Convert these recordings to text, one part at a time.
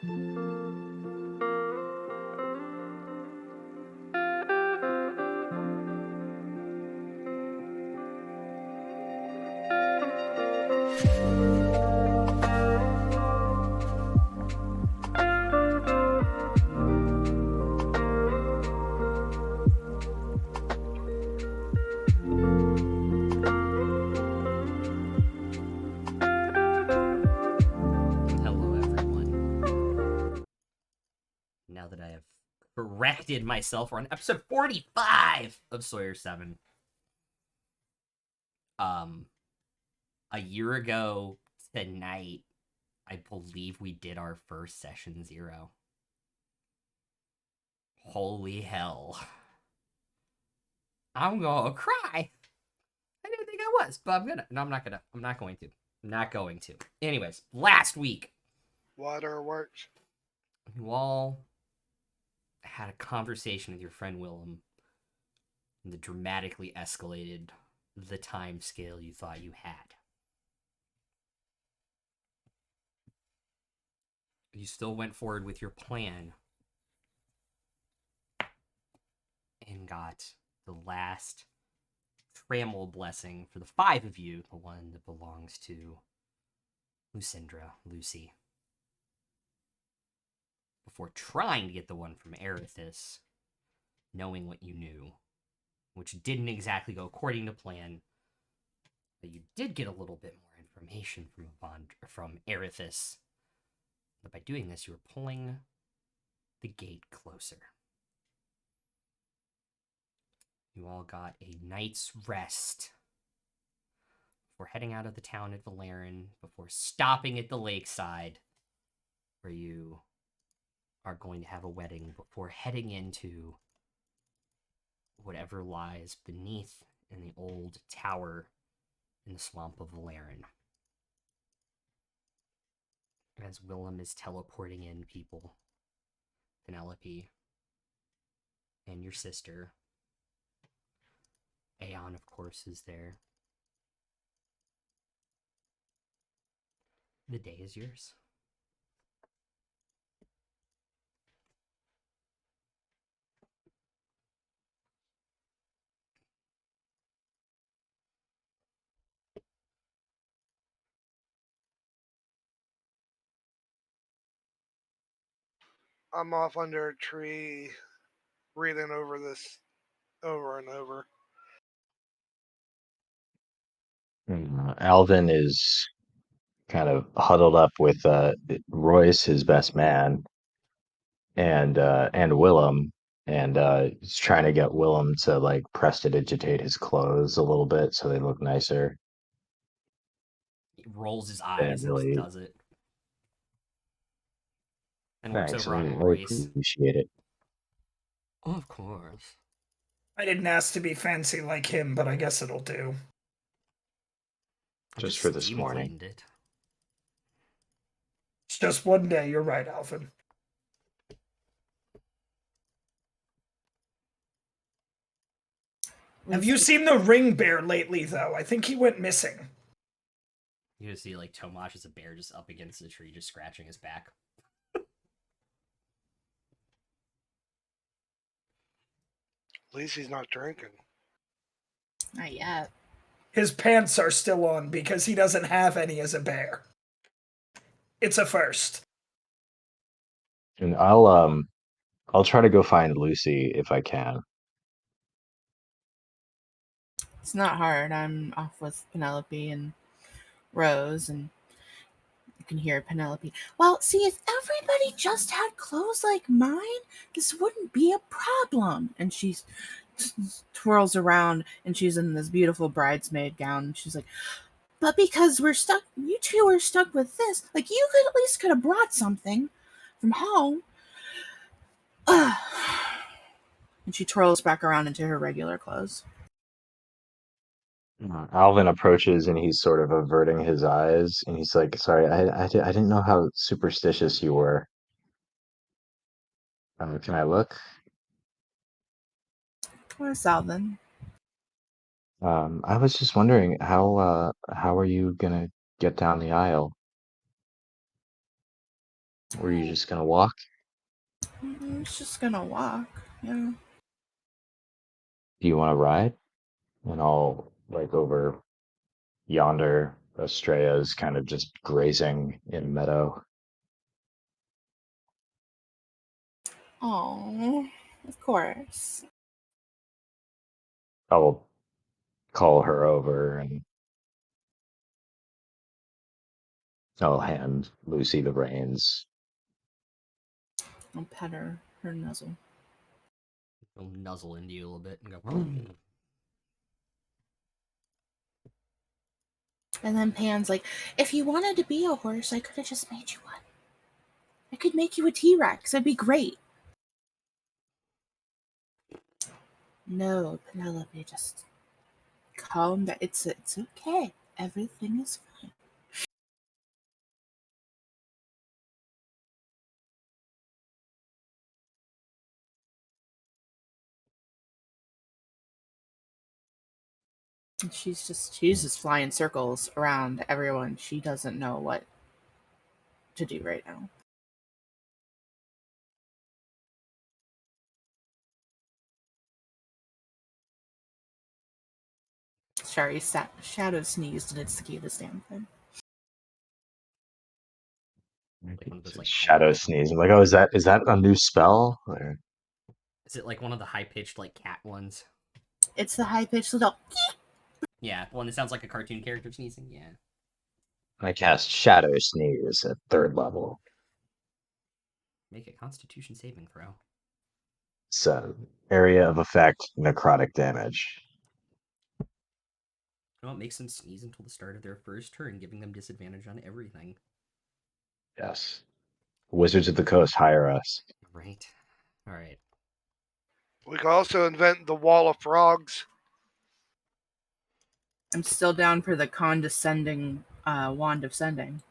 Now that I have corrected myself, we're on episode 45 of Sawyer 7. A year ago tonight, I believe we did our first session 0. Holy hell. I'm gonna cry. I didn't think I was, but I'm gonna. No, I'm not gonna. I'm not going to. I'm not going to. Anyways, last week, Waterworks. you all had a conversation with your friend Willem that dramatically escalated the time scale you thought you had. You still went forward with your plan and got the last Trammel blessing for the 5 of you, the one that belongs to Lucy, before trying to get the one from Erithus, knowing what you knew, which didn't exactly go according to plan, but you did get a little bit more information from Erithus. But by doing this, you were pulling the gate closer. You all got a night's rest before heading out of the town at Valerian, before stopping at the lakeside, where you are going to have a wedding, before heading into whatever lies beneath in the old tower in the swamp of Valerian. As Willem is teleporting in people, Penelope, and your sister, Aeon, of course, is there. The day is yours. I'm off under a tree, reading over this over and over. Alvin is kind of huddled up with Royce, his best man, and Willem, and he's trying to get Willem to like prestidigitate his clothes a little bit so they look nicer. He rolls his They eyes and really does it. And looks thanks. over on I Royce. appreciate it. Of course. I didn't ask to be fancy like him, but I guess it'll do. Just for this morning. It. It's just one day, you're right, Alvin. Have you seen the ring bear lately, though? I think he went missing. You just see, like, Tomash as a bear just up against the tree, just scratching his back. At least he's not drinking. Not yet. His pants are still on because he doesn't have any as a bear. It's a first. And I'll try to go find Lucy if I can. It's not hard. I'm off with Penelope and Rose, and you can hear Penelope. Well, see, if everybody just had clothes like mine, this wouldn't be a problem. And she twirls around, and she's in this beautiful bridesmaid gown. And she's like, but because we're stuck, you two are stuck with this. Like, you could have brought something from home. And she twirls back around into her regular clothes. Alvin approaches and he's sort of averting his eyes and he's like, sorry, I didn't know how superstitious you were. Can I look? Where's Alvin? I was just wondering how are you gonna get down the aisle? Were you just gonna walk? I'm just gonna walk. Yeah. Do you want to ride? And I'll like over yonder. Estrella's kind of just grazing in meadow. Oh, of course. I'll call her over and I'll hand Lucy the reins. I'll pet her nuzzle. He'll nuzzle into you a little bit and go. "Hmm." And then Pan's like, if you wanted to be a horse, I could have just made you one. I could make you a T-Rex. That'd be great. No, Penelope, just calm down. It's okay. Everything is fine. And she's just flying circles around everyone. She doesn't know what to do right now. Sorry, Shadow sneezed and it's the cutest damn thing. One of those, like, Shadow sneeze. I'm like, oh, is that a new spell? Or... Is it like one of the high pitched like cat ones? It's the high pitched little. Yeah, one that sounds like a cartoon character sneezing. Yeah. I cast Shadow Sneeze at 3rd level. Make a Constitution saving throw. So, area of effect, necrotic damage. Well, it makes them sneeze until the start of their first turn, giving them disadvantage on everything. Yes. Wizards of the Coast, hire us. Right. All right. We could also invent the wall of frogs. I'm still down for the condescending wand of sending.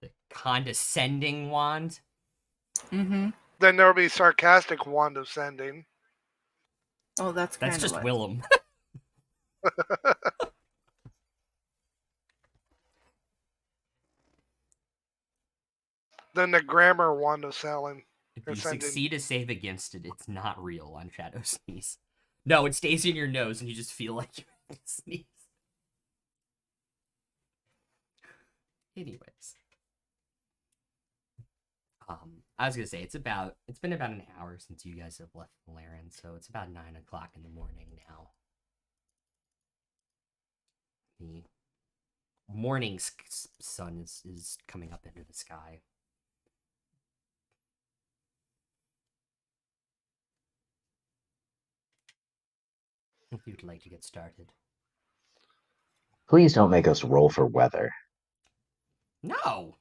The condescending wand. Mm-hmm. Then there'll be sarcastic wand of sending. Oh, that's kind That's of just what... Willem. Then the grammar wand of selling. If Or you sending. succeed to save against it, it's not real on Shadow Sneeze. No, it stays in your nose and you just feel like you sneeze. Anyways. I was gonna say it's been about an hour since you guys have left Laren, so it's about 9 o'clock in the morning now. The morning sun is coming up into the sky. If you'd like to get started. Please don't make us roll for weather. No!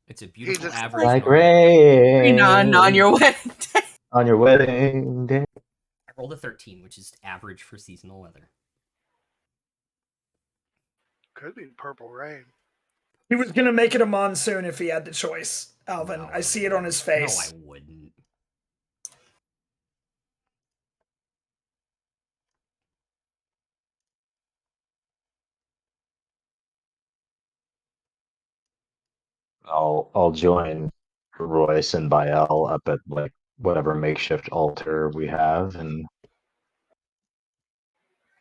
It's a beautiful just average Like normal day. rain on your wedding day. on your wedding day. I rolled a 13, which is average for seasonal weather. Could be purple rain. He was gonna make it a monsoon if he had the choice, Alvin. No, I see it on his face. No, I wouldn't. I'll join Royce and Bael up at like whatever makeshift altar we have, and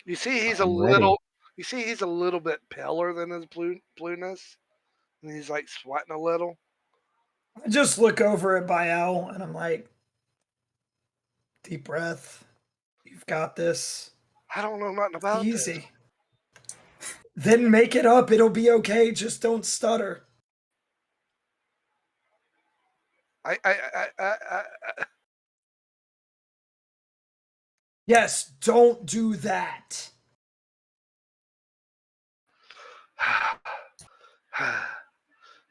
You see, he's I'm ready. he's a little bit paler than his blueness, and he's like sweating a little. I just look over at Baal and I'm like, deep breath. You've got this. I don't know nothing about this. Easy. Then make it up. It'll be okay. Just don't stutter. I Yes, don't do that.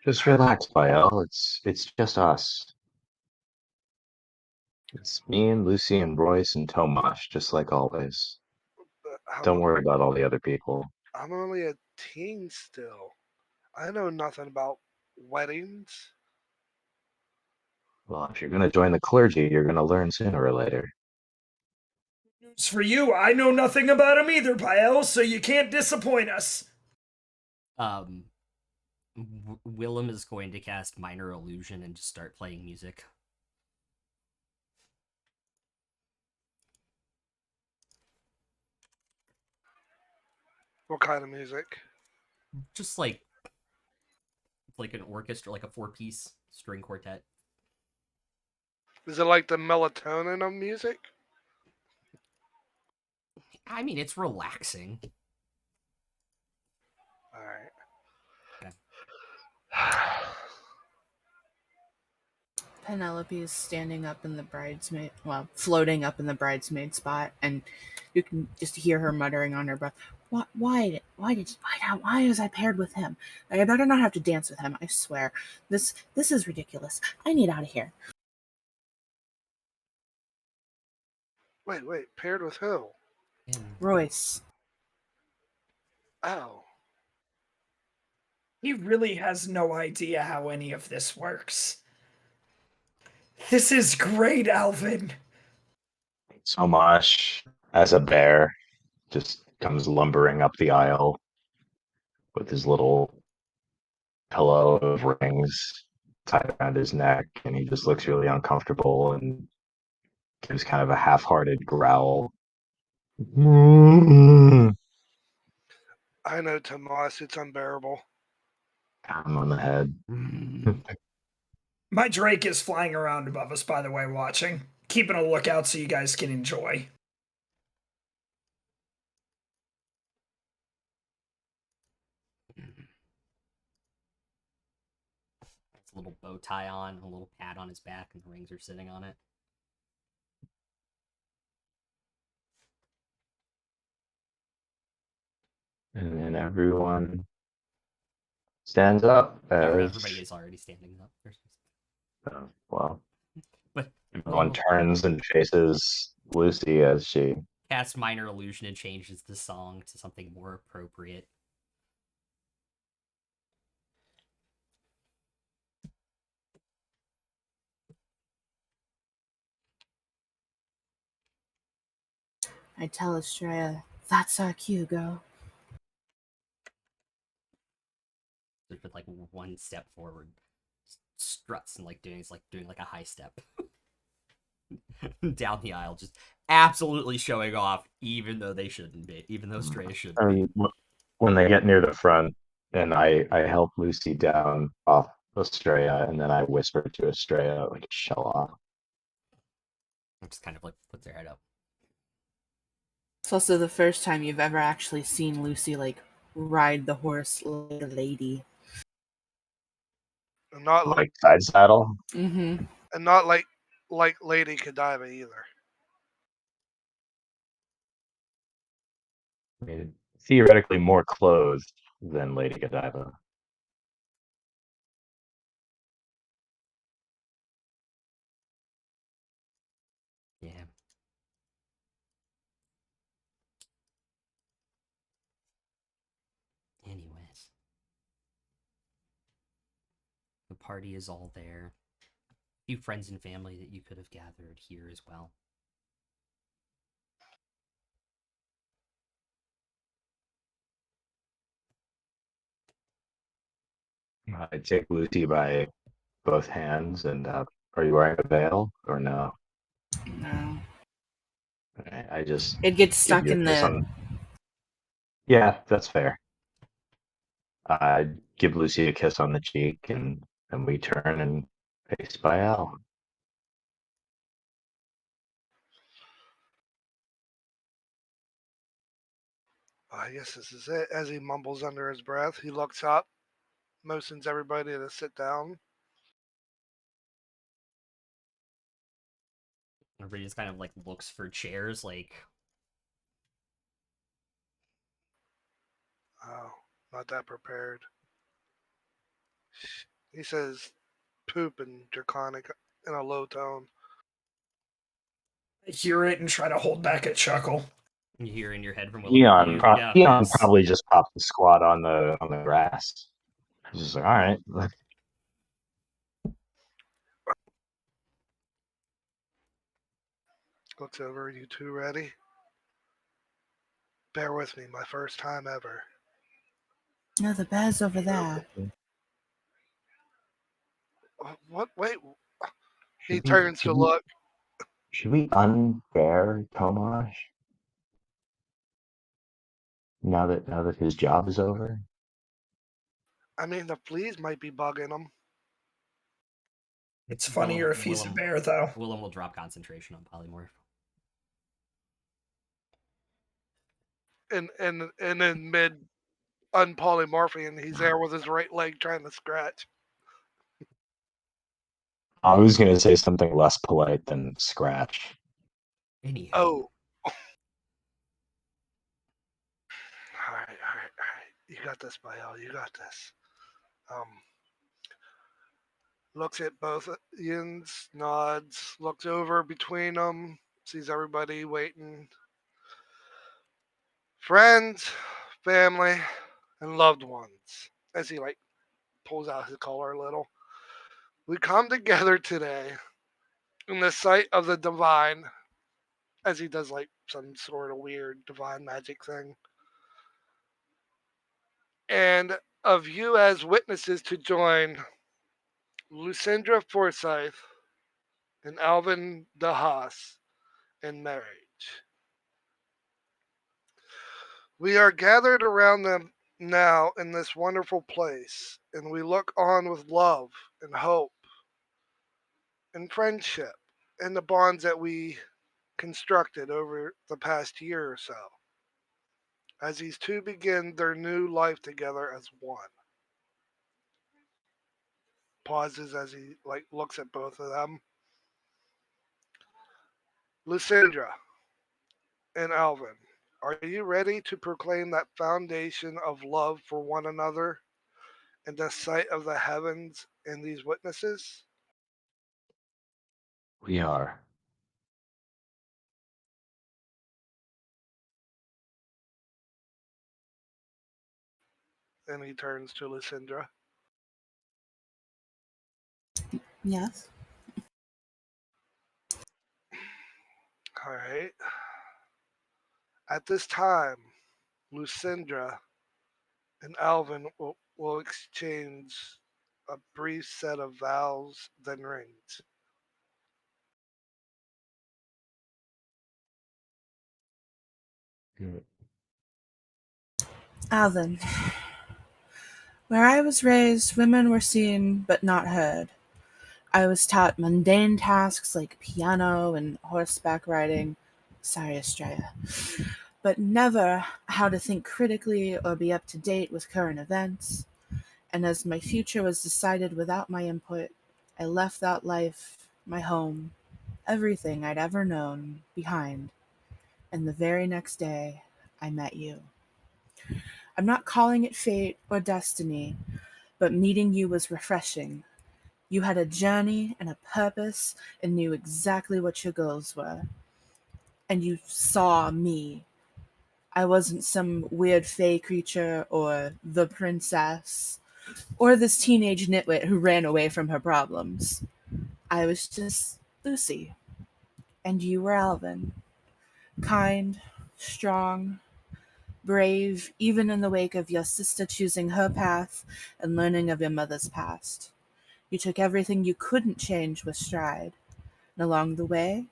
Just relax, Bael. It's just us. It's me and Lucy and Royce and Tomash, just like always. Don't worry about all the other people. I'm only a teen still. I know nothing about weddings. Well, if you're gonna join the clergy, you're gonna learn sooner or later. News for you. I know nothing about him either, Baal, so you can't disappoint us. Willem is going to cast Minor Illusion and just start playing music. What kind of music? Just like an orchestra, like a 4-piece string quartet. Is it like the melatonin of music? I mean, it's relaxing. All right. Okay. Penelope is standing up in the floating up in the bridesmaid spot, and you can just hear her muttering on her breath. Why was I paired with him? I better not have to dance with him. I swear, this is ridiculous. I need out of here. Wait. Paired with who? Royce. Oh. He really has no idea how any of this works. This is great, Alvin. So much as a bear just comes lumbering up the aisle with his little pillow of rings tied around his neck, and he just looks really uncomfortable and gives kind of a half-hearted growl. I know, Tomas. It's unbearable. Pat him on the head. My Drake is flying around above us, by the way, watching. Keeping a lookout so you guys can enjoy. A little bow tie on, a little pad on his back, and the rings are sitting on it. And then everyone stands up Everybody as is already standing up. well. But Everyone turns and faces Lucy as she casts Minor Illusion and changes the song to something more appropriate. I tell Estrella, that's our cue, go. Just with like one step forward, struts and doing a high step down the aisle, just absolutely showing off, even though they shouldn't be, even though Estrella shouldn't be. when they get near the front, and I help Lucy down off Estrella, and then I whisper to Estrella, like, "Shell off." Just kind of puts her head up. It's also the first time you've ever actually seen Lucy ride the horse like a lady. And not Like side saddle. Mm-hmm. and not like Lady Godiva either. I mean, theoretically more clothed than Lady Godiva. Yeah. Anyways, the party is all there. A few friends and family that you could have gathered here as well. I take Lucy by both hands, and are you wearing a veil or no? No. I just It gets give stuck you a in kiss the. on. Yeah, that's fair. I give Lucy a kiss on the cheek, and we turn and face by Al. I guess this is it. As he mumbles under his breath, he looks up, motions everybody to sit down. Everybody just kind of looks for chairs, Oh, not that prepared. He says poop and draconic in a low tone. I hear it and try to hold back a chuckle. you hear in your head from Willem. Eon probably just popped the squat on the grass. He's just like, all right. Looks over, you two ready? Bear with me, my first time ever. No, the bed's over there. What? Wait. He Should we turns to look. should we unbear Tomash now that his job is over? I mean, the fleas might be bugging him. It's funnier if he's a bear, though. Willem will drop concentration on polymorph. And in mid unpolymorphing, he's there with his right leg trying to scratch. I was gonna say something less polite than scratch. Anywho. Oh. All right. You got this, Bael. You got this. Looks at both Ians, nods, looks over between them, sees everybody waiting. Friends, family, and loved ones. As he pulls out his collar a little. We come together today in the sight of the divine, as he does some sort of weird divine magic thing. And of you as witnesses to join Lucindra Forsyth and Alvin DeHaas in marriage. We are gathered around them now in this wonderful place, and we look on with love and hope and friendship and the bonds that we constructed over the past year or so as these two begin their new life together as one. Pauses as he looks at both of them. Lucindra and Alvin, are you ready to proclaim that foundation of love for one another in the sight of the heavens and these witnesses? We are. And he turns to Lucindra. Yes. All right. At this time, Lucindra and Alvin will exchange a brief set of vows, then rings. Alvin, where I was raised, women were seen but not heard. I was taught mundane tasks like piano and horseback riding, sorry, Estrella, but never how to think critically or be up to date with current events. And as my future was decided without my input, I left that life, my home, everything I'd ever known behind. And the very next day, I met you. I'm not calling it fate or destiny, but meeting you was refreshing. You had a journey and a purpose and knew exactly what your goals were. And you saw me. I wasn't some weird fey creature or the princess or this teenage nitwit who ran away from her problems. I was just Lucy. And you were Alvin. Kind, strong, brave, even in the wake of your sister choosing her path and learning of your mother's past. You took everything you couldn't change with stride. And along the way,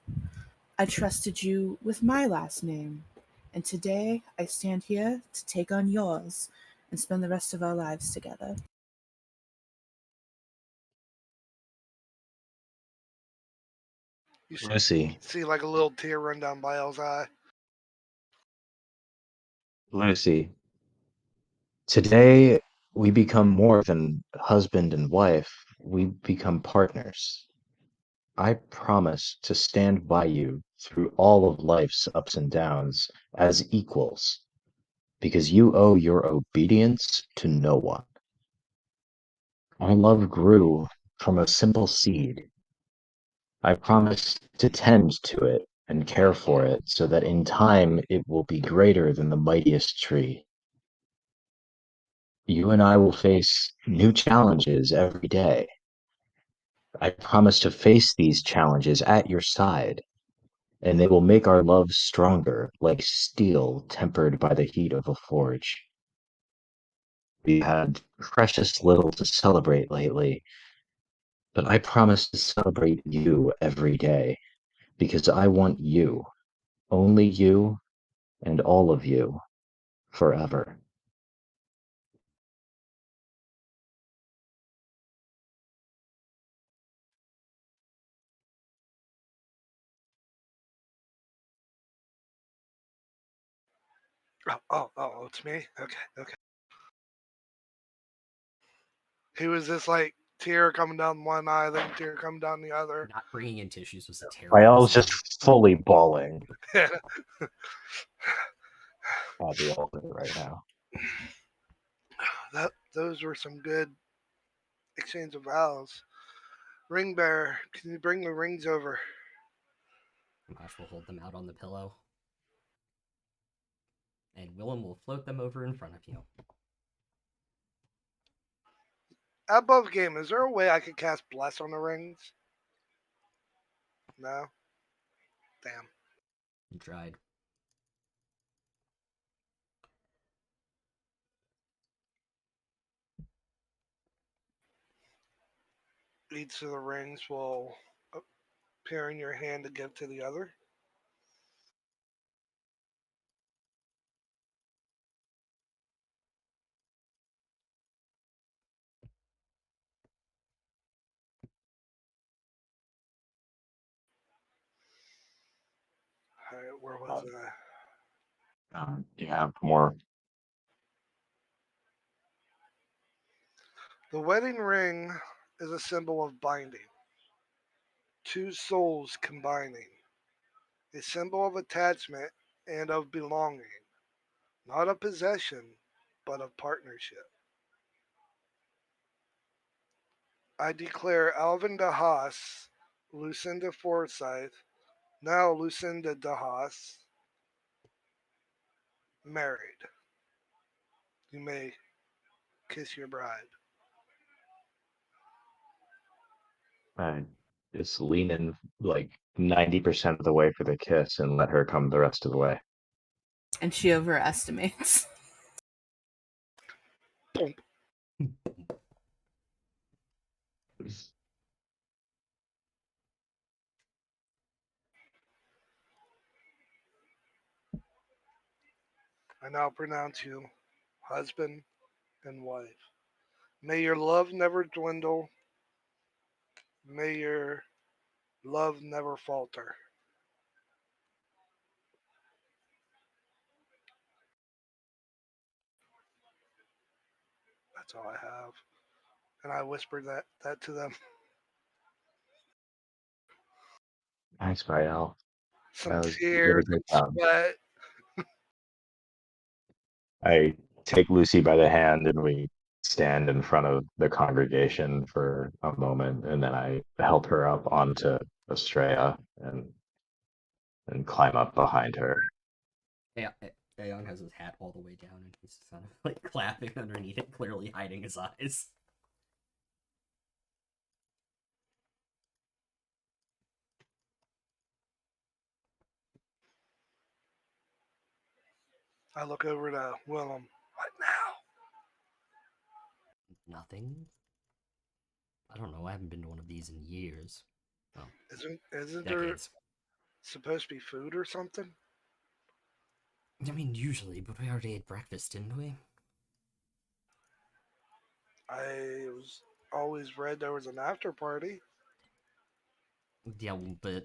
I trusted you with my last name. And today, I stand here to take on yours and spend the rest of our lives together. You Lucy, see a little tear run down Bael's eye. Lucy, today we become more than husband and wife. We become partners. I promise to stand by you through all of life's ups and downs as equals, because you owe your obedience to no one. Our love grew from a simple seed. I promise to tend to it and care for it so that in time it will be greater than the mightiest tree. You and I will face new challenges every day. I promise to face these challenges at your side, and they will make our love stronger, like steel tempered by the heat of a forge. We had precious little to celebrate lately, But I promise to celebrate you every day because I want you, only you, and all of you, forever. Oh, it's me? Okay. He was just like tear coming down one eye, then tear coming down the other. Not bringing in tissues was a terrible Rael's decision. just fully bawling at the altar right now. Those were some good exchange of vows. Ring bearer, can you bring the rings over? Mosh will hold them out on the pillow. And Willem will float them over in front of you. Above game, is there a way I could cast bless on the rings? No? Damn. You tried. Each of the rings will appear in your hand to give to the other. Alright, where was I? You have more. The wedding ring is a symbol of binding, two souls combining, a symbol of attachment and of belonging, not of possession, but of partnership. I declare Alvin de Haas, Lucinda Forsyth, now Lucinda de Haas, married. You may kiss your bride. I just lean in like 90% of the way for the kiss and let her come the rest of the way. And she overestimates. Boom. I now pronounce you husband and wife. May your love never dwindle. May your love never falter. That's all I have. And I whispered that to them. Thanks, Rael. Some That was you did a tears great and job. sweat. I take Lucy by the hand and we stand in front of the congregation for a moment, and then I help her up onto Estrella and climb up behind her. Aeon has his hat all the way down and he's kind of like clapping underneath it, clearly hiding his eyes. I look over to Willem. What now? Nothing? I don't know, I haven't been to one of these in years. Well, Isn't there decades. supposed to be food or something? I mean, usually, but we already ate breakfast, didn't we? I was always read there was an after party. Yeah, but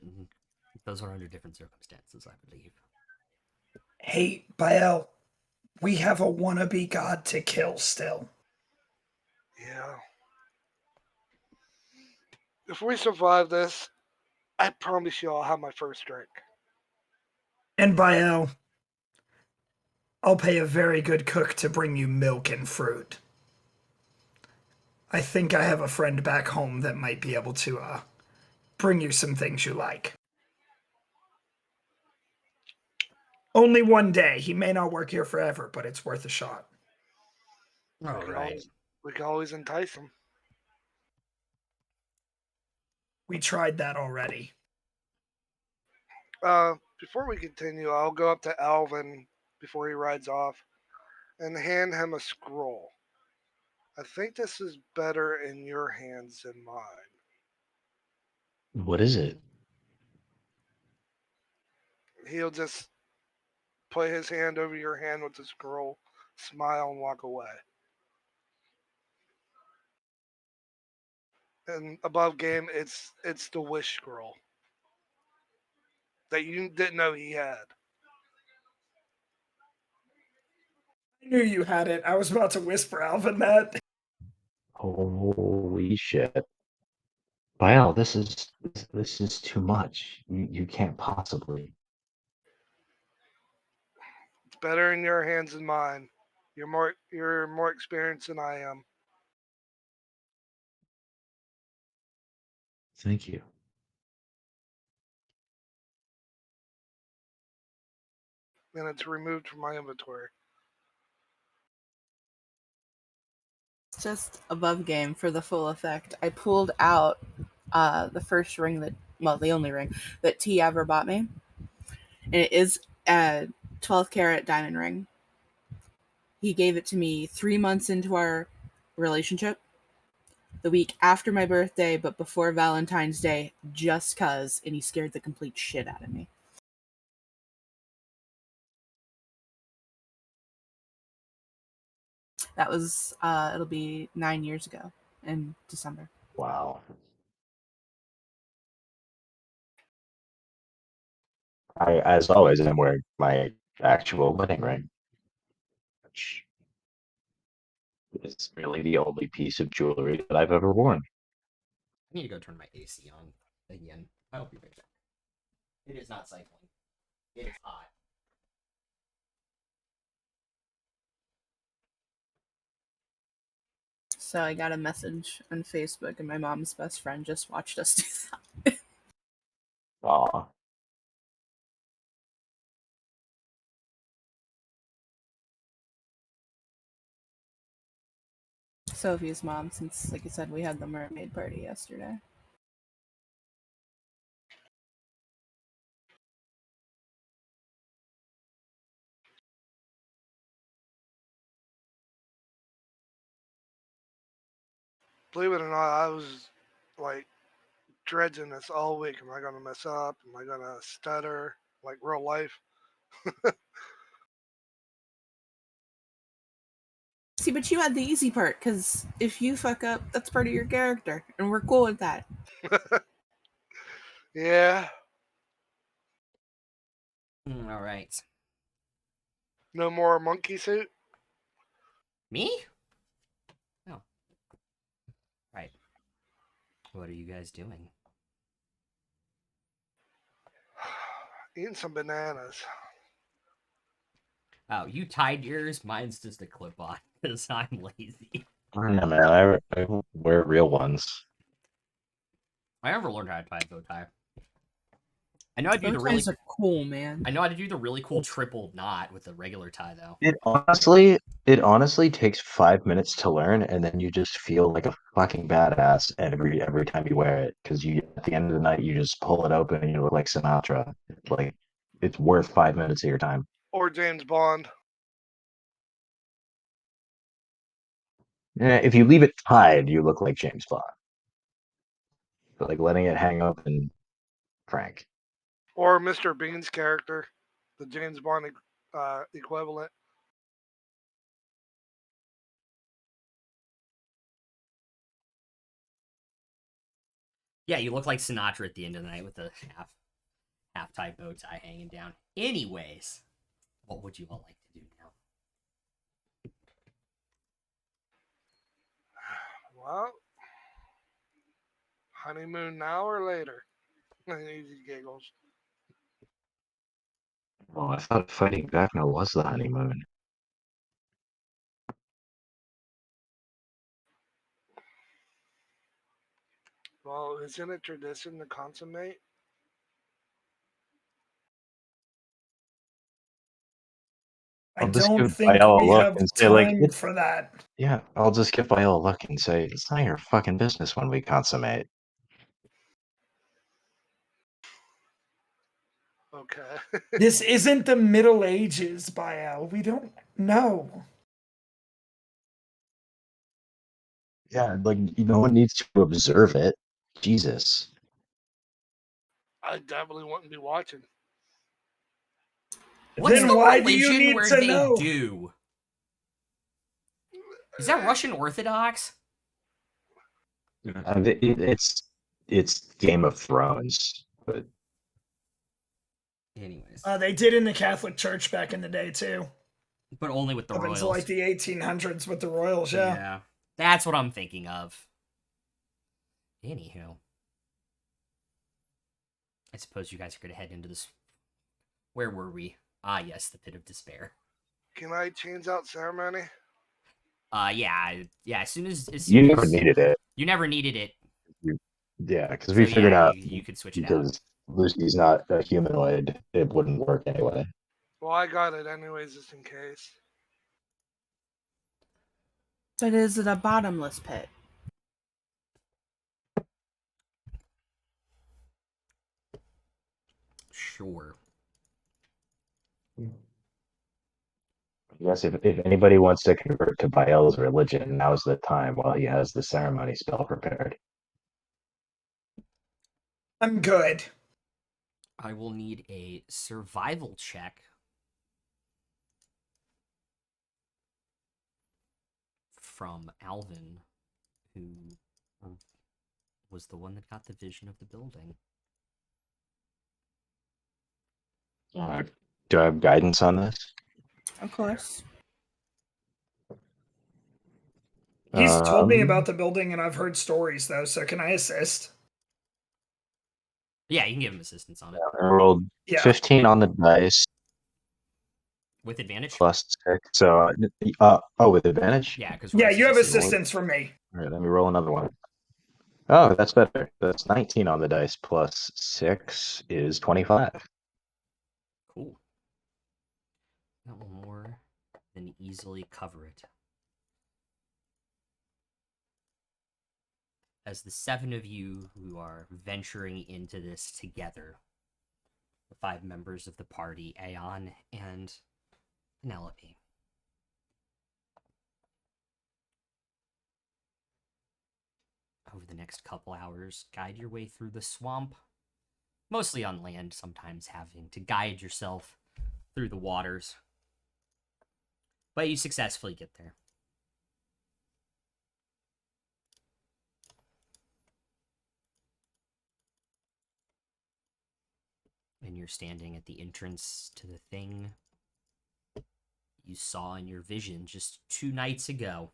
those are under different circumstances, I believe. Hey, Bael, we have a wannabe god to kill still. Yeah. If we survive this, I promise you I'll have my first drink. And Bael, I'll pay a very good cook to bring you milk and fruit. I think I have a friend back home that might be able to bring you some things you like. Only one day. He may not work here forever, but it's worth a shot. All We can right. always entice them. We tried that already. Before we continue, I'll go up to Alvin before he rides off and hand him a scroll. I think this is better in your hands than mine. What is it? He'll just put his hand over your hand with the scroll, smile, and walk away. And above game, it's the wish scroll that you didn't know he had. I knew you had it. I was about to whisper Alvin that. Holy shit. Wow, this is too much. You can't possibly. It's better in your hands than mine. You're more experienced than I am, Thank you. and it's removed from my inventory. Just above game for the full effect. I pulled out the first ring the only ring that T ever bought me. And it is a 12 karat diamond ring. He gave it to me 3 months into our relationship, the week after my birthday, but before Valentine's Day, just cuz, and he scared the complete shit out of me. That was, it'll be 9 years ago in December. Wow. As always, am wearing my actual wedding ring, which is really the only piece of jewelry that I've ever worn. I need to go turn my AC on again. I hope you're back. It is not cycling. It is hot. So I got a message on Facebook, and my mom's best friend just watched us do that. Aw. Sophie's mom, since, like I said, we had the mermaid party yesterday. Believe it or not, I was like dredging this all week. Am I gonna mess up? Am I gonna stutter like real life? See, but you had the easy part, because if you fuck up, that's part of your character, and we're cool with that. Yeah. All right. No more monkey suit. Me? No. Right. What are you guys doing? Eating some bananas. Oh, you tied yours. Mine's just a clip on because I'm lazy. I don't know, man. I wear real ones. I never learned how to tie a bow tie. I know how to do Bow the really. ties are cool, man. I know how to do the really cool triple knot with the regular tie though. It honestly takes 5 minutes to learn, and then you just feel like a fucking badass every time you wear it. Because you, at the end of the night, you just pull it open and you look like Sinatra. Like it's worth 5 minutes of your time. Or James Bond. If you leave it tied, you look like James Bond. But like letting it hang up and Frank. Or Mr. Bean's character, the James Bond equivalent. Yeah, you look like Sinatra at the end of the night with the half tie bow tie hanging down. Anyways, what would you all like to do now? Well, honeymoon now or later? Easy giggles. Oh, I thought fighting Vecna was the honeymoon. Well, isn't it tradition to consummate? I I'll just don't give think Viella a we look have and say like, time for that. yeah, I'll just give Viella a look and say it's not your fucking business when we consummate. Okay. This isn't the Middle Ages, Bael. We don't know. Yeah, like no one needs to observe it. Jesus. I definitely wouldn't be watching. What's Then the why do you religion need where to they know? do? Is that Russian Orthodox? It's Game of Thrones, but Anyways, They did in the Catholic Church back in the day too. but only with the Up until royals. like the 1800s with the royals, yeah. Yeah, that's what I'm thinking of. Anywho, I suppose you guys are going to head into this. Where were we? Ah, yes, the Pit of Despair. Can I change out ceremony? Yeah. As soon as you never needed it. you never needed it, Yeah, because so we figured yeah, out you could switch it out. because Lucy's not a humanoid, it wouldn't work anyway. Well, I got it anyways, just in case. But is it a bottomless pit? Sure. Yes, if anybody wants to convert to Bael's religion, now's the time while he has the ceremony spell prepared. I'm good. I will need a survival check from Alvin, who was the one that got the vision of the building. Do I have guidance on this? Of course. He's told me about the building and I've heard stories though, so can I assist? Yeah, you can give him assistance on it. I rolled Yeah. 15 on the dice With advantage? plus 6. So, with advantage? Yeah, because Yeah, you have assistance from me. All right, let me roll another one. Oh, that's better. That's 19 on the dice plus 6 is 25. Cool. That will more than easily cover it. As the 7 of you who are venturing into this together, the 5 members of the party, Aeon and Penelope. Over the next couple hours, guide your way through the swamp, mostly on land, sometimes having to guide yourself through the waters. But you successfully get there. And you're standing at the entrance to the thing you saw in your vision just 2 nights ago.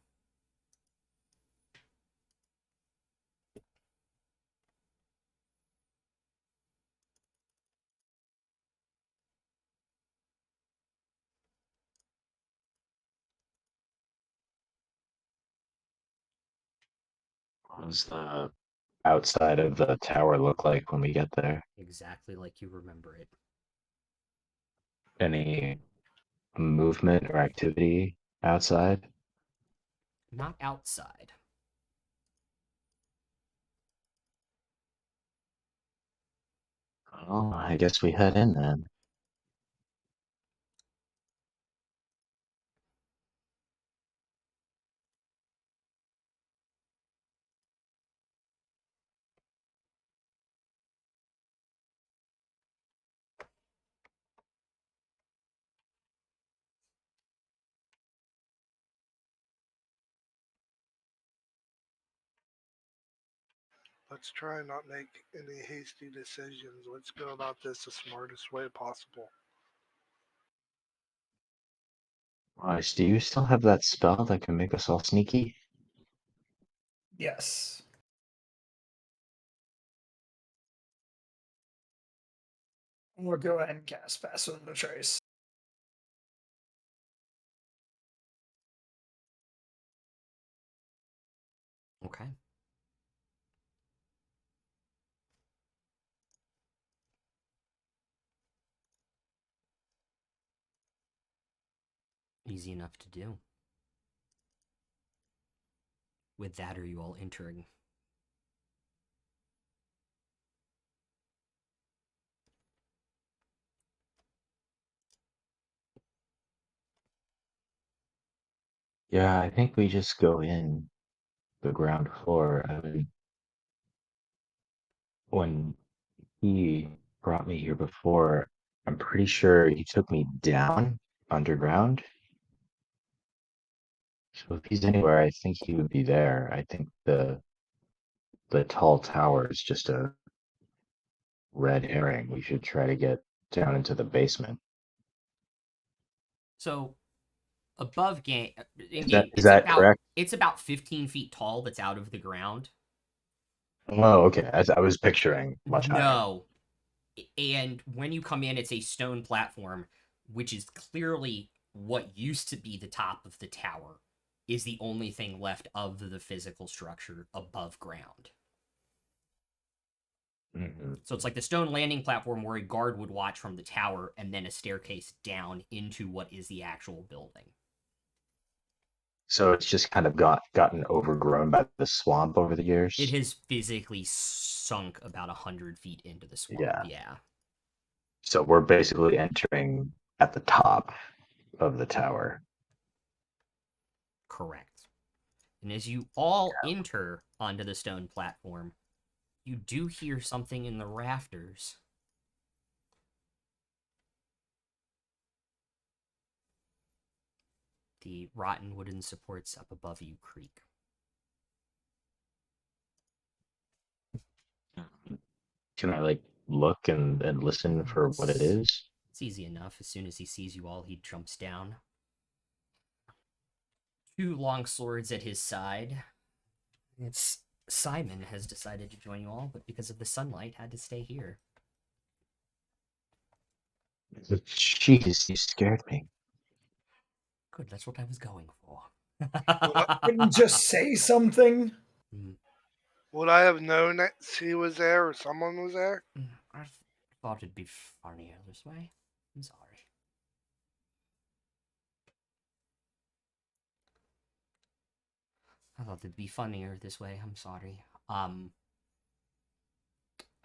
What does the outside of the tower look like when we get there? Exactly like you remember it. Any movement or activity outside? Not outside. Oh, I guess we head in then. Let's try and not make any hasty decisions. Let's go about this the smartest way possible. Nice. Do you still have that spell that can make us all sneaky? Yes. We'll go ahead and cast Pass Within a Trace. Okay. Easy enough to do. With that, are you all entering? Yeah, I think we just go in the ground floor. I mean, when he brought me here before. I'm pretty sure he took me down underground. So if he's anywhere, I think he would be there. I think the tall tower is just a red herring. We should try to get down into the basement. So above game, Is that correct? it's about 15 feet tall. That's out of the ground. Oh, okay. I was picturing much higher. No, and when you come in, it's a stone platform, which is clearly what used to be the top of the tower. Is the only thing left of the physical structure above ground. Mm-hmm. So it's like the stone landing platform where a guard would watch from the tower, and then a staircase down into what is the actual building. So it's just kind of gotten overgrown by the swamp over the years. It has physically sunk about 100 feet into the swamp. Yeah. So we're basically entering at the top of the tower. Correct. And as you all enter onto the stone platform, you do hear something in the rafters. The rotten wooden supports up above you creak. Can I look and listen for what it is? It's easy enough. As soon as he sees you all, he jumps down. 2 long swords at his side. It's Simon has decided to join you all, but because of the sunlight, had to stay here. Jeez, you scared me. Good, that's what I was going for. Didn't just say something. Would I have known that she was there or someone was there? I thought it'd be funnier this way. I'm sorry. I thought it'd be funnier this way. I'm sorry. I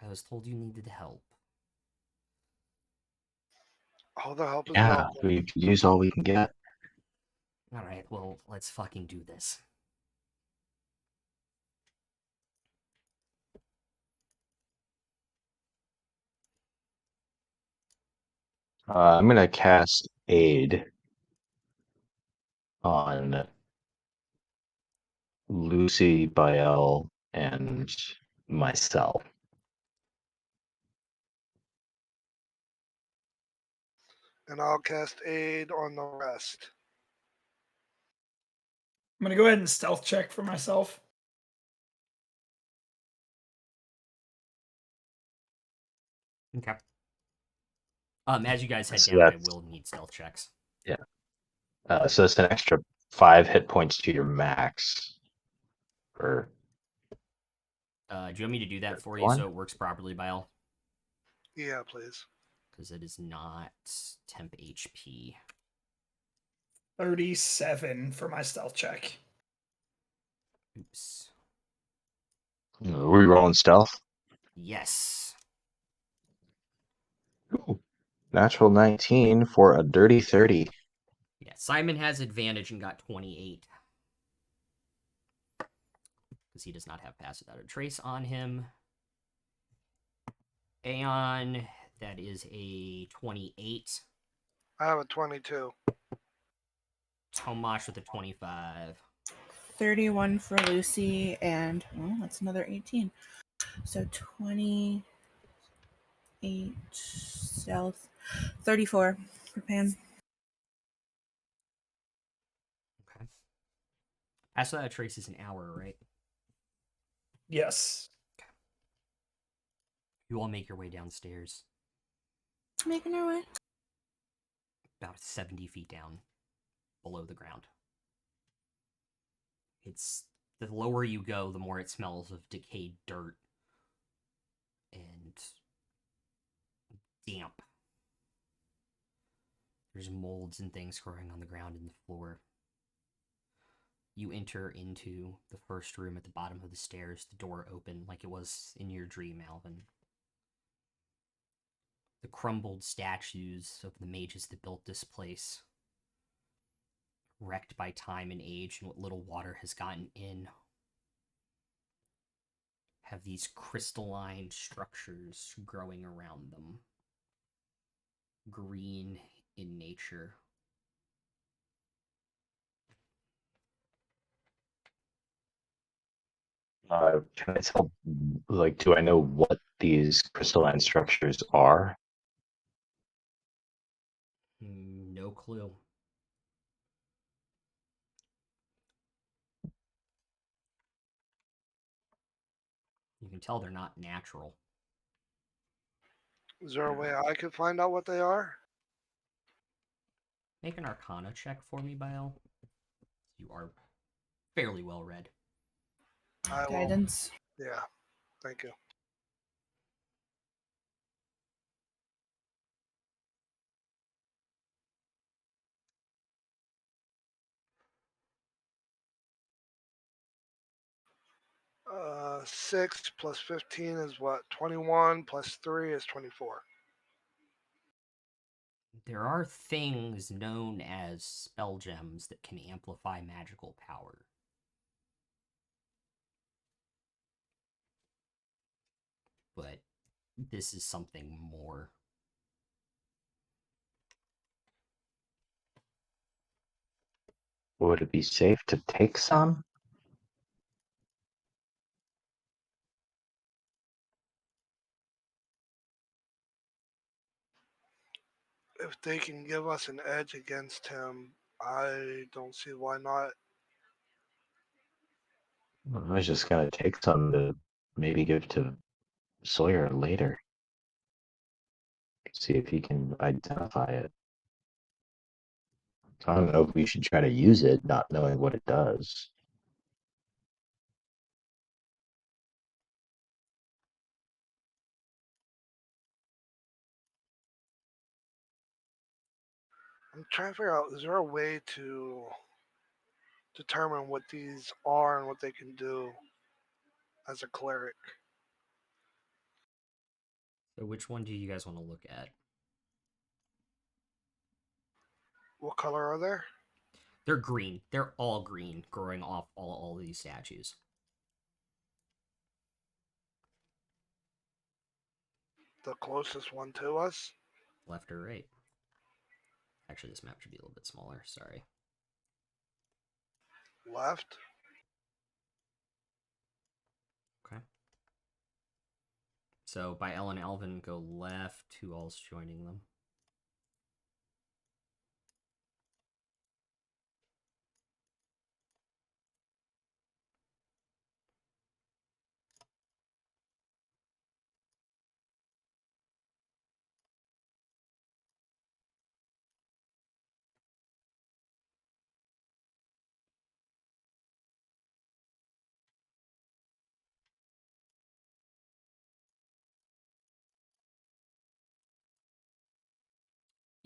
was told you needed help. All the help is Yeah, welcome. we could use all we can get. Alright, well, let's fucking do this. I'm gonna cast Aid on Lucy, Bael, and myself. And I'll cast aid on the rest. I'm gonna go ahead and stealth check for myself. Okay. As you guys head So down, I that's- will need stealth checks. Yeah. So it's an extra 5 hit points to your max. For Do you want me to do that for you one? so it works properly, Bile? Yeah, please. Because it is not temp HP. 37 for my stealth check. Oops. Are we rolling stealth? Yes. Ooh, natural 19 for a dirty 30. Yeah, Simon has advantage and got 28. Because he does not have Pass Without a Trace on him. Aeon, that is a 28. I have a 22. Tomash with a 25. 31 for Lucy, and that's another 18. So 28 stealth, 34 for Pan. Okay. Pass Without a Trace is an hour, right? Yes. You all make your way downstairs. Making our way. About 70 feet down below the ground. It's the lower you go, the more it smells of decayed dirt and damp. There's molds and things growing on the ground and the floor. You enter into the first room at the bottom of the stairs, the door open like it was in your dream, Alvin. The crumbled statues of the mages that built this place, wrecked by time and age and what little water has gotten in, have these crystalline structures growing around them. Green in nature. Can I tell, like, do I know what these crystalline structures are? No clue. You can tell they're not natural. Is there a way I could find out what they are? Make an Arcana check for me, Bael. You are fairly well read. I will. Guidance. Yeah. Thank you. Uh, 6 plus 15 is what? 21 plus 3 is 24. There are things known as spell gems that can amplify magical power. But this is something more. Would it be safe to take some? If they can give us an edge against him, I don't see why not. I was just gonna take some to maybe give to Sawyer later. See if he can identify it. I don't know if we should try to use it, not knowing what it does. I'm trying to figure out, is there a way to determine what these are and what they can do as a cleric? So which one do you guys want to look at? What color are they? They're green. They're all green, growing off all these statues. The closest one to us? Left or right? Actually, this map should be a little bit smaller. Sorry. Left? Okay. So by Ellen and Alvin, go left. Who all's joining them?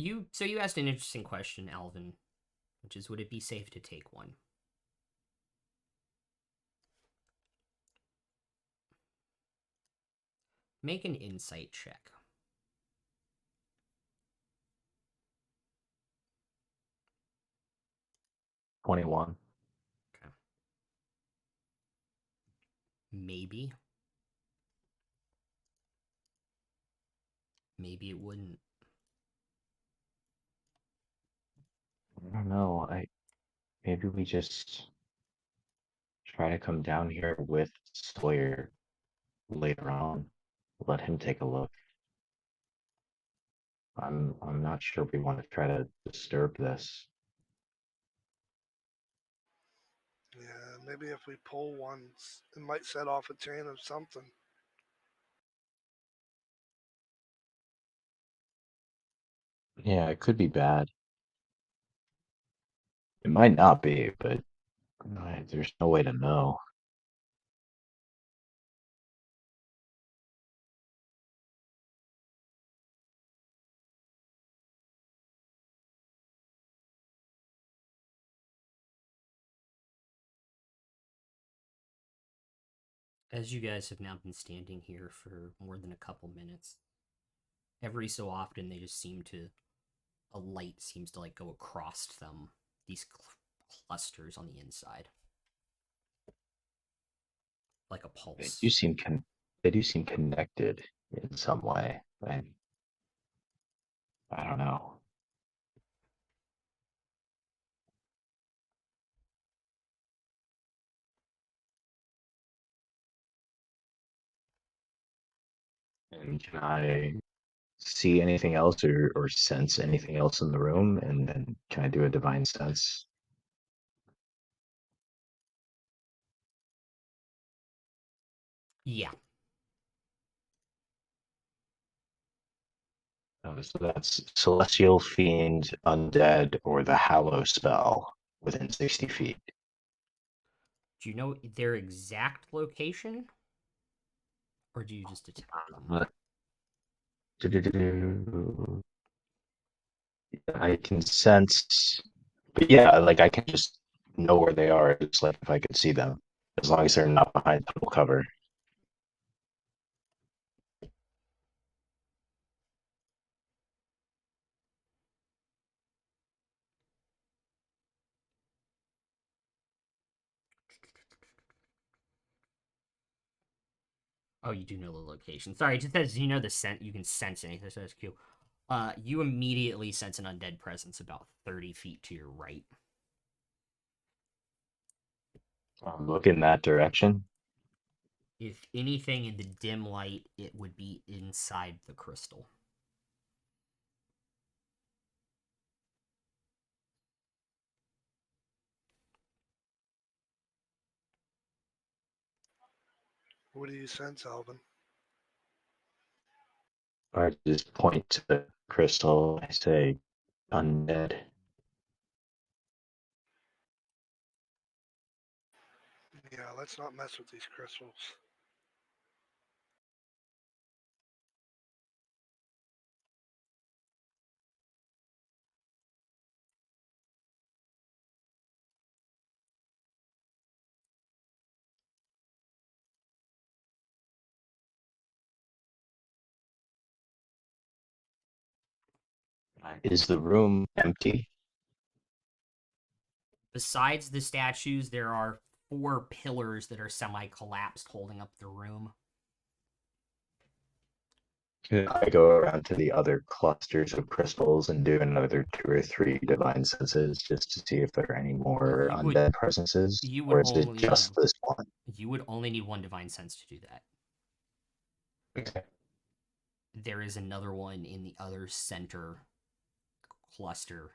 You asked an interesting question, Alvin, which is, would it be safe to take one? Make an insight check. 21. Okay. Maybe. Maybe it wouldn't. I don't know. Maybe we just try to come down here with Sawyer later on. Let him take a look. I'm not sure we want to try to disturb this. Yeah, maybe if we pull one, it might set off a chain of something. Yeah, it could be bad. It might not be, but there's no way to know. As you guys have now been standing here for more than a couple minutes, every so often they just seem to, a light seems to like go across them, these clusters on the inside. like a They pulse. do seem they do seem connected in some way. I don't know. And can I see anything else or sense anything else in the room? And then can I do a divine sense? Yeah. So that's Celestial Fiend, Undead, or the Hallow spell within 60 feet. Do you know their exact location? Or do you just detect them? But I can sense, but yeah, like I can just know where they are. It's like if I could see them, as long as they're not behind total cover. Oh, you do know the location. Sorry, it just says you know the scent. You can sense anything. So that's cute. You immediately sense an undead presence about 30 feet to your right. Look in that direction. If anything in the dim light, it would be inside the crystal. What do you sense, Alvin? Or I just point to the crystal. I say, undead. Yeah, let's not mess with these crystals. Is the room empty? Besides the statues, there are 4 pillars that are semi-collapsed holding up the room. Could I go around to the other clusters of crystals and do another 2 or 3 divine senses just to see if there are any more You would undead presences? you would Or is it only need just this one? you would only need 1 divine sense to do that. Okay. There is another one in the other center cluster.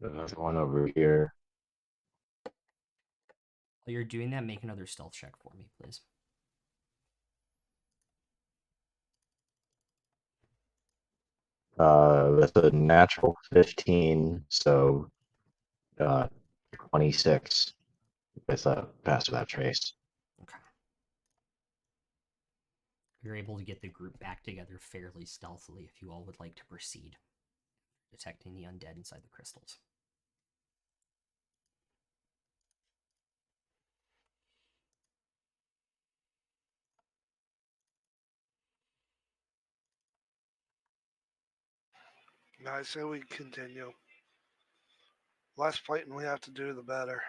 There's one over here. While you're doing that, make another stealth check for me, please. That's a natural 15, so 26 with a pass without trace. Okay. You're able to get the group back together fairly stealthily if you all would like to proceed, detecting the undead inside the crystals. Now I say we continue. Less fighting we have to do, the better.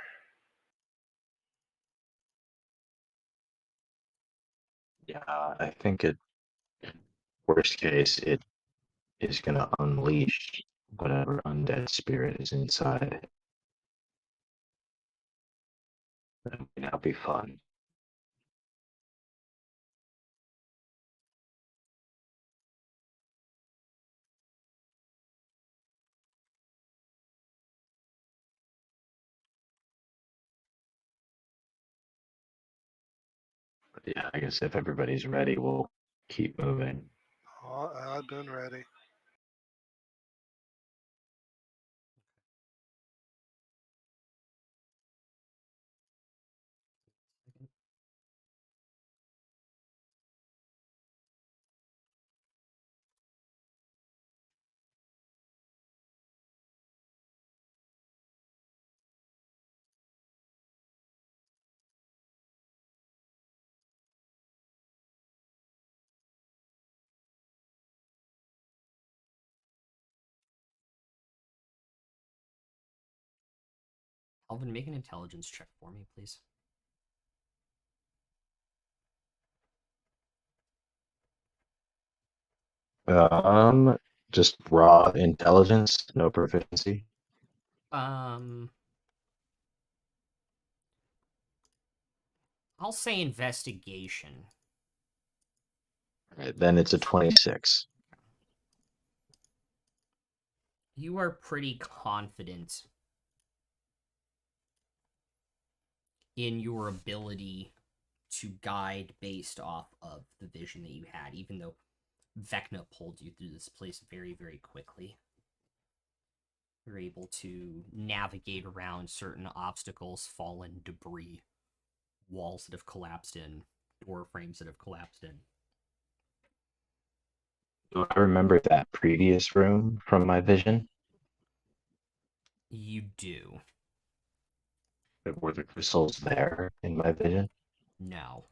Yeah, I think worst case, it is going to unleash whatever undead spirit is inside. That may not be fun. But yeah, I guess if everybody's ready, we'll keep moving. Oh, I've been ready. Alvin, make an intelligence check for me, please. Just raw intelligence, no proficiency. I'll say investigation. Right, then it's a 26. You are pretty confident in your ability to guide based off of the vision that you had, even though Vecna pulled you through this place very, very quickly. You're able to navigate around certain obstacles, fallen debris, walls that have collapsed in, door frames that have collapsed in. Do I remember that previous room from my vision? You do. Were the crystals there in my vision? No.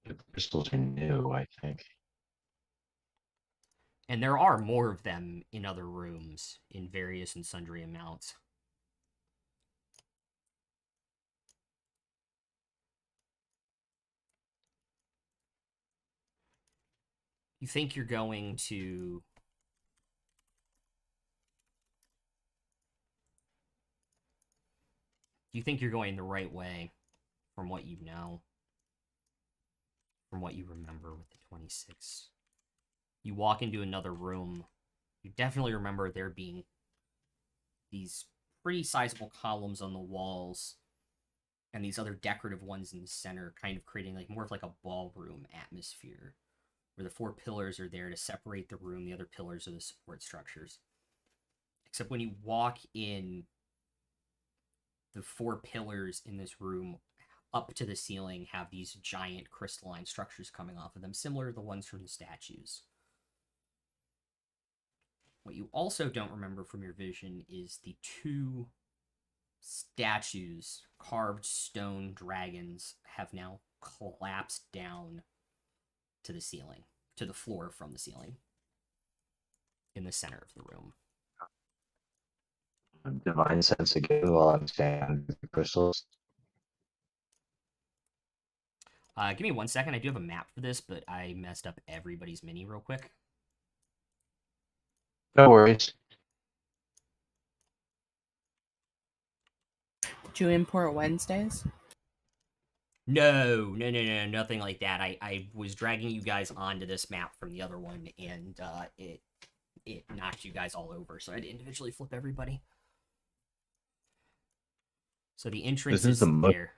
The crystals are new, I think. And there are more of them in other rooms in various and sundry amounts. You think you're going to... You think you're going the right way from what you know, from what you remember with the 26. You walk into another room. You definitely remember there being these pretty sizable columns on the walls and these other decorative ones in the center, kind of creating like more of like a ballroom atmosphere where the 4 pillars are there to separate the room. The other pillars are the support structures. Except when you walk in, the 4 pillars in this room up to the ceiling have these giant crystalline structures coming off of them, similar to the ones from the statues. What you also don't remember from your vision is the 2 statues, carved stone dragons, have now collapsed down to the ceiling, to the floor from the ceiling, in the center of the room. Divine sense again while I'm standing under the crystals. Give me 1 second. I do have a map for this, but I messed up everybody's mini real quick. No worries. Did you import Wednesdays? No, nothing like that. I was dragging you guys onto this map from the other one, and it knocked you guys all over, so I had to individually flip everybody. So the entrance This is is the most there.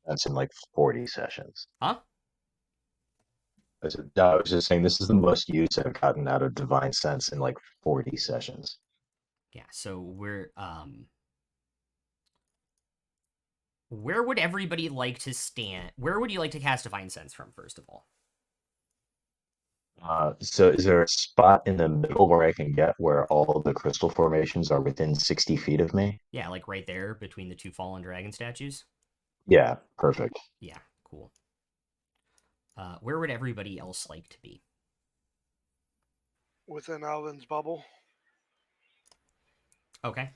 that's in like 40 sessions. Huh? I was just saying this is the most use I've gotten out of divine sense in like 40 sessions. Yeah, so where would everybody like to stand? Where would you like to cast Divine Sense from, first of all? So is there a spot in the middle where I can get where all the crystal formations are within 60 feet of me? Yeah, like right there between the 2 fallen dragon statues. Yeah, perfect. Yeah, cool. Where would everybody else like to be? Within Alvin's bubble. Okay.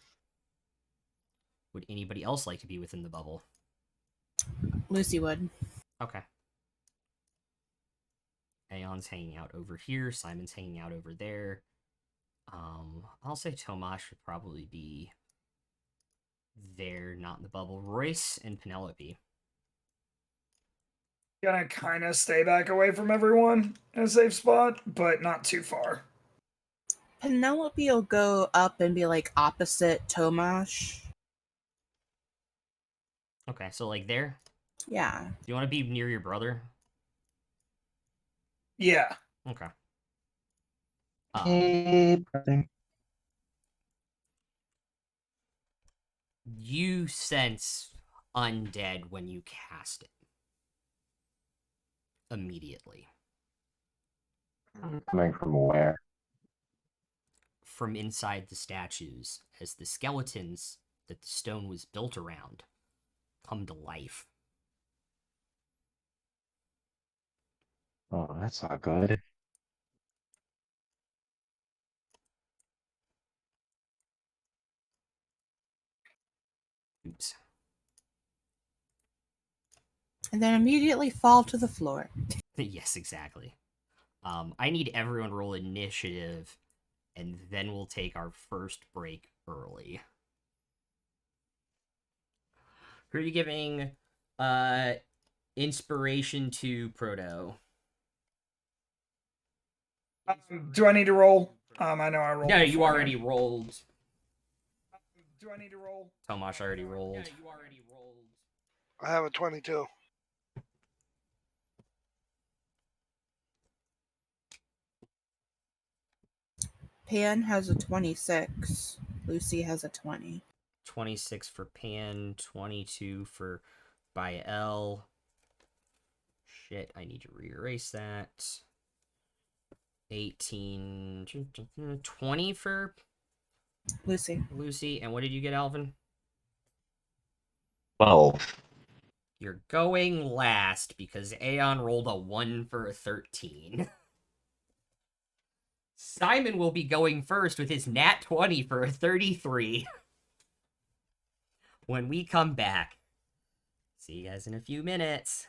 Would anybody else like to be within the bubble? Lucy would. Okay. Aeon's hanging out over here. Simon's hanging out over there. I'll say Tomash would probably be there, not in the bubble. Royce and Penelope. Gonna kind of stay back away from everyone in a safe spot, but not too far. Penelope will go up and be like opposite Tomash. Okay, so like there? Yeah. Do you want to be near your brother? Yeah. Okay. Hey, brother. You sense undead when you cast it. Immediately. Coming from where? From inside the statues, as the skeletons that the stone was built around come to life. Oh, that's not good. And then immediately fall to the floor. Yes, exactly. I need everyone roll initiative, and then we'll take our first break early. Who are you giving inspiration to, Proto? Do I need to roll? I know I rolled. No, you beforehand. already rolled. Do I need to roll? Tomash already rolled. I have a 22. Pan has a 26. Lucy has a 20. 26 for Pan, 22 for Bael. Shit, I need to re-erase that. 18, 20 for Lucy. And what did you get, Alvin? 12. You're going last because Aeon rolled a 1 for a 13. Simon will be going first with his nat 20 for a 33. When we come back. See you guys in a few minutes.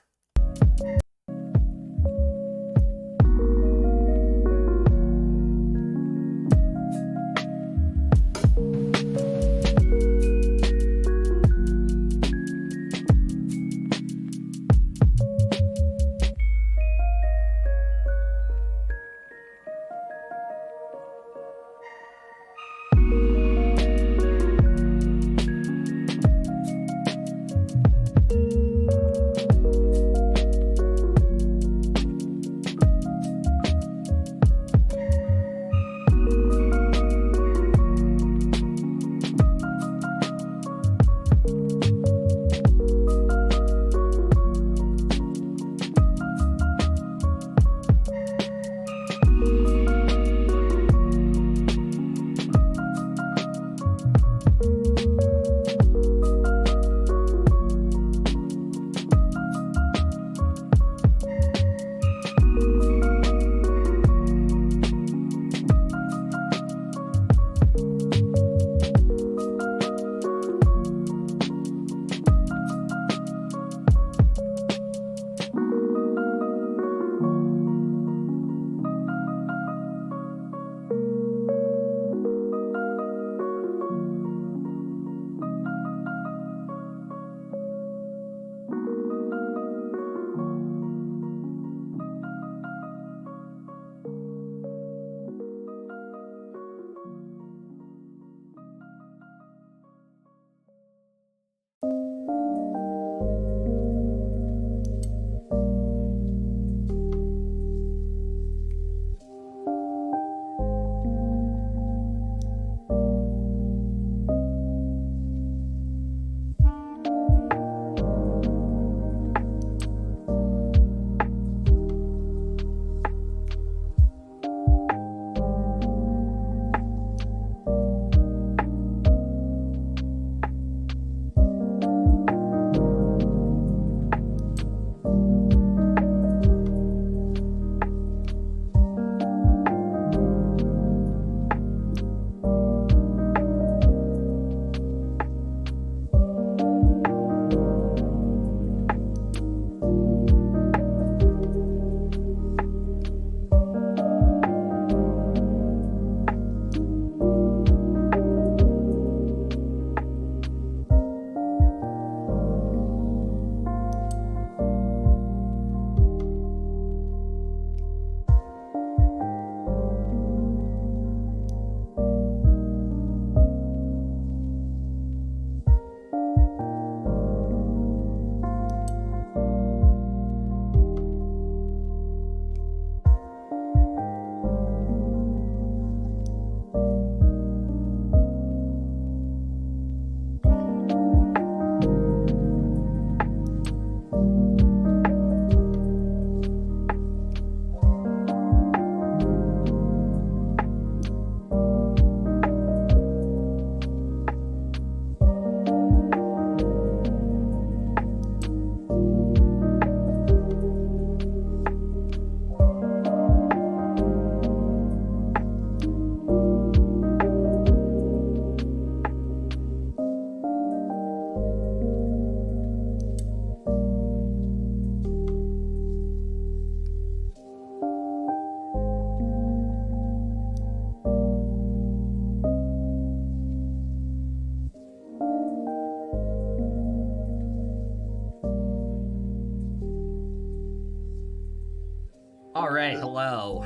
All right, hello.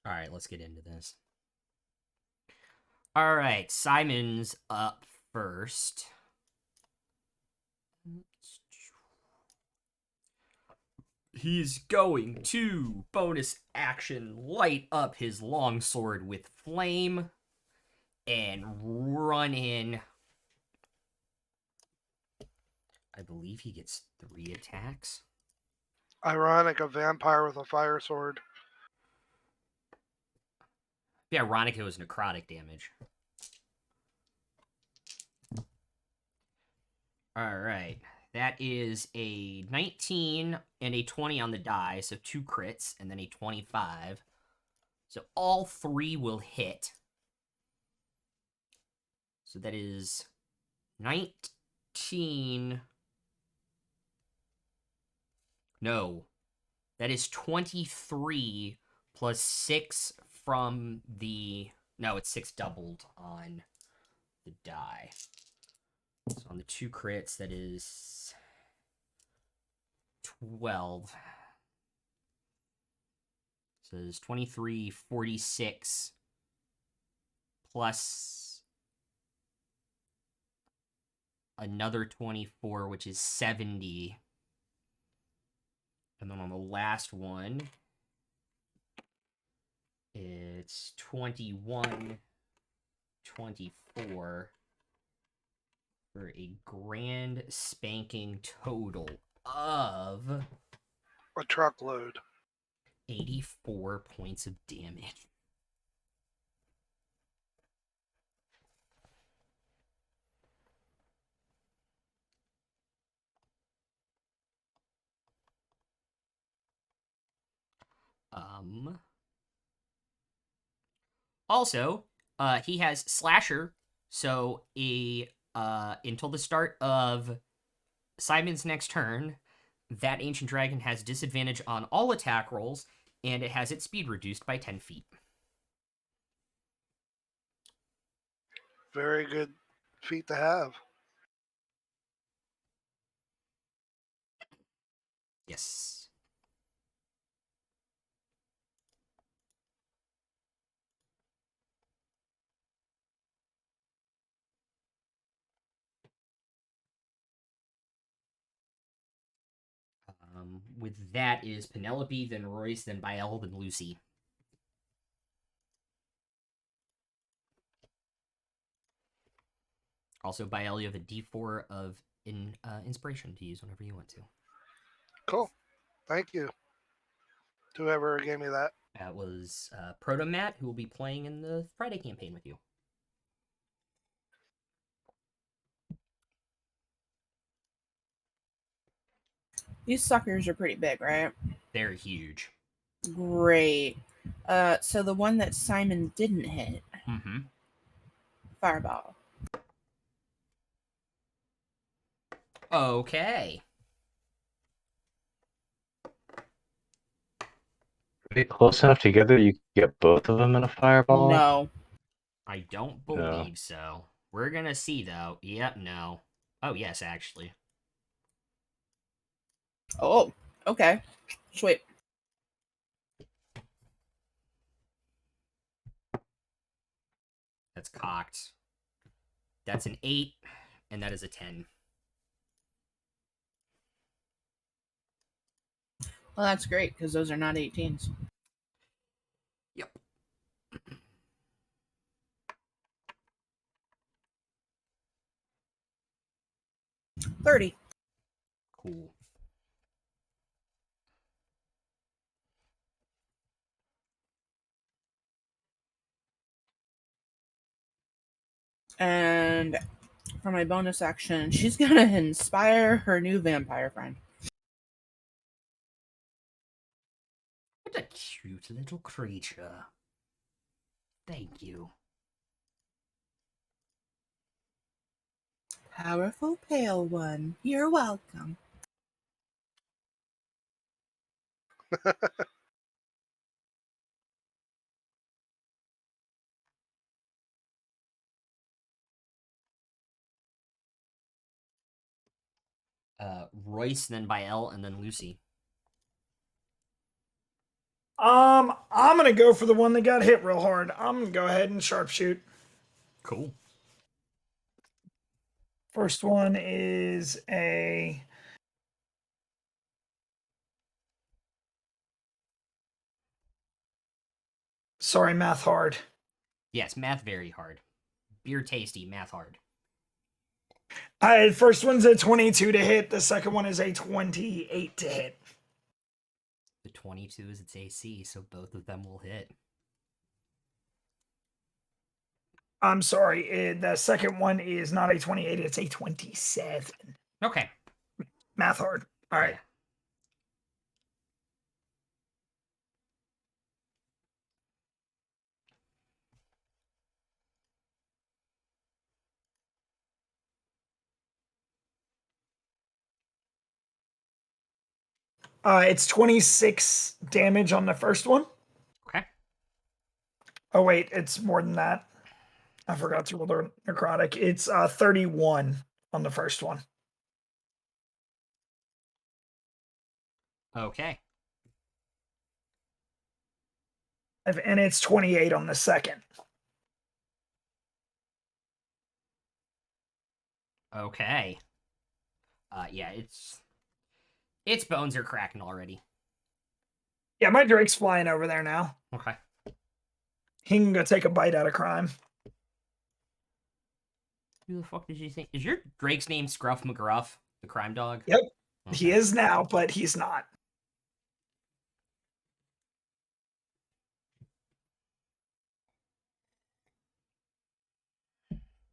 All right, let's get into this. All right, Simon's up first. He's going to bonus action light up his longsword with flame and run in. I believe he gets 3 attacks. Ironic, a vampire with a fire sword. Yeah, ironic it was necrotic damage. All right. That is a 19 and a 20 on the die, so 2 crits, and then a 25. So all 3 will hit. So that is 19. No. That is 23 plus 6 from the... No, it's 6 doubled on the die. So on the 2 crits, that is 12. So it's 23, 46 plus another 24, which is 70. And then on the last one, it's 21, 24 for a grand spanking total of A truckload. 84 points of damage. Also, he has Slasher, so until the start of Simon's next turn, that Ancient Dragon has disadvantage on all attack rolls, and it has its speed reduced by 10 feet. Very good feat to have. Yes. With that is Penelope, then Royce, then Bael, then Lucy. Also, Bael, you have a D4 of inspiration to use whenever you want to. Cool. Thank you. To whoever gave me that. That was Proto Matt, who will be playing in the Friday campaign with you. These suckers are pretty big, right? They're huge. Great. So the one that Simon didn't hit, Mm-hmm. fireball. Okay. Are they close enough together you can get both of them in a fireball? No. I don't No. believe so. We're gonna see, though. Yep, no. Oh, yes, actually. Oh, okay. Sweet. That's cocked. That's an 8, and that is a 10. Well, that's great because those are not 18s. Yep. 30. Cool. And for my bonus action, she's gonna inspire her new vampire friend. What a cute little creature. Thank you. Powerful pale one. You're welcome. Royce, then Bael, and then Lucy. I'm gonna go for the one that got hit real hard. I'm gonna go ahead and sharpshoot. Cool. First one is a sorry, math hard. Yes, math very hard. Beer tasty, math hard. First one's a 22 to hit. The second one is a 28 to hit. The 22 is its AC, so both of them will hit. I'm sorry. The second one is not a 28. It's a 27. Okay. Math hard. All right. Yeah. It's 26 damage on the first one. Okay. Oh, wait. It's more than that. I forgot to roll the necrotic. It's 31 on the first one. Okay. And it's 28 on the second. Okay. Yeah, its bones are cracking already. Yeah, my Drake's flying over there now. Okay. He can go take a bite out of crime. Who the fuck did you think? Is your Drake's name Scruff McGruff, the crime dog? Yep. Okay. He is now, but he's not.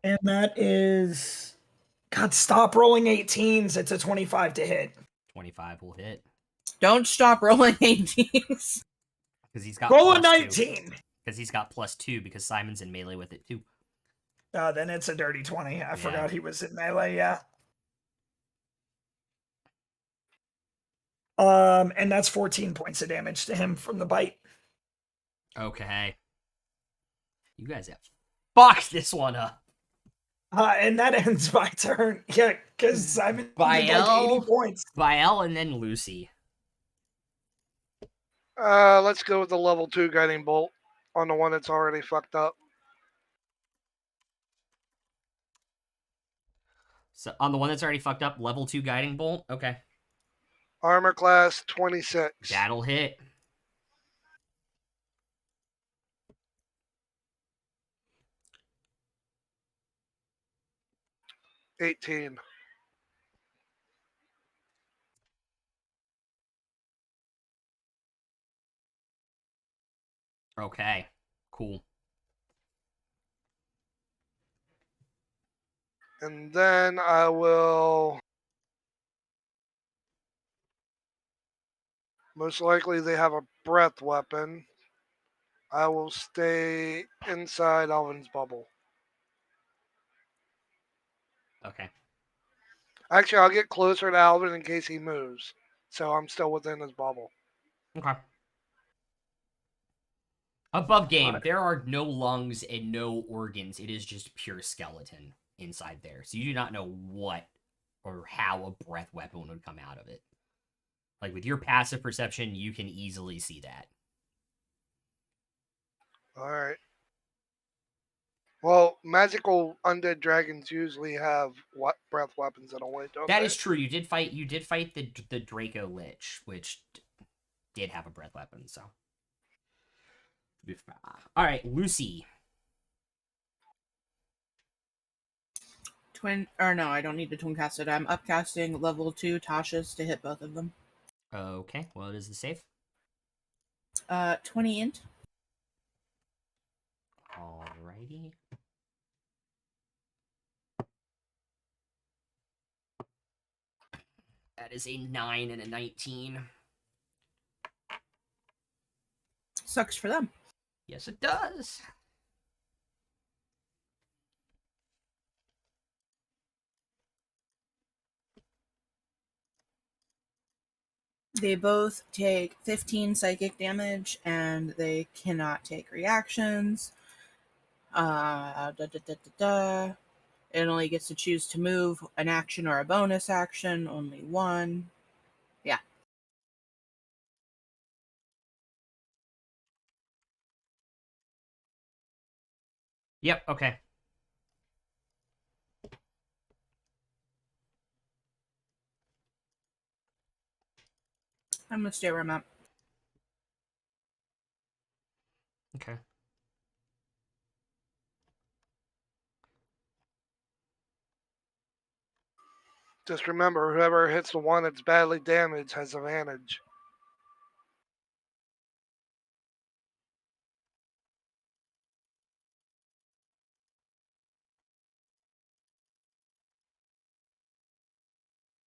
And that is... God, stop rolling 18s. It's a 25 to hit. 25 will hit. Don't stop rolling 18s. Because he's got Roll a +2. 19. Because he's got +2 because Simon's in melee with it too. Then it's a dirty 20. I forgot he was in melee, yeah. And that's 14 points of damage to him from the bite. Okay. You guys have fucked this one up. And that ends my turn. Yeah, because Simon did like 80 points. Bael and then Lucy. Let's go with the level 2 guiding bolt on the one that's already fucked up. So on the one that's already fucked up, level 2 guiding bolt. Okay. Armor class 26. That'll hit. $18. Okay. Cool. And then I will... Most likely they have a breath weapon. I will stay inside Alvin's bubble. Okay. Actually, I'll get closer to Alvin in case he moves. So I'm still within his bubble. Okay. Above game, there are no lungs and no organs. It is just pure skeleton inside there. So you do not know what or how a breath weapon would come out of it. Like with your passive perception, you can easily see that. Alright. Well, magical undead dragons usually have breath weapons in a way, don't That they? is true. You did fight the Draco Lich, which did have a breath weapon, so. Alright, Lucy. No, I don't need to twin cast it. I'm upcasting level 2 Tasha's to hit both of them. Okay, well, it is the save. 20 int. Alrighty. That is a 9 and a 19. Sucks for them. Yes, it does. They both take 15 psychic damage, and they cannot take reactions. It It only gets to choose to move an action or a bonus action, only one. Yeah. Yep, okay. I'm gonna stay where I'm at. Okay. Just remember, whoever hits the one that's badly damaged has advantage.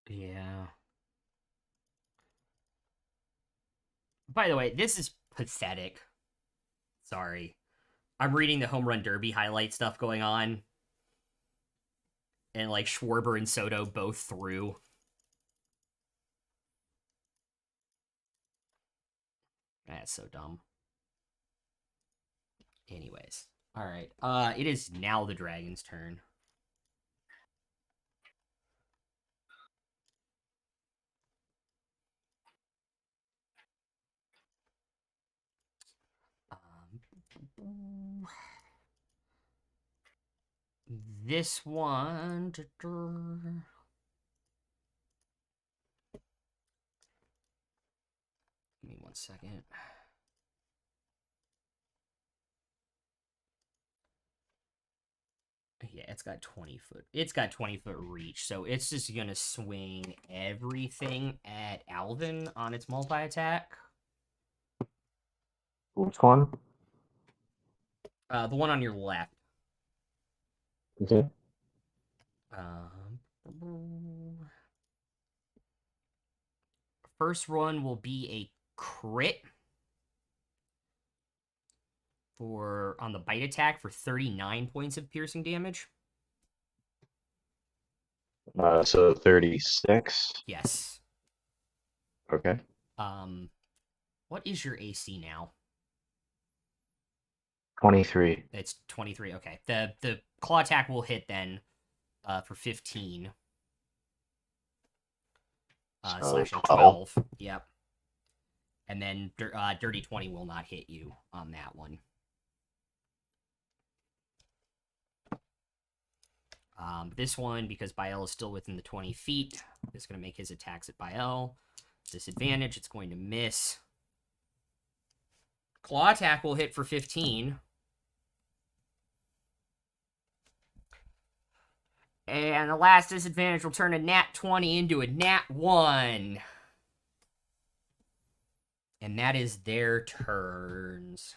Yeah. By the way, this is pathetic. Sorry. I'm reading the Home Run Derby highlight stuff going on. And, like, Schwarber and Soto both threw. That's so dumb. Anyways. Alright. It is now the dragon's turn. This one. Give me 1 second. Yeah, it's got 20 foot. It's got 20-foot reach, so it's just gonna swing everything at Alvin on its multi attack. Which one? The one on your left. Okay. First one will be a crit for on the bite attack for 39 points of piercing damage. So 36. Yes. Okay. What is your AC now? 23. It's 23. Okay. The claw attack will hit then for 15. So Slashing 12. 12. Yep. And then Dirty 20 will not hit you on that one. This one, because Bael is still within the 20 feet, is going to make his attacks at Bael. Disadvantage, it's going to miss. Claw attack will hit for 15. And the last disadvantage will turn a nat 20 into a nat 1. And that is their turns.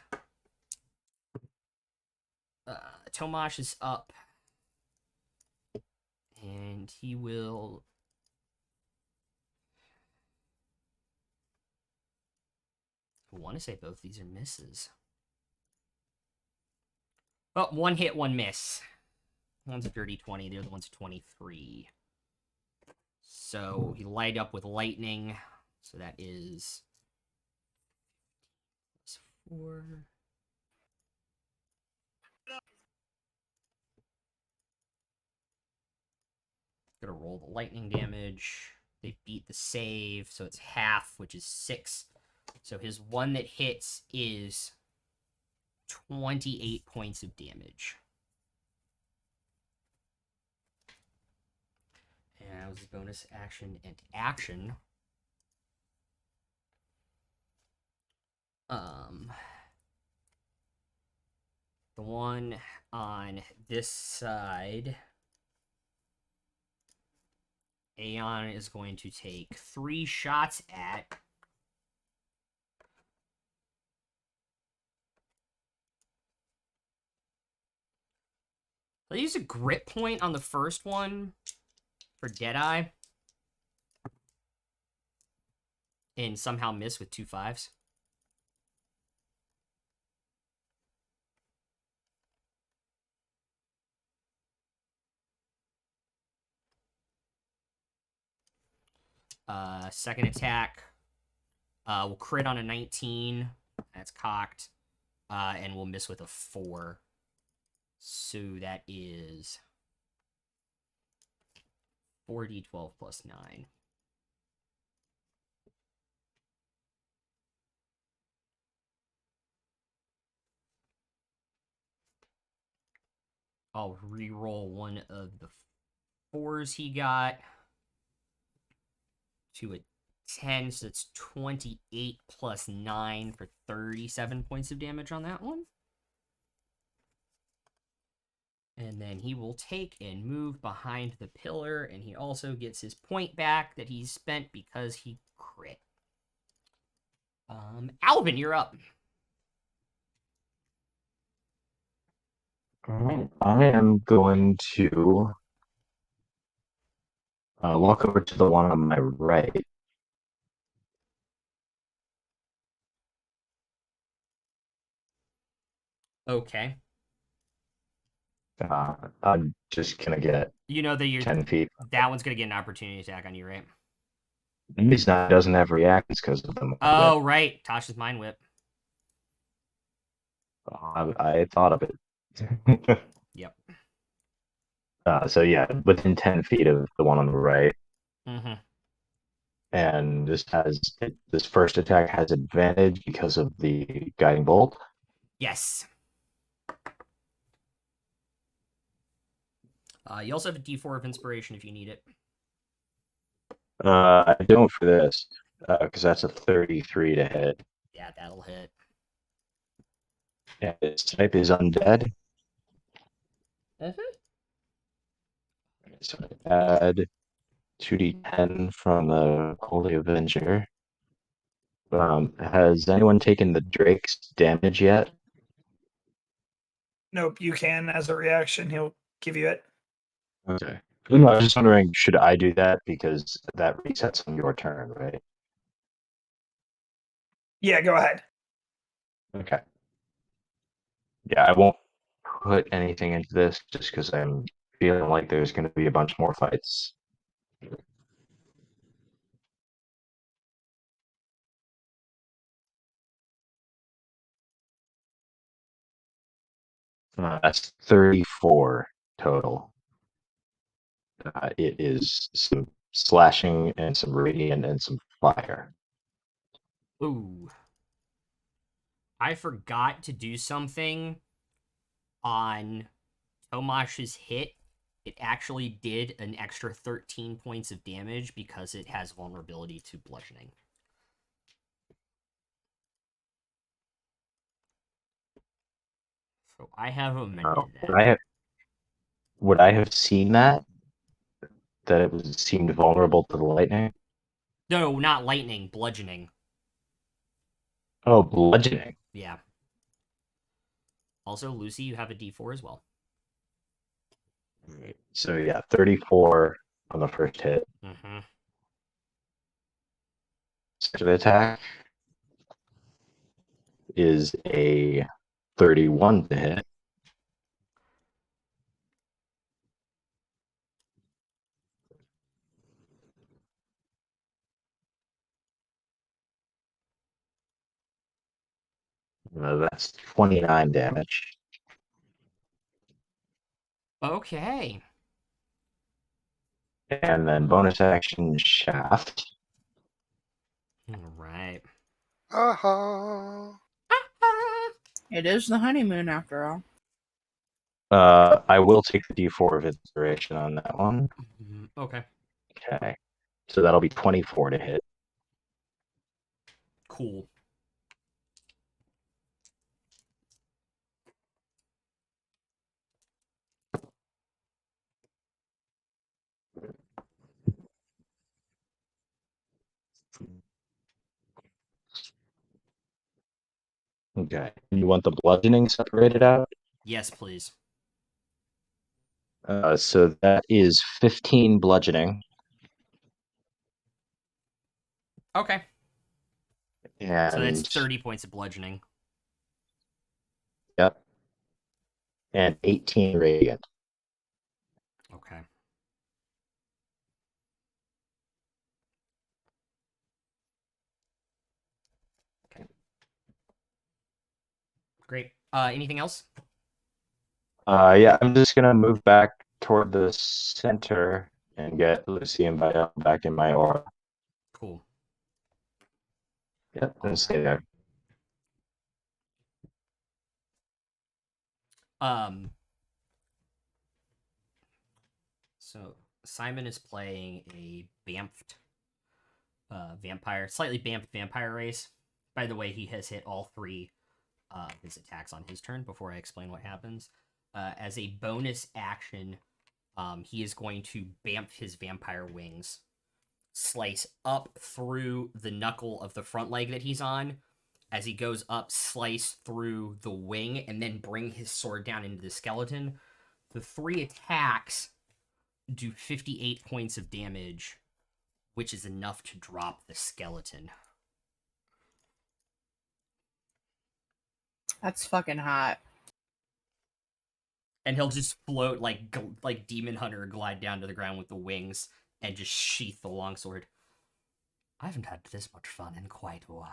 Tomash is up. And he will... I want to say both these are misses. Oh, one hit, one miss. One's a dirty 20, the other one's a 23. So he light up with lightning. So that is... +4. Gonna roll the lightning damage. They beat the save, so it's half, which is 6. So his one that hits is 28 points of damage. And that was his bonus action and action. The one on this side, Aeon is going to take 3 shots at. I'll use a grip point on the first one for Deadeye. And somehow miss with 2 5s. Second attack will crit on a 19. That's cocked. And we'll miss with a 4. So that is 4d12 plus 9. I'll re-roll one of the 4s he got to a 10, so it's 28 plus 9 for 37 points of damage on that one. And then he will take and move behind the pillar, and he also gets his point back that he's spent because he crit. Alvin, you're up. All right. I am going to walk over to the one on my right. Okay. I'm just gonna get You know that you're 10 feet. that one's gonna get an opportunity attack on you, right? He's not doesn't have reactions because of them. Oh, right. Tasha's mind whip. I thought of it. Yep. So yeah, within 10 feet of the one on the right, Mm-hmm. and this first attack has advantage because of the guiding bolt. Yes. You also have a D4 of inspiration if you need it. I don't for this because that's a 33 to hit. Yeah, that'll hit. And its type is undead. Mm-hmm. So I add 2d10 from the Holy Avenger. Has anyone taken the Drake's damage yet? Nope, you can as a reaction. He'll give you it. Okay. No, I was just wondering, should I do that because that resets on your turn, right? Yeah, go ahead. Okay. Yeah, I won't put anything into this just because I'm feeling like there's going to be a bunch more fights. That's 34 total. It is some slashing and some radiant and some fire. Ooh. I forgot to do something on Tomash's hit. It actually did an extra 13 points of damage because it has vulnerability to bludgeoning. So I have amended that. Would I have seen that? That it was seemed vulnerable to the lightning? No, not lightning, bludgeoning. Oh, bludgeoning. Yeah. Also, Lucy, you have a D4 as well. So yeah, 34 on the first hit. Mm-hmm. Second attack is a 31 to hit. That's 29 damage. Okay. And then bonus action shaft. All right. Uh-huh. It is the honeymoon after all. I will take the D4 of inspiration on that one. Okay. Okay. So that'll be 24 to hit. Cool. Okay. You want the bludgeoning separated out? Yes, please. So that is 15 bludgeoning. Okay. And So that's 30 points of bludgeoning. yep. And 18 radiant. Okay. Okay. Great. Anything else? Yeah, I'm just gonna move back toward the center and get Lucy and Vital back in my aura. Cool. Yep, and stay there. So Simon is playing a bamfed vampire, slightly bamfed vampire race. By the way, he has hit all 3 his attacks on his turn before I explain what happens. As a bonus action, he is going to bamf his vampire wings, slice up through the knuckle of the front leg that he's on. As he goes up, slice through the wing, and then bring his sword down into the skeleton. The 3 attacks do 58 points of damage, which is enough to drop the skeleton. That's fucking hot. And he'll just float like Demon Hunter, glide down to the ground with the wings and just sheath the longsword. I haven't had this much fun in quite a while.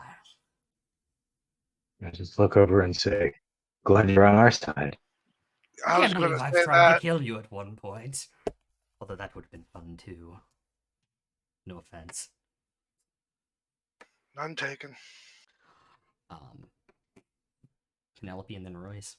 I just look over and say, "Glad you're on our side." I was Can't going believe to I've say tried to that. kill you at one point. Although that would have been fun too. No offense. None taken. Penelope and then Royce.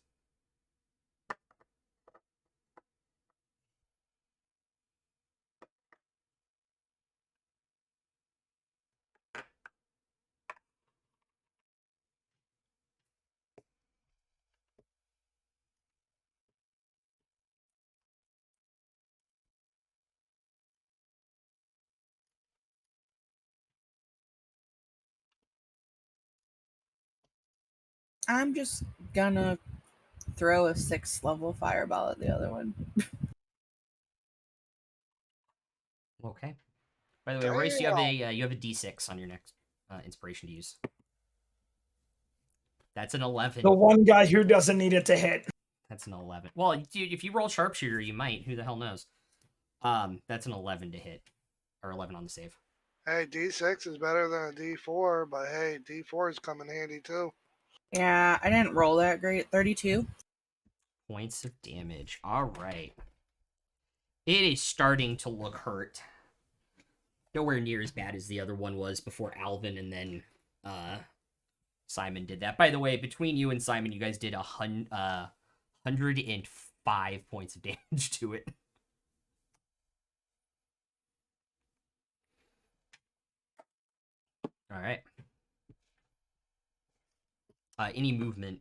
I'm just gonna throw a 6th level fireball at the other one. Okay. By the way, Royce, you have a D6 on your next inspiration to use. That's an 11. The one guy who doesn't need it to hit. That's an 11. Well, dude, if you roll sharpshooter, you might. Who the hell knows? That's an 11 to hit, or 11 on the save. Hey, D6 is better than a D4, but hey, D4 is coming handy too. Yeah, I didn't roll that great. 32. Points of damage. All right. It is starting to look hurt. Nowhere near as bad as the other one was before Alvin and then Simon did that. By the way, between you and Simon, you guys did 105 points of damage to it. All right. Any movement?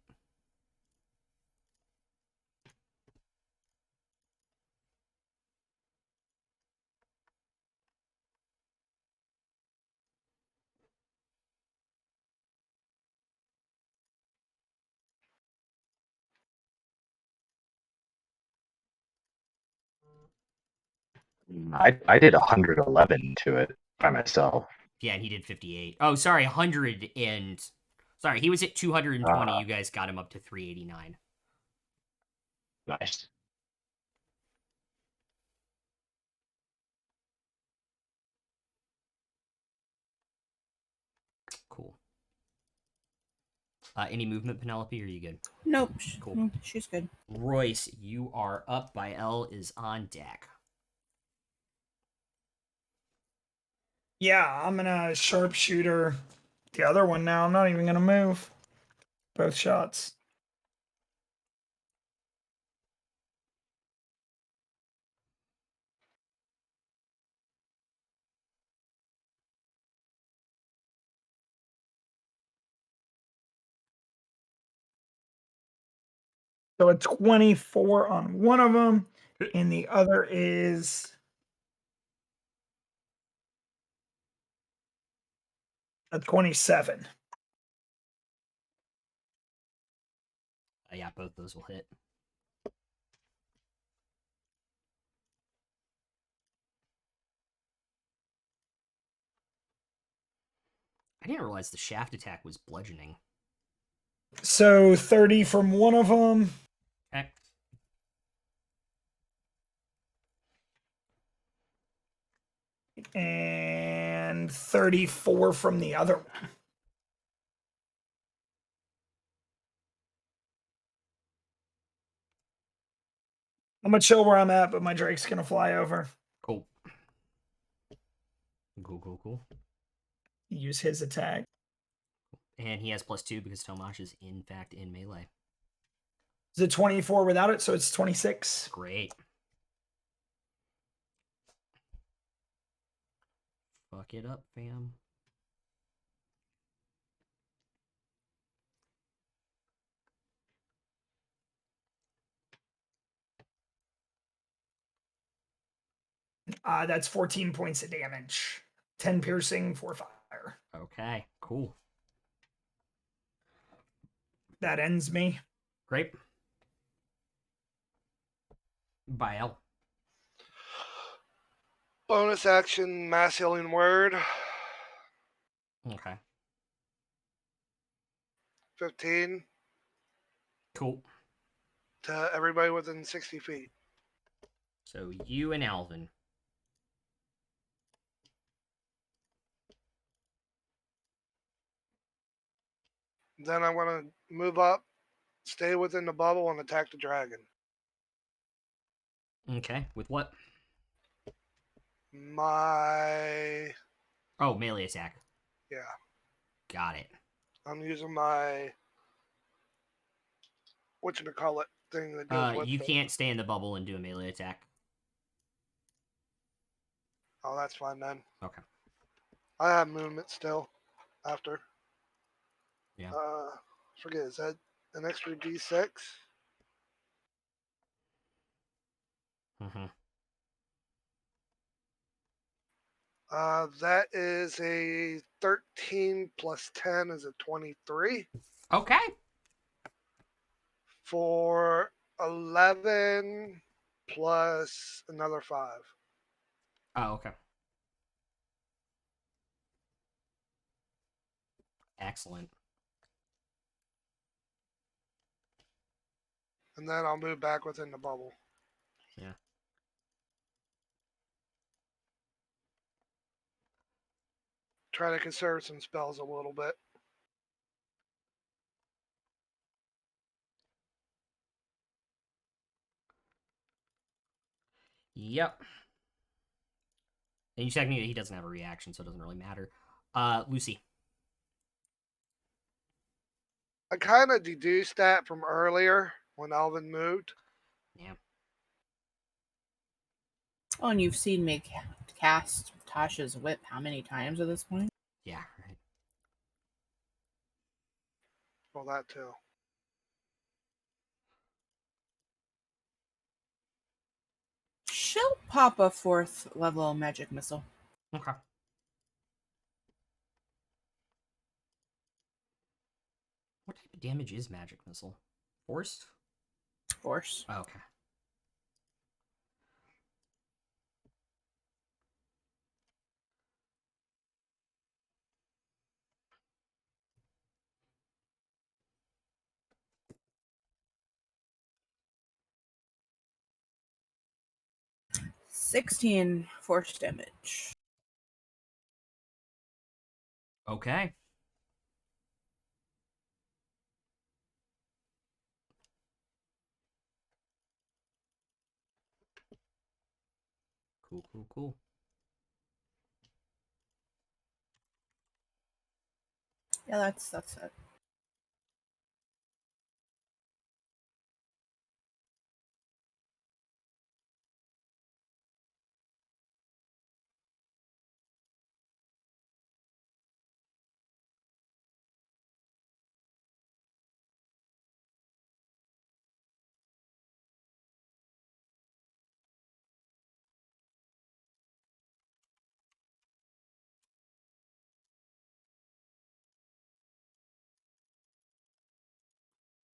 I did 111 to it by myself. Yeah, and he did 58. Oh, sorry, 100 and... Sorry, he was at 220. You guys got him up to 389. Nice. Cool. Any movement, Penelope, or are you good? Nope. Cool. She's good. Royce, you are up. Bael is on deck. Yeah, I'm gonna sharpshooter the other one now. I'm not even gonna move. Both shots. So a 24 on one of them, and the other is a 27. Yeah, both those will hit. I didn't realize the shaft attack was bludgeoning. So 30 from one of them. Okay. And 34 from the other one. I'm gonna chill where I'm at, but my Drake's gonna fly over. Cool. Cool. Use his attack. And he has +2 because Tomash is in fact in melee. It's a 24 without it, so it's 26. Great. Fuck it up, fam. That's 14 points of damage. 10 piercing, 4 fire. Okay, cool. That ends me. Great. Bael. Bonus action, mass healing word. Okay. 15 Cool. to everybody within 60 feet. So you and Alvin. Then I'm going to move up, stay within the bubble, and attack the dragon. Okay, with what? My... Oh, melee attack. Yeah. Got it. I'm using my... whatchamacallit thing that goes with You it. can't stay in the bubble and do a melee attack. Oh, that's fine then. Okay. I have movement still after. Yeah. Forget, is that an extra D6? Mm-hmm. That is a 13 plus 10 is a 23 Okay. for 11 plus another 5. Oh, okay. Excellent. And then I'll move back within the bubble. Yeah. Try to conserve some spells a little bit. Yep. And you technically he doesn't have a reaction, so it doesn't really matter. Lucy. I kind of deduced that from earlier when Alvin moved. Yeah. Oh, and you've seen me cast Tasha's whip how many times at this point? Yeah, right. Well, that too. She'll pop a 4th level magic missile. Okay. What type of damage is magic missile? Forced? Force. Oh, okay. $16 force damage. Okay. Cool. Yeah, that's it.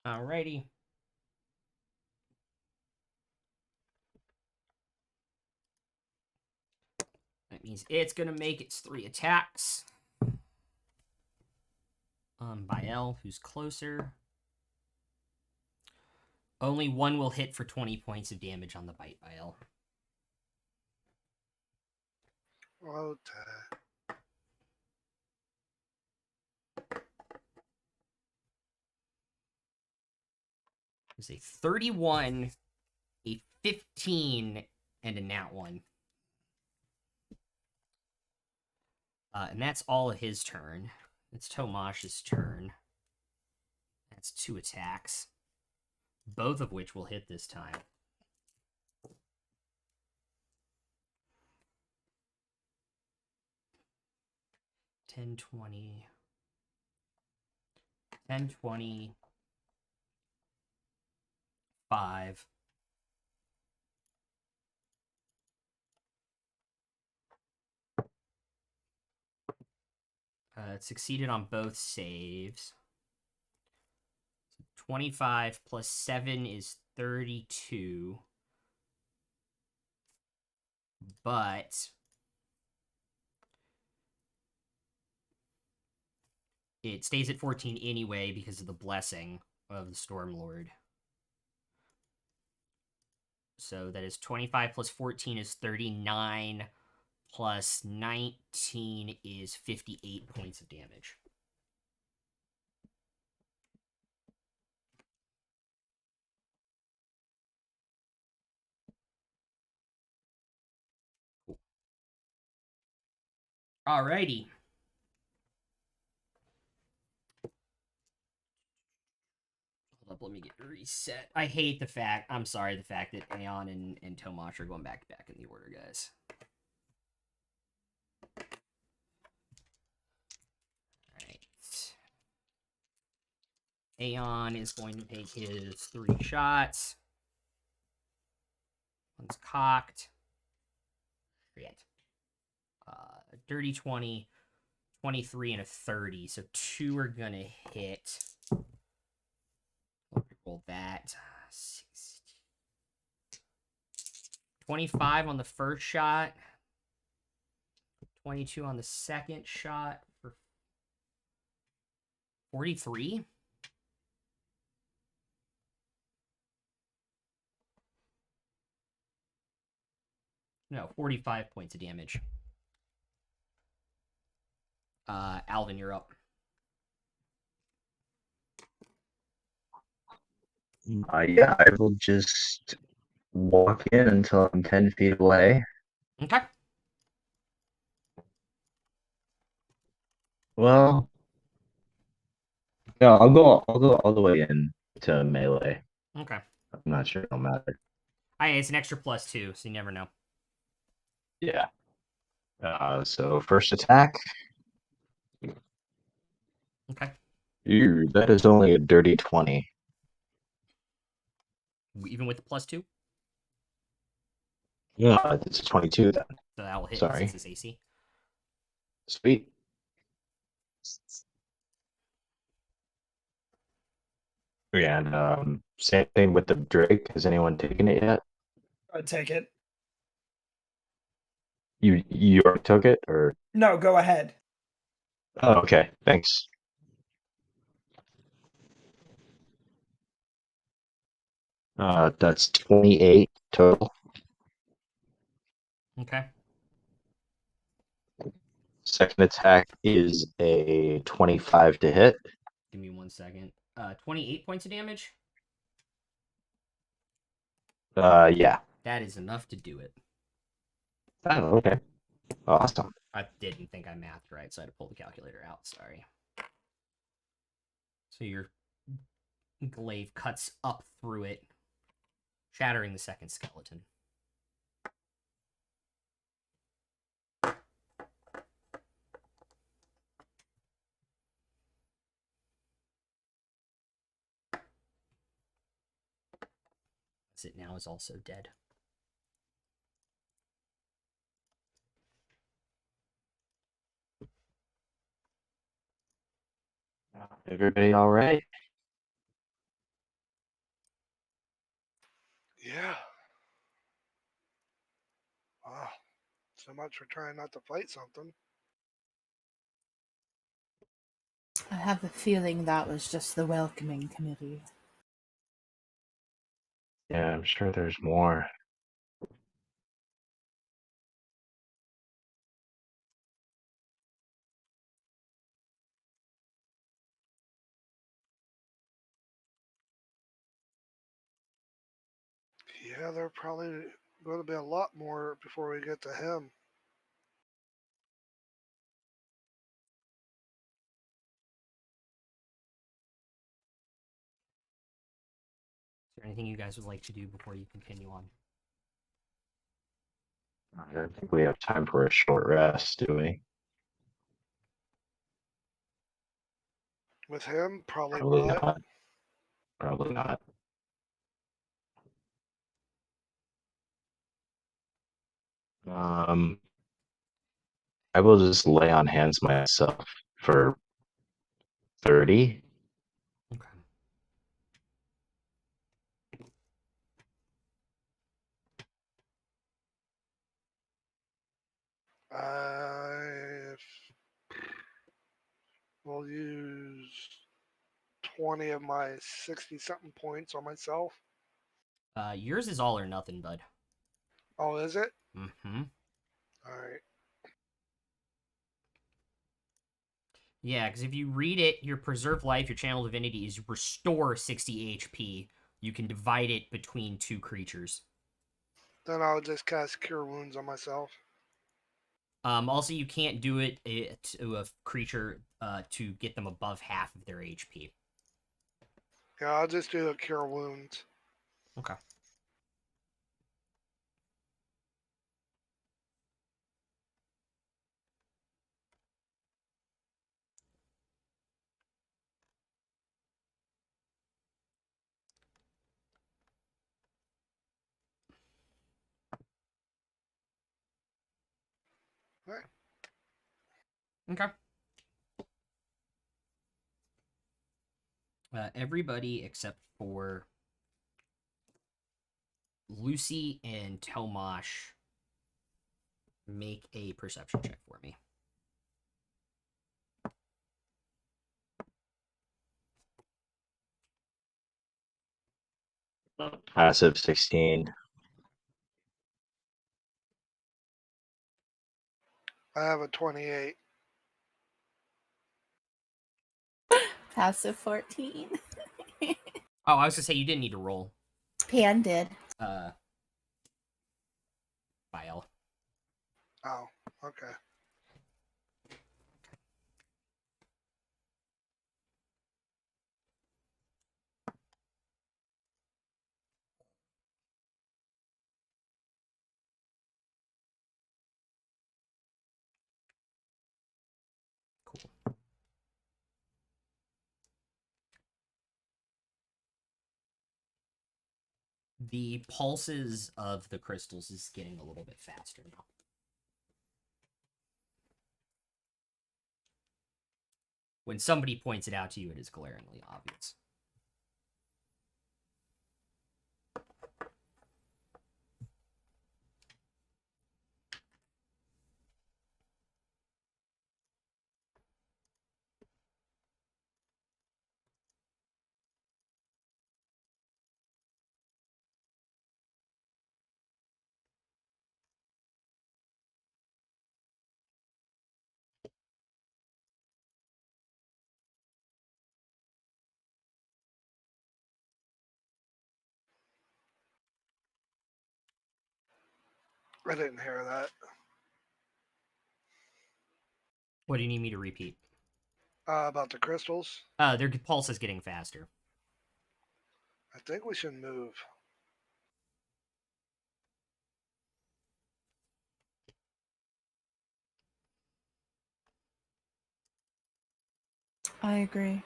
Alrighty. That means it's gonna make its 3 attacks. Bael, who's closer. Only one will hit for 20 points of damage on the bite, Bael. Okay. There's a 31, a 15, and a nat 1. And that's all of his turn. It's Tomash's turn. That's 2 attacks. Both of which will hit this time. $10, $20. 10, 20. 5. It succeeded on both saves. 25 plus 7 is 32. But it stays at 14 anyway because of the blessing of the Stormlord. So that is 25 plus 14 is 39, plus 19 is 58 points of damage. Cool. Alrighty. Hold up, let me get reset. I hate the fact, I'm sorry, the fact that Aeon and Tomash are going back to back in the order, guys. Alright. Aeon is going to take his 3 shots. One's cocked. Shit. Dirty 20, 23, and a 30. So 2 are going to hit. Roll that. 25 on the first shot. 22 on the second shot for 43. No, 45 points of damage. Alvin, you're up. Yeah, I will just walk in until I'm 10 feet away. Okay. Well, no, I'll go all the way in to melee. Okay. I'm not sure it'll matter. It's an extra +2, so you never know. Yeah. So first attack. Okay. Ew, that is only a dirty 20. Even with the +2? Yeah, it's a 22 then. So that will hit Sorry. since it's AC. Sweet. And same thing with the Drake. Has anyone taken it yet? I'd take it. You already took it, or? No, go ahead. Oh, okay. Thanks. That's 28 total. Okay. Second attack is a 25 to hit. Give me 1 second. 28 points of damage? Yeah. That is enough to do it. Oh, okay. Awesome. I didn't think I mathed right, so I had to pull the calculator out. Sorry. So your glaive cuts up through it, shattering the second skeleton. As it now is also dead. Everybody all right? Yeah. Wow. So much for trying not to fight something. I have a feeling that was just the welcoming committee. Yeah, I'm sure there's more. Yeah, there are probably going to be a lot more before we get to him. anything you guys would like to do before you continue on? I don't think we have time for a short rest, do we? With him, probably Probably not. not. Probably not. I will just lay on hands myself for 30. Okay. I will use 20 of my 60-something points on myself. Yours is all or nothing, bud. Oh, is it? Mm-hmm. All right. Yeah, because if you read it, your preserve life, your channel divinity is restore 60 HP. You can divide it between 2 creatures. Then I'll just cast Cure Wounds on myself. Also, you can't do it to a creature to get them above half of their HP. Yeah, I'll just do a Cure Wounds. Okay. All right. Okay. Everybody except for Lucy and Tomash make a perception check for me. Passive 16. I have a 28. Passive 14. Oh, I was gonna say you didn't need to roll. Pan did. File. Oh, okay. Cool. The pulses of the crystals is getting a little bit faster now. When somebody points it out to you, it is glaringly obvious. I didn't hear that. What do you need me to repeat? About the crystals. Their pulse is getting faster. I think we should move. I agree.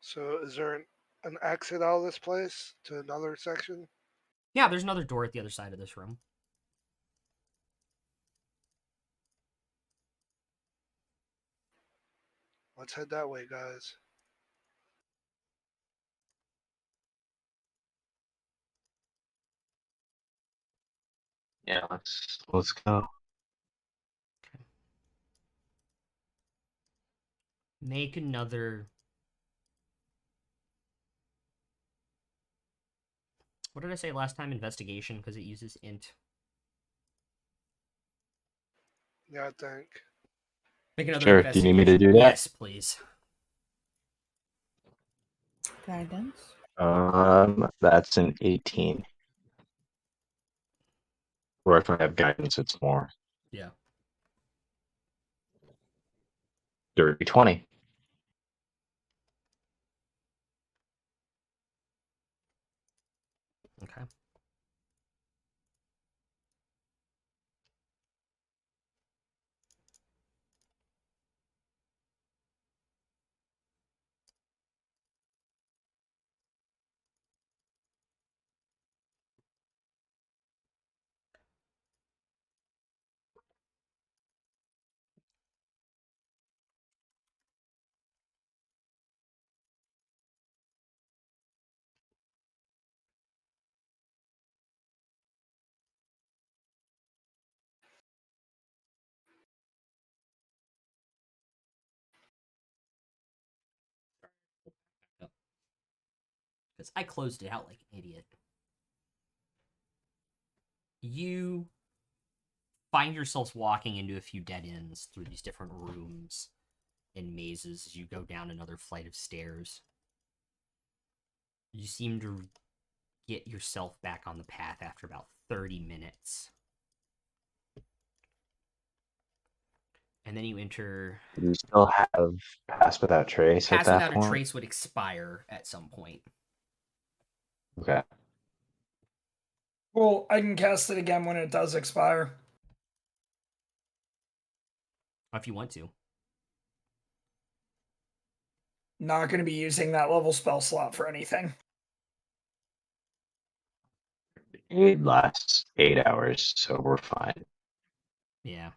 So, is there an exit out of this place to another section? Yeah, there's another door at the other side of this room. Let's head that way, guys. Yeah, let's go. Make another. What did I say last time? Investigation, because it uses int. Yeah, I think. Make another Sure. Do you need me investigation. to do that? Yes, please. Guidance. That's an 18. Or if I have guidance, it's more. Yeah. Dirty 20. Okay. Because I closed it out like an idiot. You find yourselves walking into a few dead ends through these different rooms and mazes as you go down another flight of stairs. You seem to get yourself back on the path after about 30 minutes. And then you enter. You still have Pass Without Trace at Pass that Without a point? Trace would expire at some point. Okay. Well, I can cast it again when it does expire. If you want to. Not going to be using that level spell slot for anything. It lasts 8 hours, so we're fine. Yeah.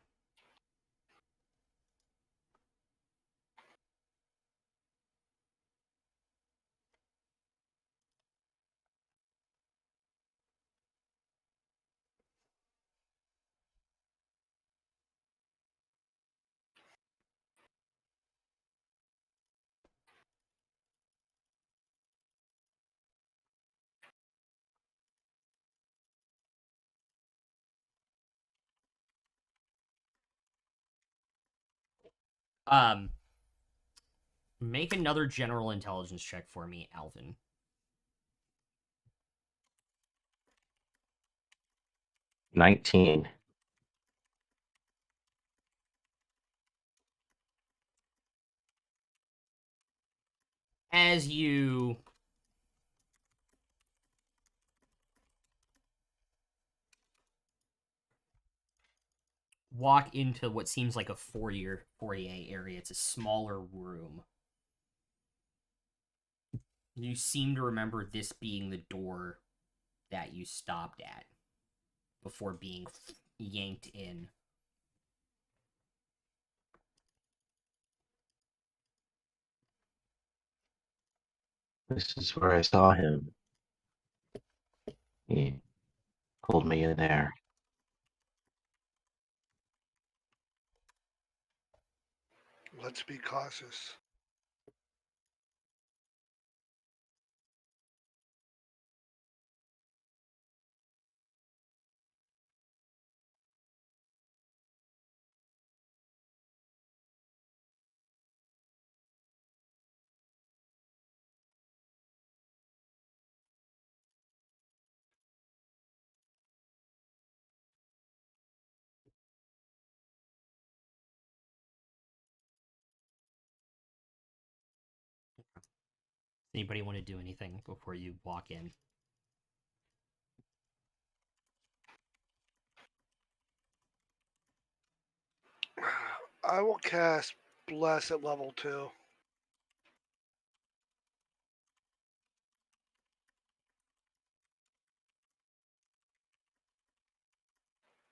Um, Make another general intelligence check for me, Alvin. 19. As you walk into what seems like a foyer area, it's a smaller room. You seem to remember this being the door that you stopped at before being yanked in. This is where I saw him. He pulled me in there. Let's be cautious. Anybody want to do anything before you walk in? I will cast Bless at level 2.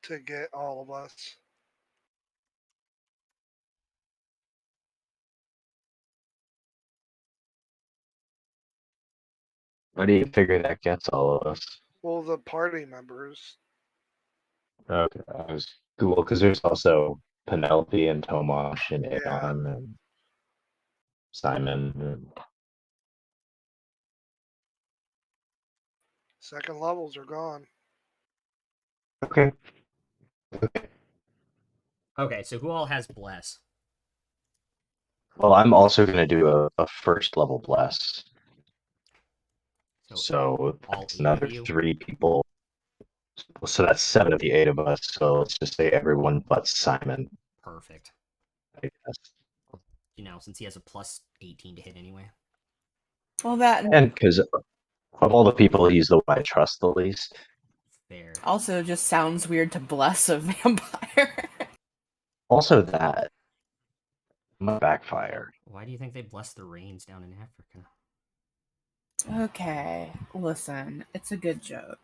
To get all of us. How do you figure that gets all of us? Well, the party members. Okay, I was cool because there's also Penelope and Tomash and Yeah. Aeon and Simon. And... Second levels are gone. Okay. Okay, so who all has Bless? Well, I'm also going to do a first level bless. So all that's 8 of another you? 3 people. So that's 7 of the 8 of us. So let's just say everyone but Simon, Perfect. I guess. Since he has a plus 18 to hit anyway. Well, that And because of all the people, he's the one I trust the least. Fair. also just sounds weird to bless a vampire. Also, that might backfire. Why do you think they bless the rains down in Africa? Okay, listen, it's a good joke.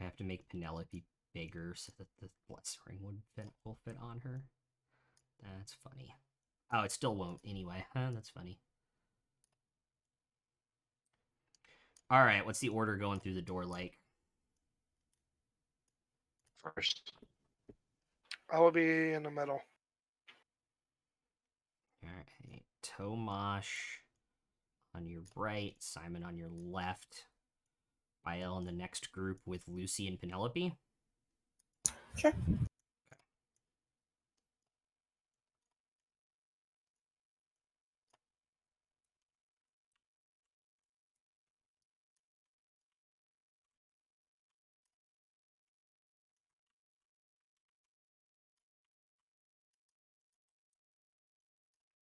I have to make Penelope bigger so that the bless ring will fit on her. That's funny. Oh, it still won't anyway. That's funny. All right, what's the order going through the door like? First, I will be in the middle. All right, Tomash on your right, Simon on your left, Bael in the next group with Lucy and Penelope. Sure.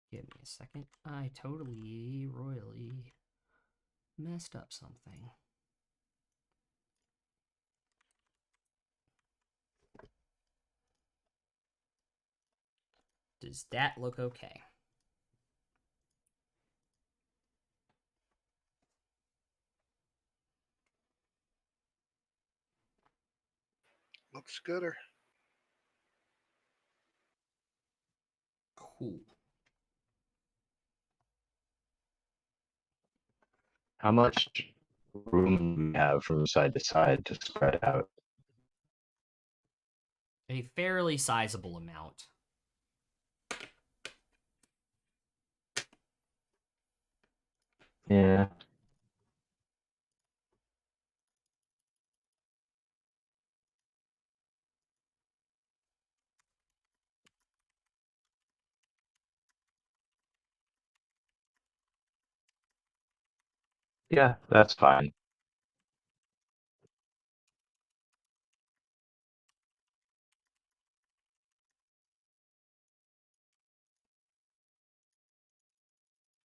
Give me a second. I totally, royally messed up something. Does that look okay? Looks gooder. Cool. how much room do we have from side to side to spread out? A fairly sizable amount. Yeah. Yeah, that's fine.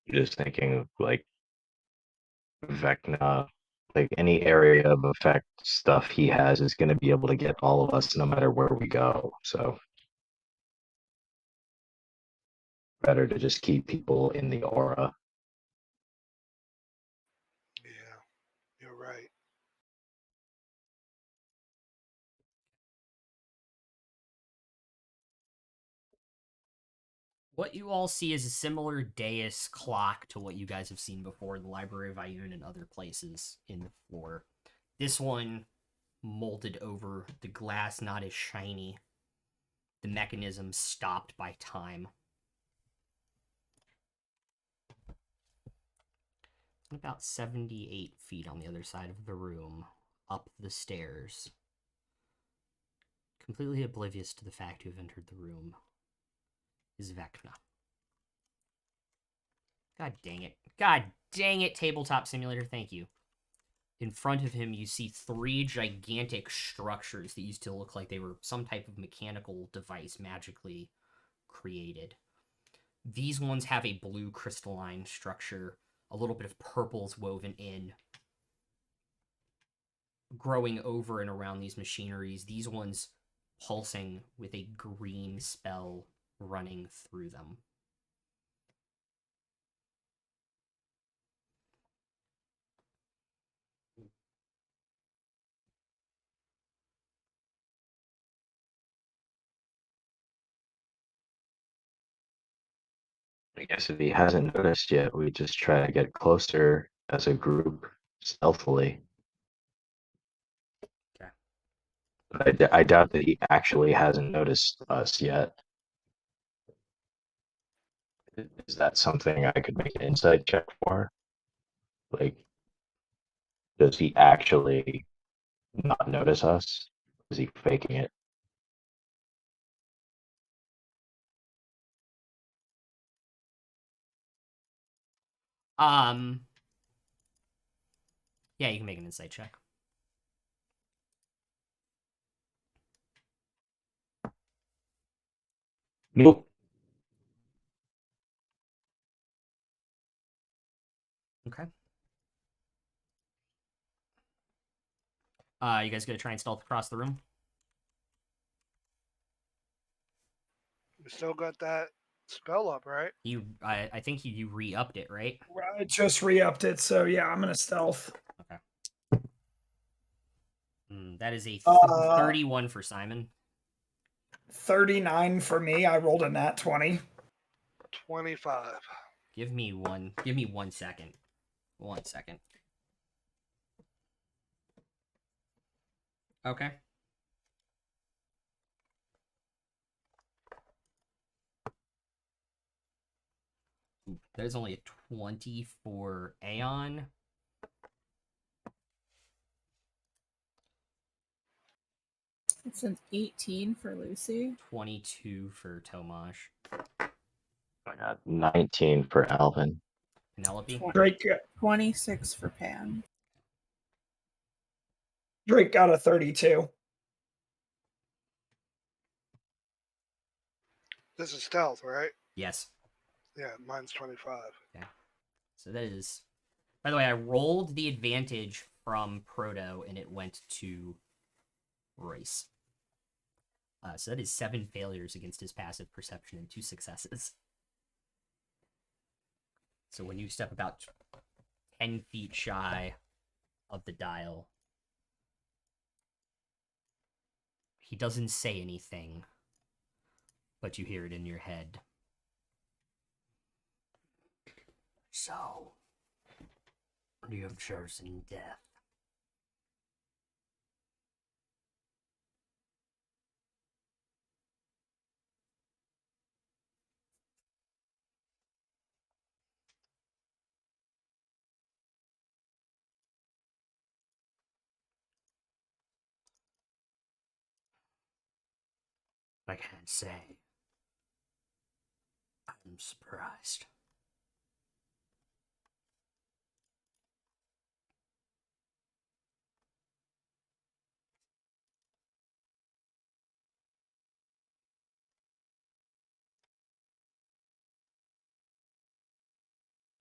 Just thinking of like Vecna, like any area of effect stuff he has is going to be able to get all of us no matter where we go. So better to just keep people in the aura. Yeah, you're right. What you all see is a similar dais clock to what you guys have seen before in the Library of Ioun and other places in the floor. This one molded over, the glass not as shiny, the mechanism stopped by time. About 78 feet on the other side of the room, up the stairs. Completely oblivious to the fact you have entered the room is Vecna. God dang it. God dang it, Tabletop Simulator, thank you. In front of him, you see 3 gigantic structures that used to look like they were some type of mechanical device magically created. These ones have a blue crystalline structure, a little bit of purples woven in, growing over and around these machineries. These ones pulsing with a green spell running through them. I guess if he hasn't noticed yet, we just try to get closer as a group stealthily. Okay. But I doubt that he actually hasn't noticed us yet. Is that something I could make an insight check for? Like, does he actually not notice us? Is he faking it? Yeah, you can make an insight check. Nope. Okay. You guys gonna try and stealth across the room? We still got that spell up, right? I think you re-upped it, right? I just re-upped it, so yeah, I'm gonna stealth. That is a 31 for Simon. 39 for me. I rolled a nat 20. 25. Give me 1 second. 1 second. Okay. There's only a 20 for Aeon. It's an 18 for Lucy. 22 for Tomash. I got 19 for Alvin. Penelope. Drake 26 for Pam. got a 32. This is stealth, right? Yes. Yeah, mine's 25. So that is. By the way, I rolled the advantage from Proto and it went to Royce. So that is 7 failures against his passive perception and 2 successes. So when you step about 10 feet shy of the dial, he doesn't say anything, but you hear it in your head. So, you have chosen death. I can't say. I'm surprised.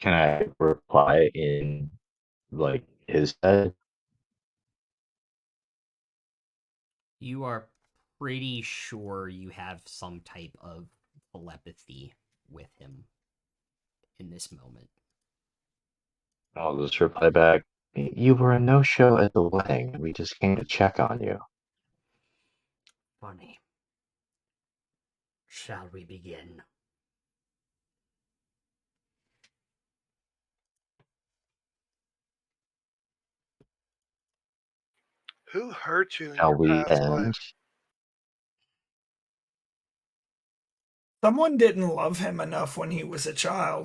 Can I reply in like his head? You are pretty sure you have some type of telepathy with him in this moment. I'll just reply back. You were a no-show at the wedding. We just came to check on you. Funny. Shall we begin? Who hurt you in Shall your we past end? life? Someone didn't love him enough when he was a child.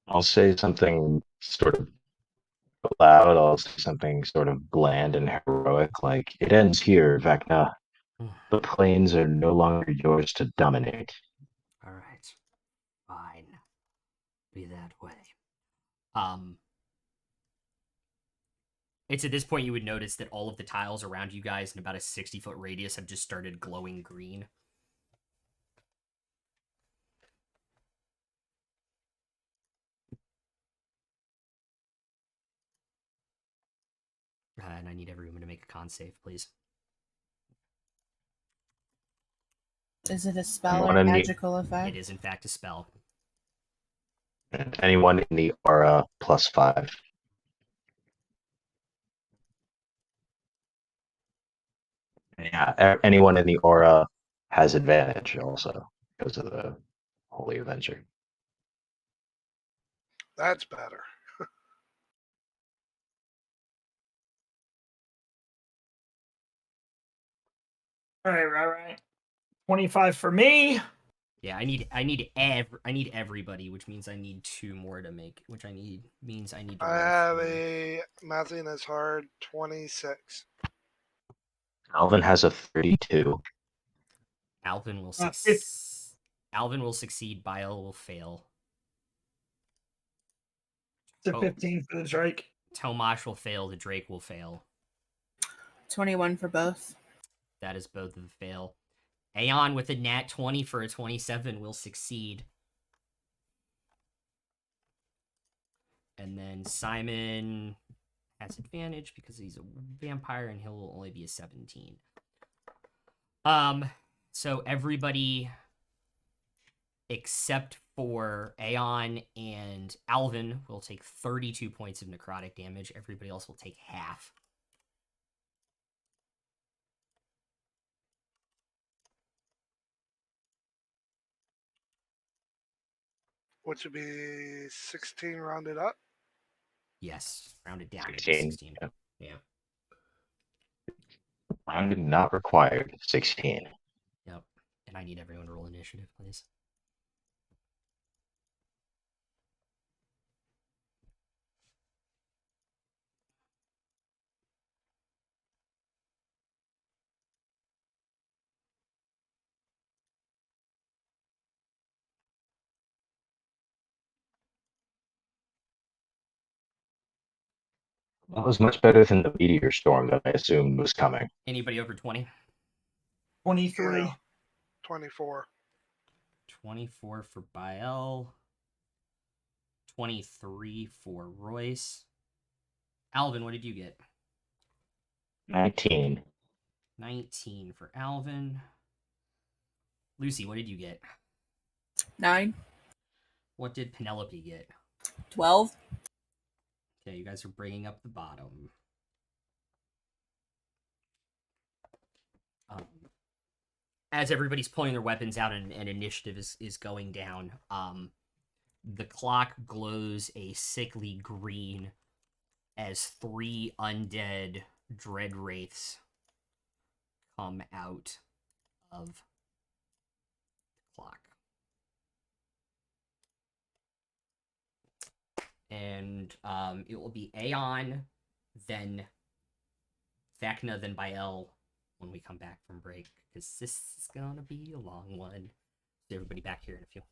I'll say something sort of loud. I'll say something sort of bland and heroic, like, it ends here, Vecna. The plains are no longer yours to dominate. All right. Fine. Be that way. It's at this point you would notice that all of the tiles around you guys in about a 60-foot radius have just started glowing green. And I need everyone to make a con save, please. Is it a spell Anyone or in the- magical effect? It is, in fact, a spell. Anyone in the aura +5. Yeah, anyone in the aura has advantage also because of the Holy Avenger. That's better. Right. 25 for me. Yeah, I need everybody, which means I need 2 more to make, which means I need to I roll have 3. a mathing is hard 26. Alvin has a 32. Alvin will It's Alvin will succeed. Bile will fail. a Oh. 15 for the Drake. Tomash will fail. The Drake will fail. 21 for both. That is both of them fail. Aeon with a nat 20 for a 27 will succeed. And then Simon has advantage because he's a vampire and he'll only be a 17. So everybody except for Aeon and Alvin will take 32 points of necrotic damage. Everybody else will take half. Which would be 16 rounded up. Yes, rounded down. 16. Yeah. Rounded not required. 16. Yep. And I need everyone to roll initiative, please. That was much better than the meteor storm that I assumed was coming. Anybody over 20? 23. Yeah. 24. 24 for Bael. 23 for Royce. Alvin, what did you get? 19. 19 for Alvin. Lucy, what did you get? 9. What did Penelope get? 12. Okay, you guys are bringing up the bottom. As everybody's pulling their weapons out and initiative is going down, the clock glows a sickly green as 3 undead dread wraiths come out of the clock. And it will be Aeon, then Vecna, then Bael when we come back from break, because this is gonna be a long one. See everybody back here in a few.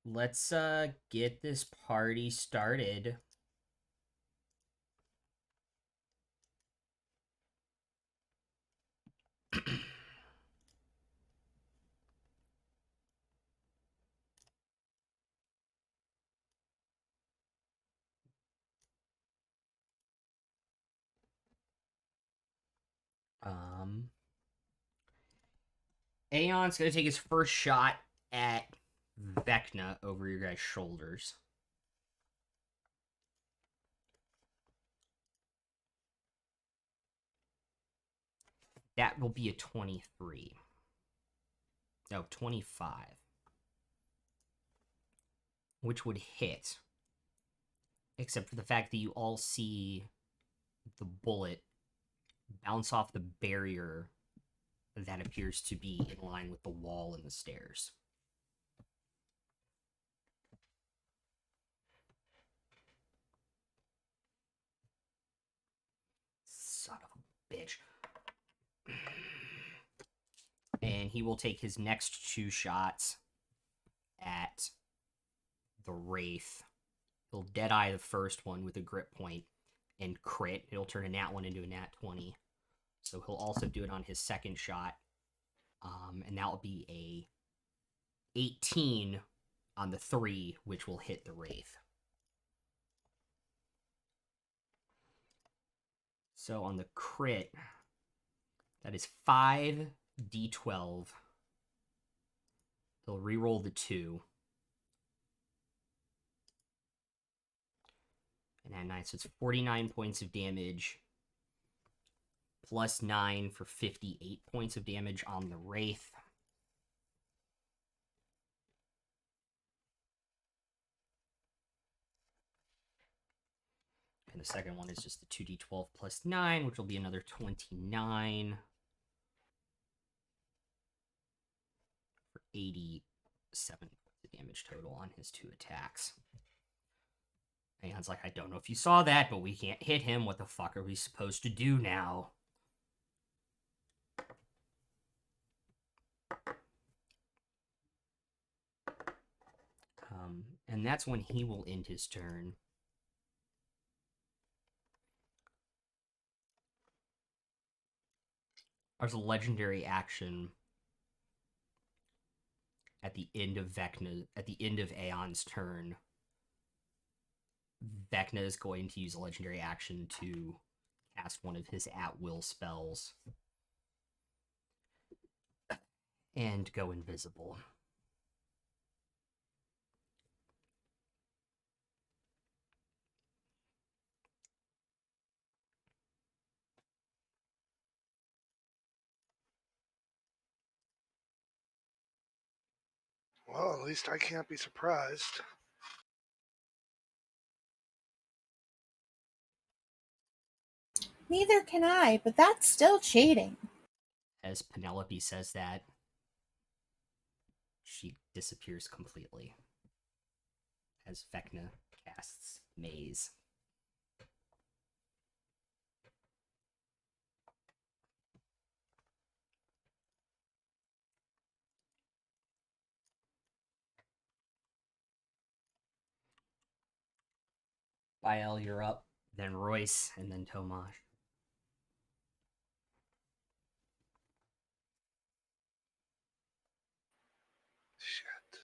let's get this party started. Aeon's gonna take his first shot at Vecna over your guys' shoulders. That will be a 23. No, 25. Which would hit. Except for the fact that you all see the bullet bounce off the barrier that appears to be in line with the wall and the stairs. Son of a bitch. And he will take his next 2 shots at the Wraith. He'll deadeye the first one with a grip point and crit. It'll turn a nat 1 into a nat 20. So he'll also do it on his second shot. And that will be a 18 on the 3, which will hit the Wraith. So on the crit, that is 5d12. He'll reroll the 2. And add 9, so it's 49 points of damage. Plus 9 for 58 points of damage on the Wraith. And the second one is just the 2d12 plus 9, which will be another 29. For 87 points of damage total on his 2 attacks. Aeon's like, I don't know if you saw that, but we can't hit him. What the fuck are we supposed to do now? And that's when he will end his turn. There's a legendary action at the end of Aeon's turn. Vecna is going to use a legendary action to cast one of his at-will spells and go invisible. Well, at least I can't be surprised. Neither can I, but that's still cheating. As Penelope says that, she disappears completely as Vecna casts Maze. Bael, you're up. Then Royce, and then Tomash. Shit.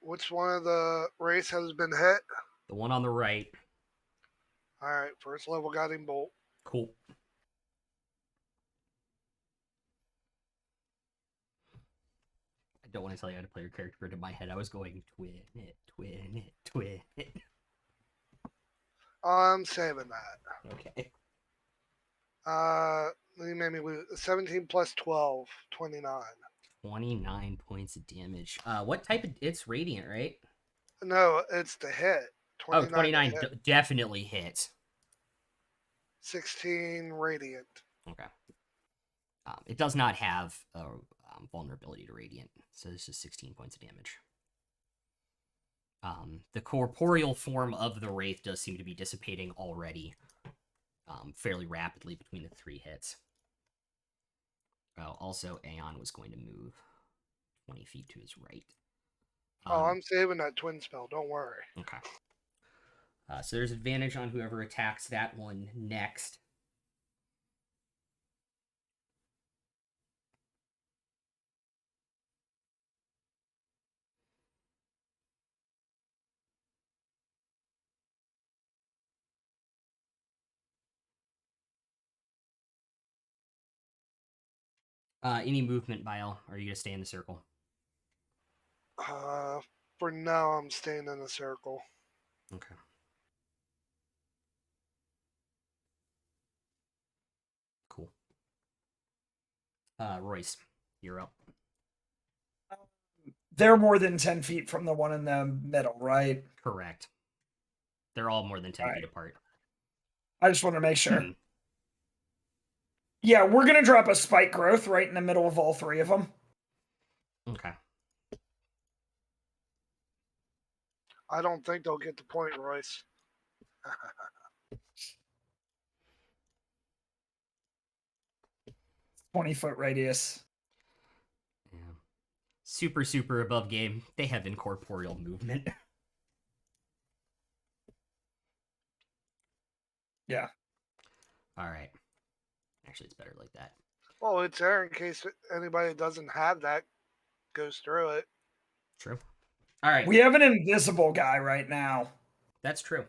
Which one of the race has been hit? The one on the right. All right, first level guiding bolt. Cool. I don't want to tell you how to play your character, but in my head I was going twin it, twin it, twin it. I'm saving that. Okay. You made me lose. 17 plus 12, 29. 29 points of damage. What type of... It's radiant, right? No, it's the hit. 29 Oh, 29 hit. definitely hits. 16 radiant. Okay. It does not have a vulnerability to radiant, so this is 16 points of damage. The corporeal form of the Wraith does seem to be dissipating already fairly rapidly between the 3 hits. Oh, also, Aeon was going to move 20 feet to his right. Oh, I'm saving that twin spell. Don't worry. Okay. So there's advantage on whoever attacks that one next. Any movement, Bile? Or are you going to stay in the circle? For now, I'm staying in the circle. Okay. Cool. Royce, you're up. They're more than 10 feet from the one in the middle, right? Correct. They're all more than 10 All feet right. apart. I just want to make sure. Yeah, we're going to drop a spike growth right in the middle of all three of them. Okay. I don't think they'll get the point, Royce. 20-foot radius. Yeah. Super, super above game. They have incorporeal movement. Yeah. All right. Actually, it's better like that. Well, it's there in case anybody that doesn't have that goes through it. True. All right. We have an invisible guy right now. That's true.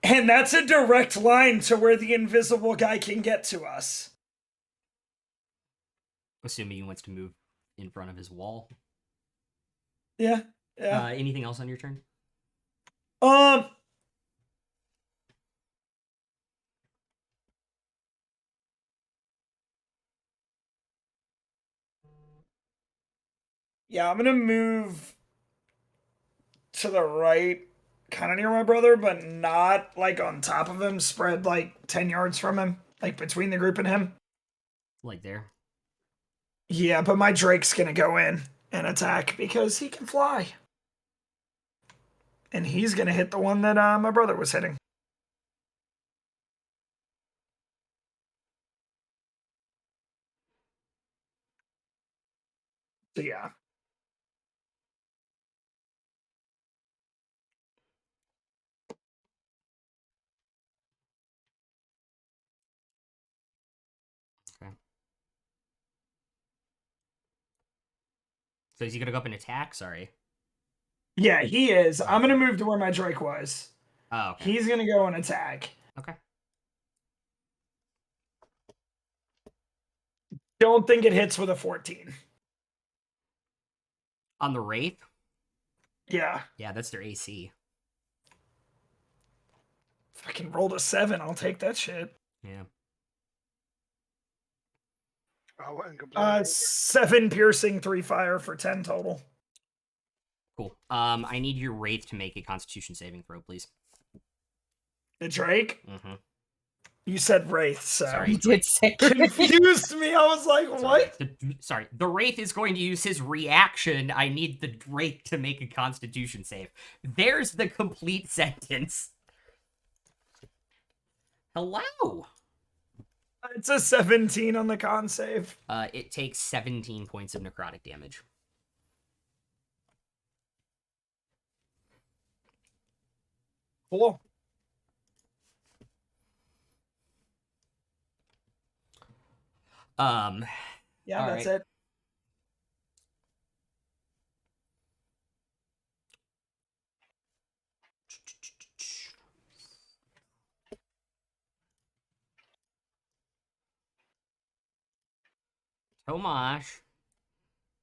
And that's a direct line to where the invisible guy can get to us. Assuming he wants to move in front of his wall. Yeah. Yeah. Anything else on your turn? Yeah, I'm gonna move to the right, kind of near my brother, but not like on top of him, spread like 10 yards from him, like between the group and him. Like there? Yeah, but my Drake's gonna go in and attack because he can fly. And he's gonna hit the one that my brother was hitting. So yeah. Okay. So is he going to go up and attack? Sorry. Yeah, he is. I'm Okay. gonna move to where my Drake was. Oh, okay. He's gonna go and attack. Okay. Don't think it hits with a 14. On the Wraith? Yeah. Yeah, that's their AC. If I can roll a 7, I'll take that shit. Yeah. I wouldn't complain. 7 piercing, 3 fire for 10 total. Cool. I need your Wraith to make a Constitution saving throw, please. The Drake? Mm-hmm. You said Wraith, so Sorry. You did say confused me. I was like, what? Sorry. The Wraith is going to use his reaction. I need the Wraith to make a Constitution save. There's the complete sentence. Hello. It's a 17 on the con save. It takes 17 points of necrotic damage. Cool. Yeah, that's right. it. Tomash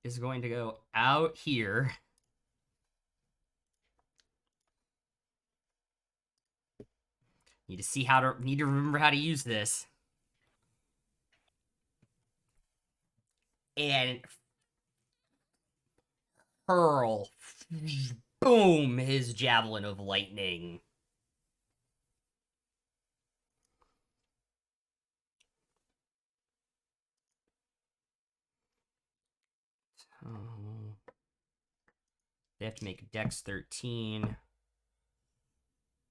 is going to go out here. Need to remember how to use this. And hurl, boom, his javelin of lightning. So they have to make a Dex 13.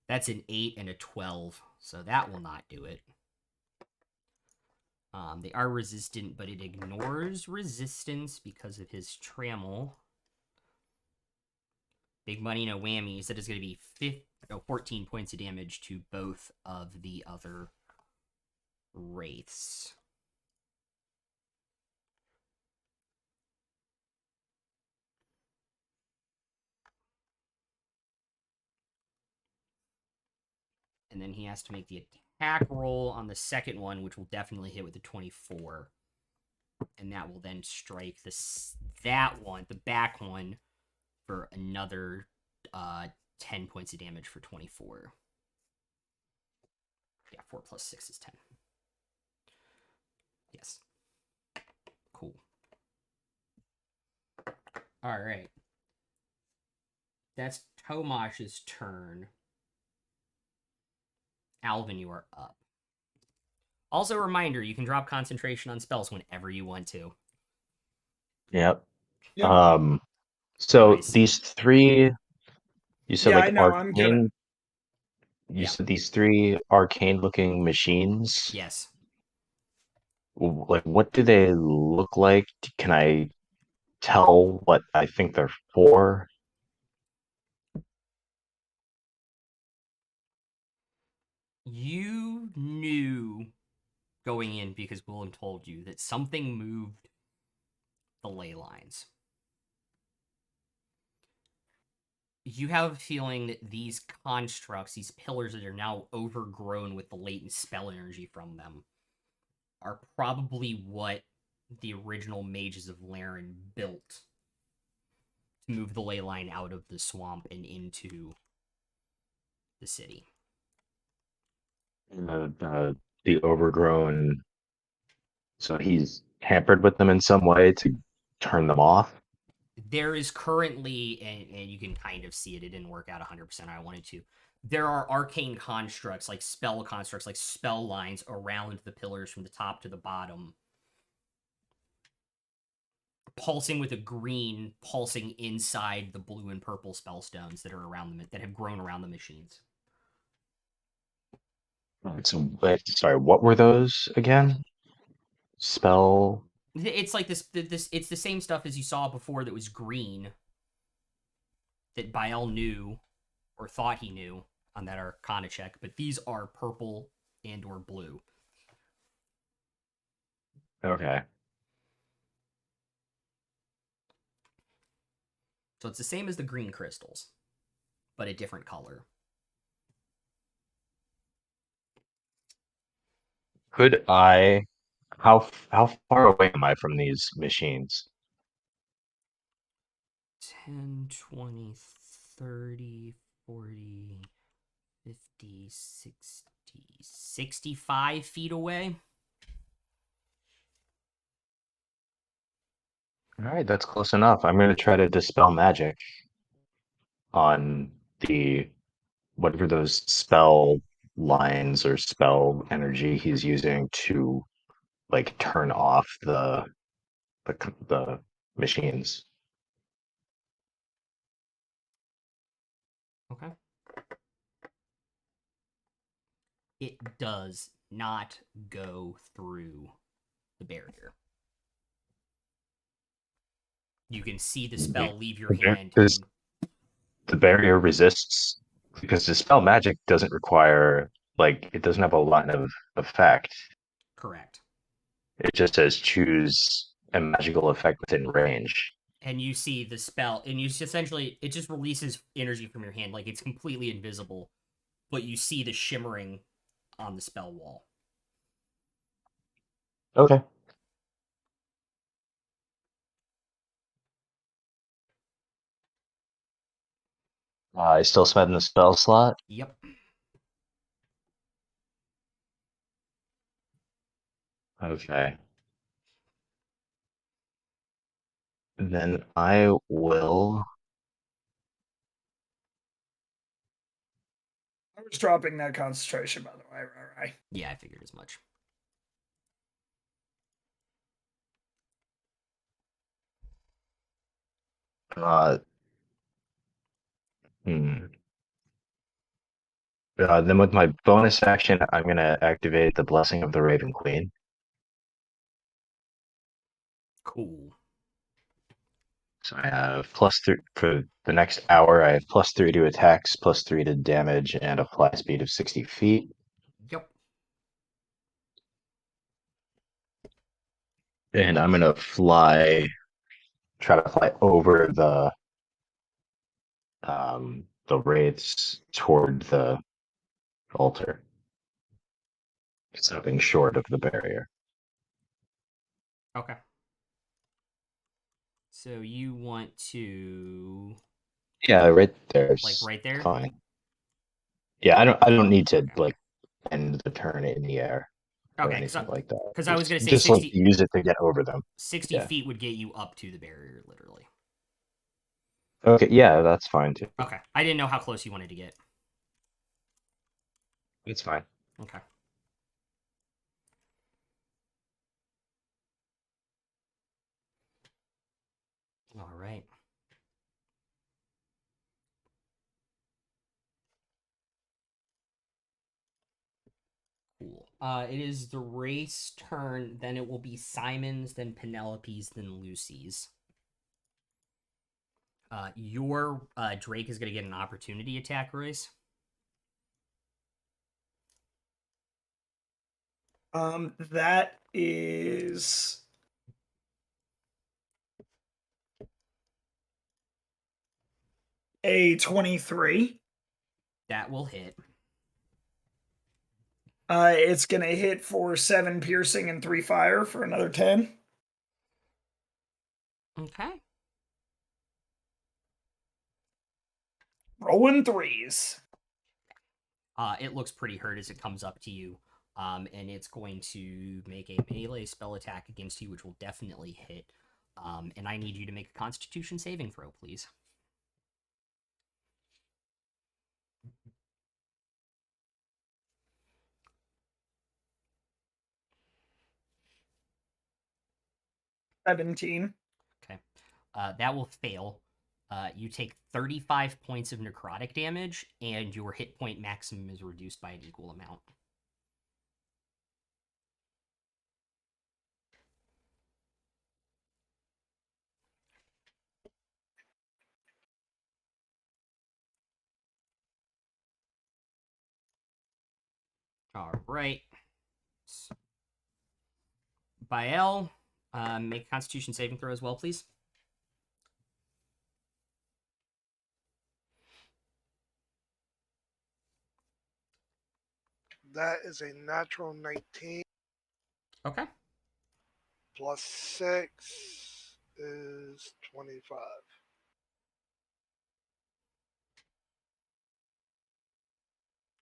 That's an 8 and a 12, so that will not do it. They are resistant, but it ignores resistance because of his trammel. Big money, no whammies. That is going to be 14 points of damage to both of the other wraiths. And then he has to make the attack roll on the second one, which will definitely hit with a 24. And that will then strike that one, the back one, for another 10 points of damage for 24. Yeah, 4 plus 6 is 10. Yes. Cool. All right. That's Tomash's turn. Alvin, you are up. Also, a reminder, you can drop concentration on spells whenever you want to. Yep. Yep. So Nice. these three, you said Yeah, like I know. I'm gonna. arcane. You Yeah. said these three arcane-looking machines. Yes. Like, what do they look like? Can I tell what I think they're for? You knew going in because Willem told you that something moved the ley lines. You have a feeling that these constructs, these pillars that are now overgrown with the latent spell energy from them, are probably what the original mages of Laren built to move the ley line out of the swamp and into the city. The overgrown. So he's hampered with them in some way to turn them off. There is currently, and you can kind of see it, it didn't work out 100%. I wanted to. There are arcane constructs, like spell constructs, like spell lines around the pillars from the top to the bottom, pulsing with a green, pulsing inside the blue and purple spell stones that are around them, that have grown around the machines. So, wait, sorry, what were those again? Spell. It's like this. It's the same stuff as you saw before that was green, that Bael knew or thought he knew on that Arcana check, but these are purple and or blue. Okay. So it's the same as the green crystals, but a different color. Could I? How far away am I from these machines? 10, 20, 30, 40, 50, 60, 65 feet away. All right, that's close enough. I'm going to try to dispel magic on the whatever those spell lines or spell energy he's using to like turn off the machines. Okay. It does not go through the barrier. You can see the spell leave your hand. Because the barrier resists, because dispel magic doesn't require, like, it doesn't have a lot of effect. Correct. It just says choose a magical effect within range. And you see the spell, and you essentially, it just releases energy from your hand. Like, it's completely invisible, but you see the shimmering on the spell wall. Okay. I still spend the spell slot. Yep. Okay. Then I will. I was dropping that concentration, by the way. Right. Yeah, I figured as much. Uh, hmm. Then with my bonus action, I'm gonna activate the Blessing of the Raven Queen. Cool. So I have +3 for the next hour. I have +3 to attacks, +3 to damage, and a fly speed of 60 feet. Yep. And I'm gonna try to fly over the wraiths toward the altar, something short of the barrier. Okay. So you want to Yeah, right there's like right there? fine. Yeah, I don't need to Okay. like end the turn in the air or Okay, anything like that. because I was gonna say Just like 60, use it to get over them. 60 Yeah. feet would get you up to the barrier, literally. Okay, yeah, that's fine too. Okay. I didn't know how close you wanted to get. It's fine. Okay. All right. Cool. It is the race turn, then it will be Simon's, then Penelope's, then Lucy's. Your Drake is going to get an opportunity attack, Royce. That is a 23. That will hit. It's gonna hit for 7 piercing and 3 fire for another 10. Okay. Rolling threes. It looks pretty hurt as it comes up to you. And it's going to make a melee spell attack against you, which will definitely hit. And I need you to make a Constitution saving throw, please. $17. Okay. That will fail. You take 35 points of necrotic damage, and your hit point maximum is reduced by an equal amount. All right. Bael, make a Constitution saving throw as well, please. That is a natural 19 Okay. plus 6 is 25.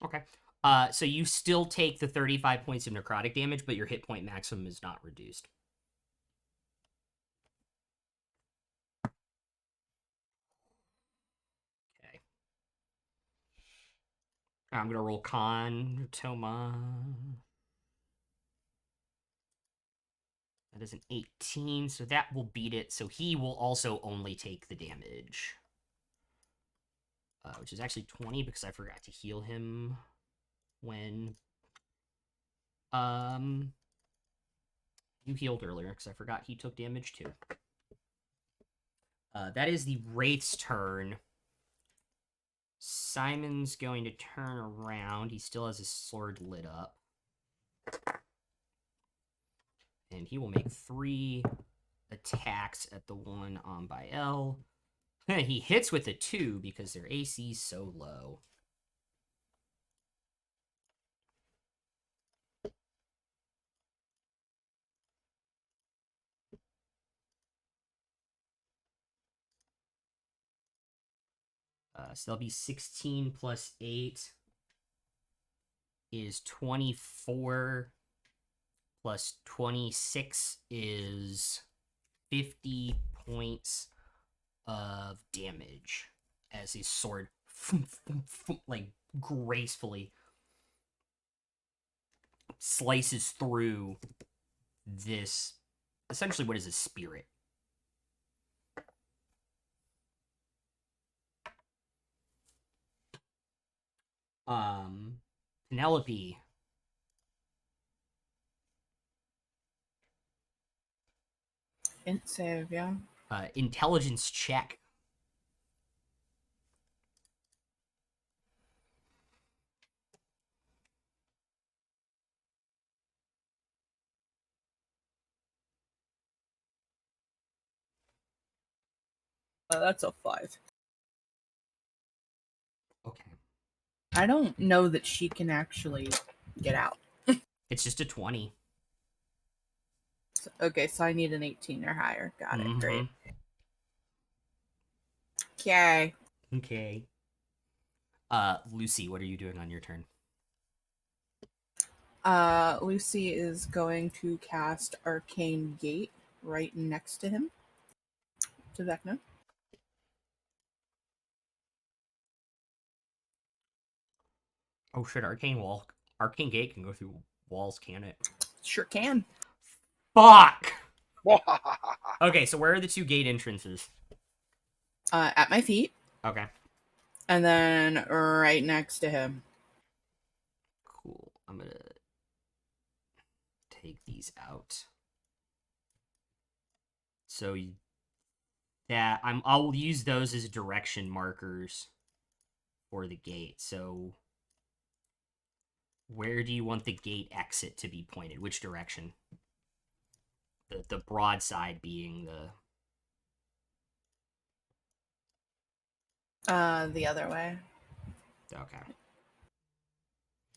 Okay. So you still take the 35 points of necrotic damage, but your hit point maximum is not reduced. Okay. I'm gonna roll con Toma. That is an 18, so that will beat it. So he will also only take the damage. Which is actually 20 because I forgot to heal him when you healed earlier because I forgot he took damage too. That is the Wraith's turn. Simon's going to turn around. He still has his sword lit up. And he will make 3 attacks at the one on Bael. He hits with a 2 because their AC is so low. So that'll be 16 plus 8 is 24 plus 26 is 50 points of damage as his sword like gracefully slices through this essentially what is a spirit. Penelope. Int save, yeah. Intelligence check. That's a 5. Okay. I don't know that she can actually get out. It's just a 20. Okay, so I need an 18 or higher. Got it. Great. Mhm. Okay. Okay. Lucy, what are you doing on your turn? Lucy is going to cast Arcane Gate right next to him. To Vecna. Oh shit, Arcane Gate can go through walls, can it? Sure can. Fuck! Okay, so where are the 2 gate entrances? At my feet. Okay. And then right next to him. Cool. I'm gonna take these out. So yeah, I'll use those as direction markers for the gate. So where do you want the gate exit to be pointed? Which direction? The broad side being The other way. okay.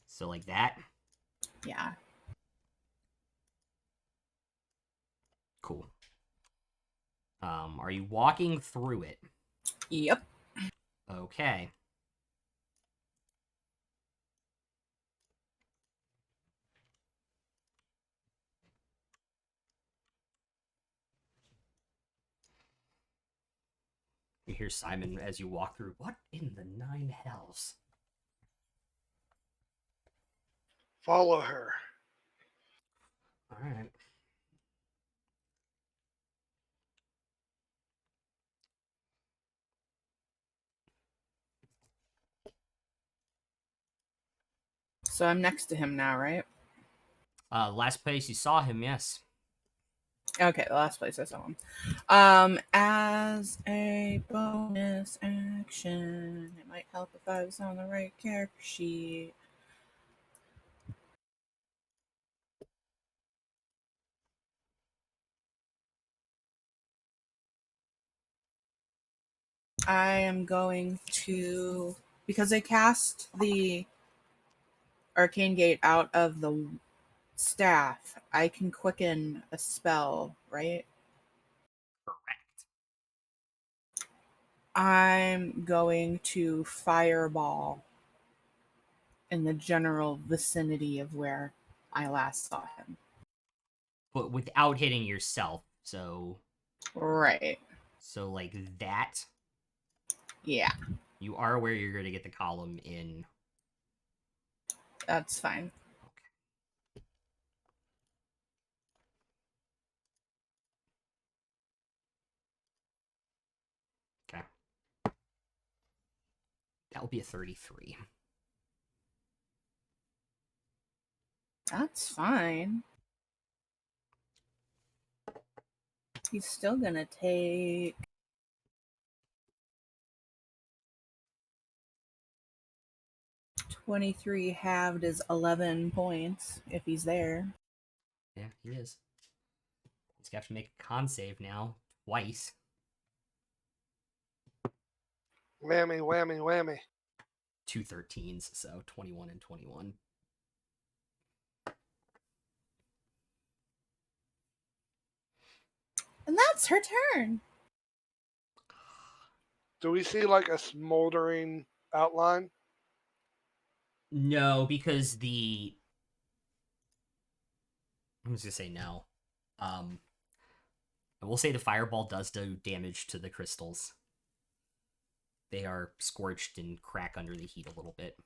So like that? Yeah. Cool. Are you walking through it? Yep. Okay. You hear Simon as you walk through. What in the 9 hells? Follow her. All right. So I'm next to him now, right? Last place you saw him, yes. Okay, the last place I saw him. As a bonus action, it might help if I was on the right character sheet. I am going to, because I cast the Arcane Gate out of the staff, I can quicken a spell, right? Correct. I'm going to fireball in the general vicinity of where I last saw him. But without hitting yourself. So Right. like that. Yeah, You are where you're going to get the column in. that's fine. Okay. That will be a 33. That's fine. He's still gonna take 23 halved is 11 points if he's there. Yeah, he is. He's got to make a con save now. Twice. Whammy, whammy, whammy. 2 13s, so 21 and 21. And that's her turn. Do we see like a smoldering outline? No, because I'm just gonna say no. I will say the fireball does do damage to the crystals. They are scorched and crack under the heat a little bit.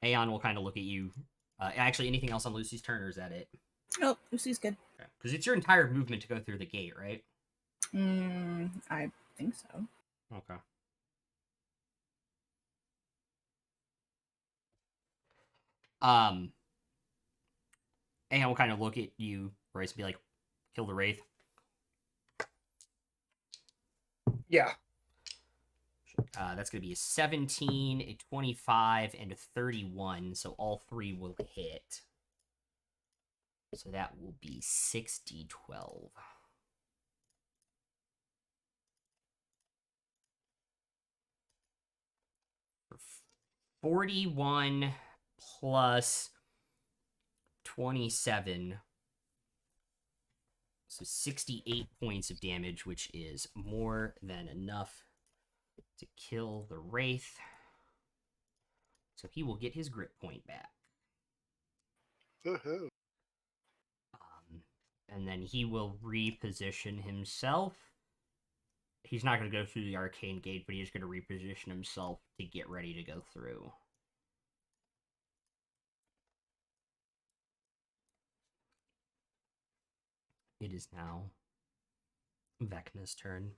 Aeon will kind of look at you. Actually, anything else on Lucy's turn, or is that it? Nope, Lucy's good. Because it's your entire movement to go through the gate, right? I think so. Okay. And we'll kind of look at you, Royce, and be like, kill the Wraith. Yeah. That's going to be a 17, a 25, and a 31. So all three will hit. So that will be 6d12. For 41 plus 27. So 68 points of damage, which is more than enough to kill the Wraith. So he will get his grit point back. Woohoo. And then he will reposition himself. He's not going to go through the arcane gate, but he's going to reposition himself to get ready to go through. It is now Vecna's turn.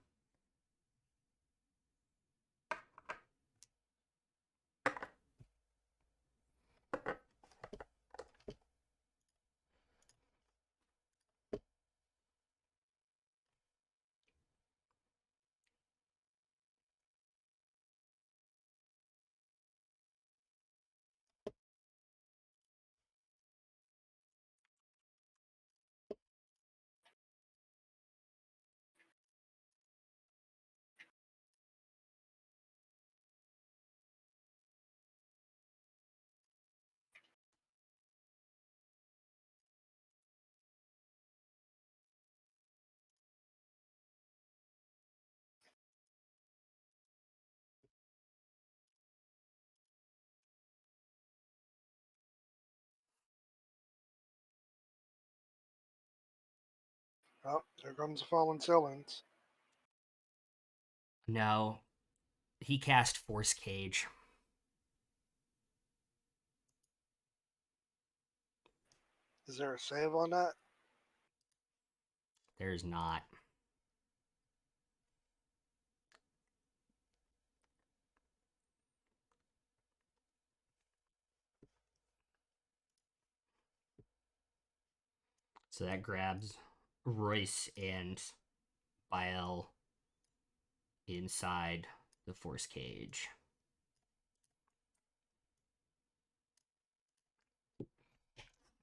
Oh, there comes the fallen ceilings. No, he cast Force Cage. Is there a save on that? There's not. So that grabs Royce and Bael inside the Force Cage.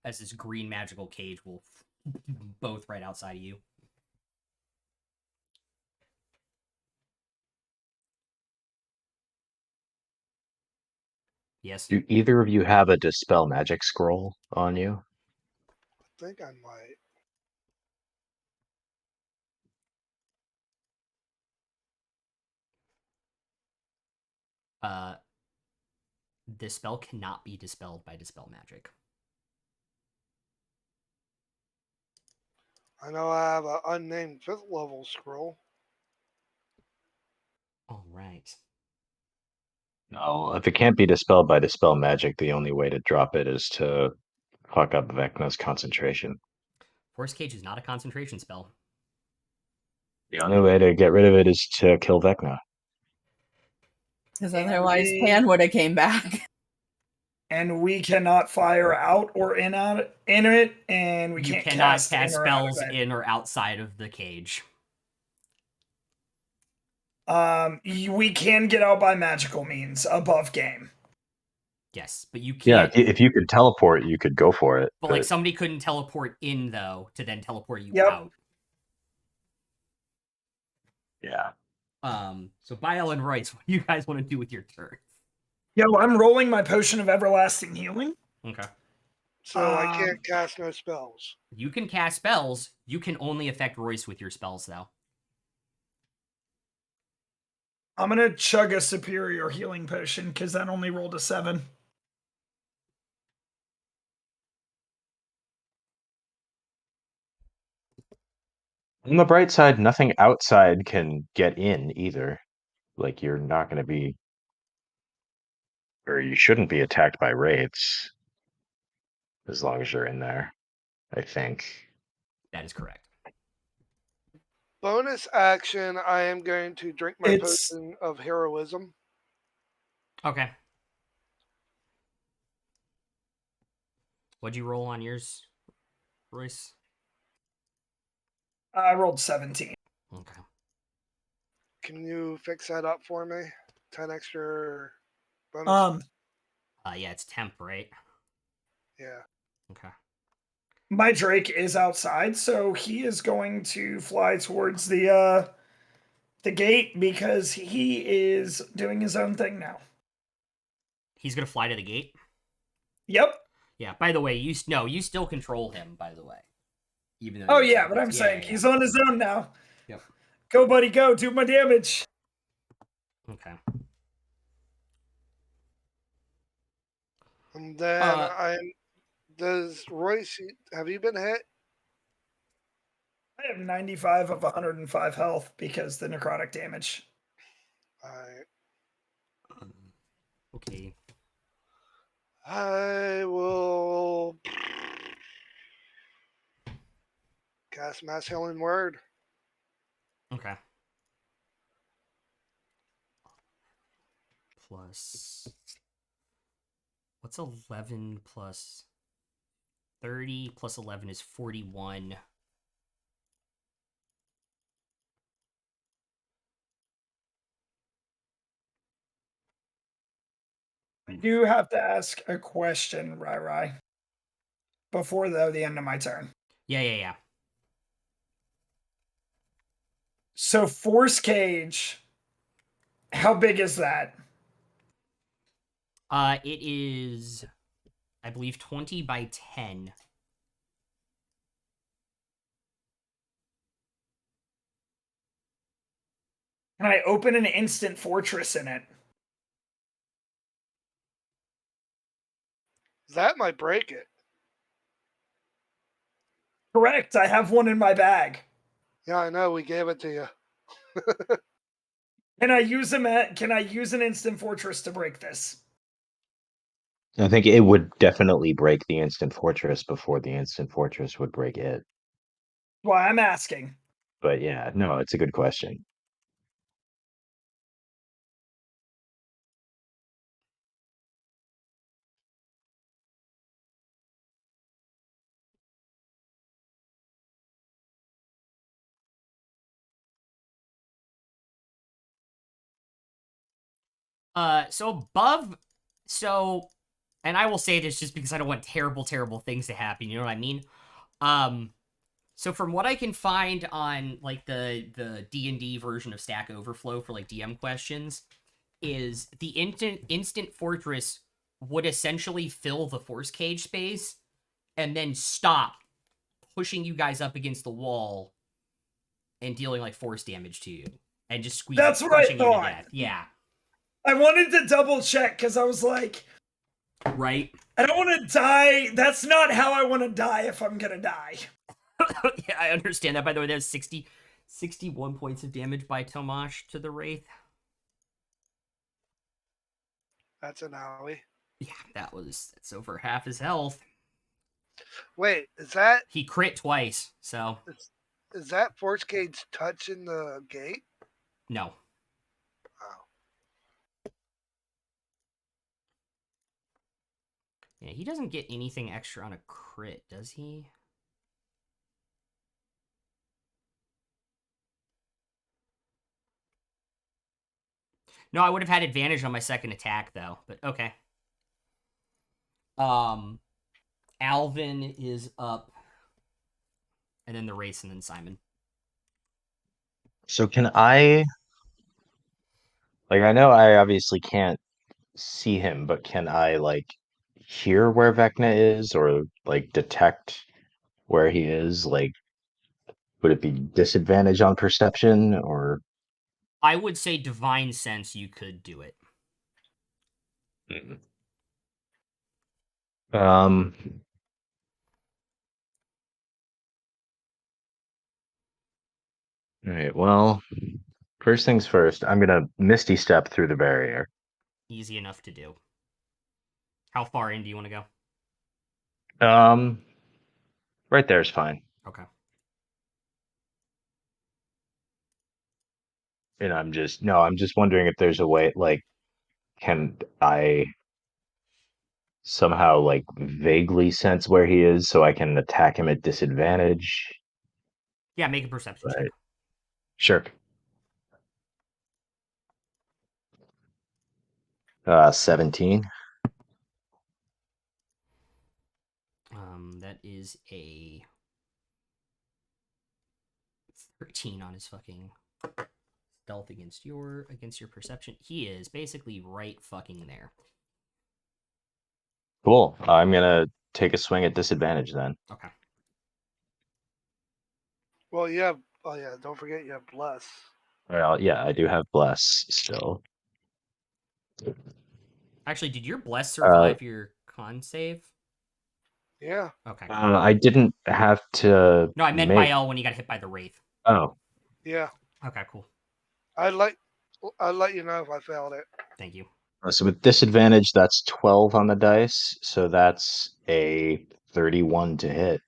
As this green magical cage will both right outside of you. Yes. Do either of you have a dispel magic scroll on you? I think I might. This spell cannot be dispelled by dispel magic. I know I have an unnamed 5th level scroll. All right. No, if it can't be dispelled by dispel magic, the only way to drop it is to fuck up Vecna's concentration. Force Cage is not a concentration spell. The only way to get rid of it is to kill Vecna. Because And otherwise, we- Pan would have came back. And we cannot fire out or in it, and we You can't cannot cast cast in or out of spells it. in or outside of the cage. We can get out by magical means above game. Yes, but you Yeah, can't. if you could teleport, you could go for it. But like somebody couldn't teleport in though to then teleport you Yep. out. yeah. So Bael and Royce, what do you guys want to do with your turn? Yo, I'm rolling my potion of everlasting healing. Okay. So I can't cast no spells. You can cast spells. You can only affect Royce with your spells though. I'm gonna chug a superior healing potion because that only rolled a 7. On the bright side, nothing outside can get in either. Like you're not going to be, or you shouldn't be attacked by wraiths as long as you're in there, I think. That is correct. Bonus action, I am going to drink my It's potion of heroism. Okay. What'd you roll on yours, Royce? I rolled 17. Okay. Can you fix that up for me? 10 extra bonus. Yeah, it's temp, right? Yeah. Okay. My Drake is outside, so he is going to fly towards the gate because he is doing his own thing now. He's gonna fly to the gate. Yep. Yeah. By the way, you still control him. By the way, even though. Oh you're yeah, inside but this- I'm yeah, saying yeah, he's on his own now. Yep. Go, buddy, go. Do my damage. Okay. And then does Royce, have you been hit? I have 95 of 105 health because the necrotic damage. Alright. Okay. I will cast Mass Healing Word. Okay. Plus. What's 11 plus 30 plus 11 is 41. I do have to ask a question, Rai, before the end of my turn. Yeah. So force cage, how big is that? It is, I believe, 20 by 10. Can I open an instant fortress in it? That might break it. Correct. I have one in my bag. Yeah, I know. We gave it to you. Can I use Can I use an instant fortress to break this? I think it would definitely break the instant fortress before the instant fortress would break it. Well, I'm asking. But yeah, no, it's a good question. So above, so, and I will say this just because I don't want terrible, terrible things to happen. You know what I mean? So from what I can find on like the D&D version of Stack Overflow for like DM questions, is the instant fortress would essentially fill the force cage space and then stop pushing you guys up against the wall and dealing like force damage to you and just That's what I crushing you to thought. death. Yeah. I wanted to double check because I was like, Right. I don't want to die. That's not how I want to die if I'm going to die. Yeah, I understand that. By the way, there's 61 points of damage by Tomash to the Wraith. That's an owie. Yeah, that's over half his health. Wait, is that He crit twice, so is that force cage touching the gate? no. Oh. Yeah, he doesn't get anything extra on a crit, does he? No, I would have had advantage on my second attack though, but okay. Alvin is up, and then the race, and then Simon. So can I, like, I know I obviously can't see him, but can I, like, hear where Vecna is or, like, detect where he is? Like, would it be disadvantage on perception or? I would say divine sense. You could do it. Mm. Um, all right, well, first things first, I'm gonna Misty Step through the barrier. Easy enough to do. How far in do you want to go? Right there's fine. Okay. And I'm just wondering if there's a way, like, can I somehow like vaguely sense where he is so I can attack him at disadvantage? Yeah, make a perception check. Right. Sure. 17. That is a 13 on his fucking stealth against your perception. He is basically right fucking there. Cool. I'm gonna take a swing at disadvantage then. Okay. Well, you have. Oh yeah, don't forget you have bless. Well, yeah, I do have bless still. Actually, did your bless Uh, survive your con save? Yeah. Okay. I didn't have to No, I meant by make. L when he got hit by the wraith. Oh, Yeah. Okay, cool. I'd let you know if I failed it. Thank you. so with disadvantage, that's 12 on the dice. So that's a 31 to hit.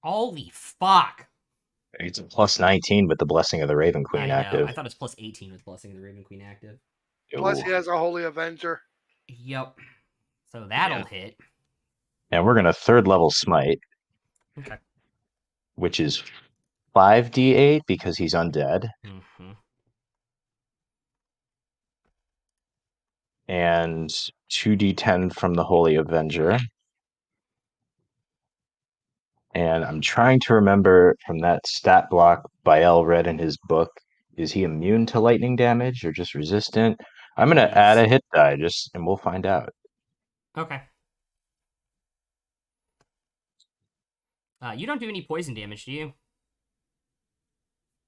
Holy fuck! It's a plus 19 with the blessing of the Raven Queen I know. active. I thought it was plus 18 with Blessing of the Raven Queen active. Plus, Ooh. he has a holy avenger. Yep. So that'll Yeah. hit. And we're gonna third level smite, Okay. which is 5d8 because he's undead, Mm-hmm. and 2d10 from the Holy Avenger. And I'm trying to remember from that stat block Bael read in his book, is he immune to lightning damage or just resistant? I'm gonna add a hit die and we'll find out. Okay. You don't do any poison damage, do you?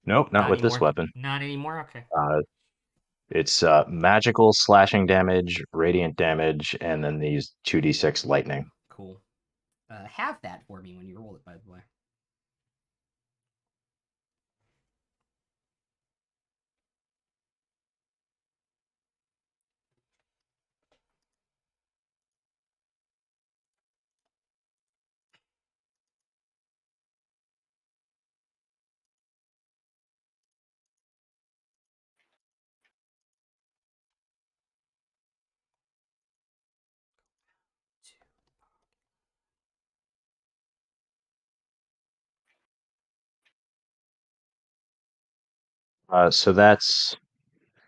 Nope, not with this anymore. weapon. Not anymore. Okay. It's magical slashing damage, radiant damage, and then these 2d6 lightning. Cool. Have that for me when you roll it, by the way. So that's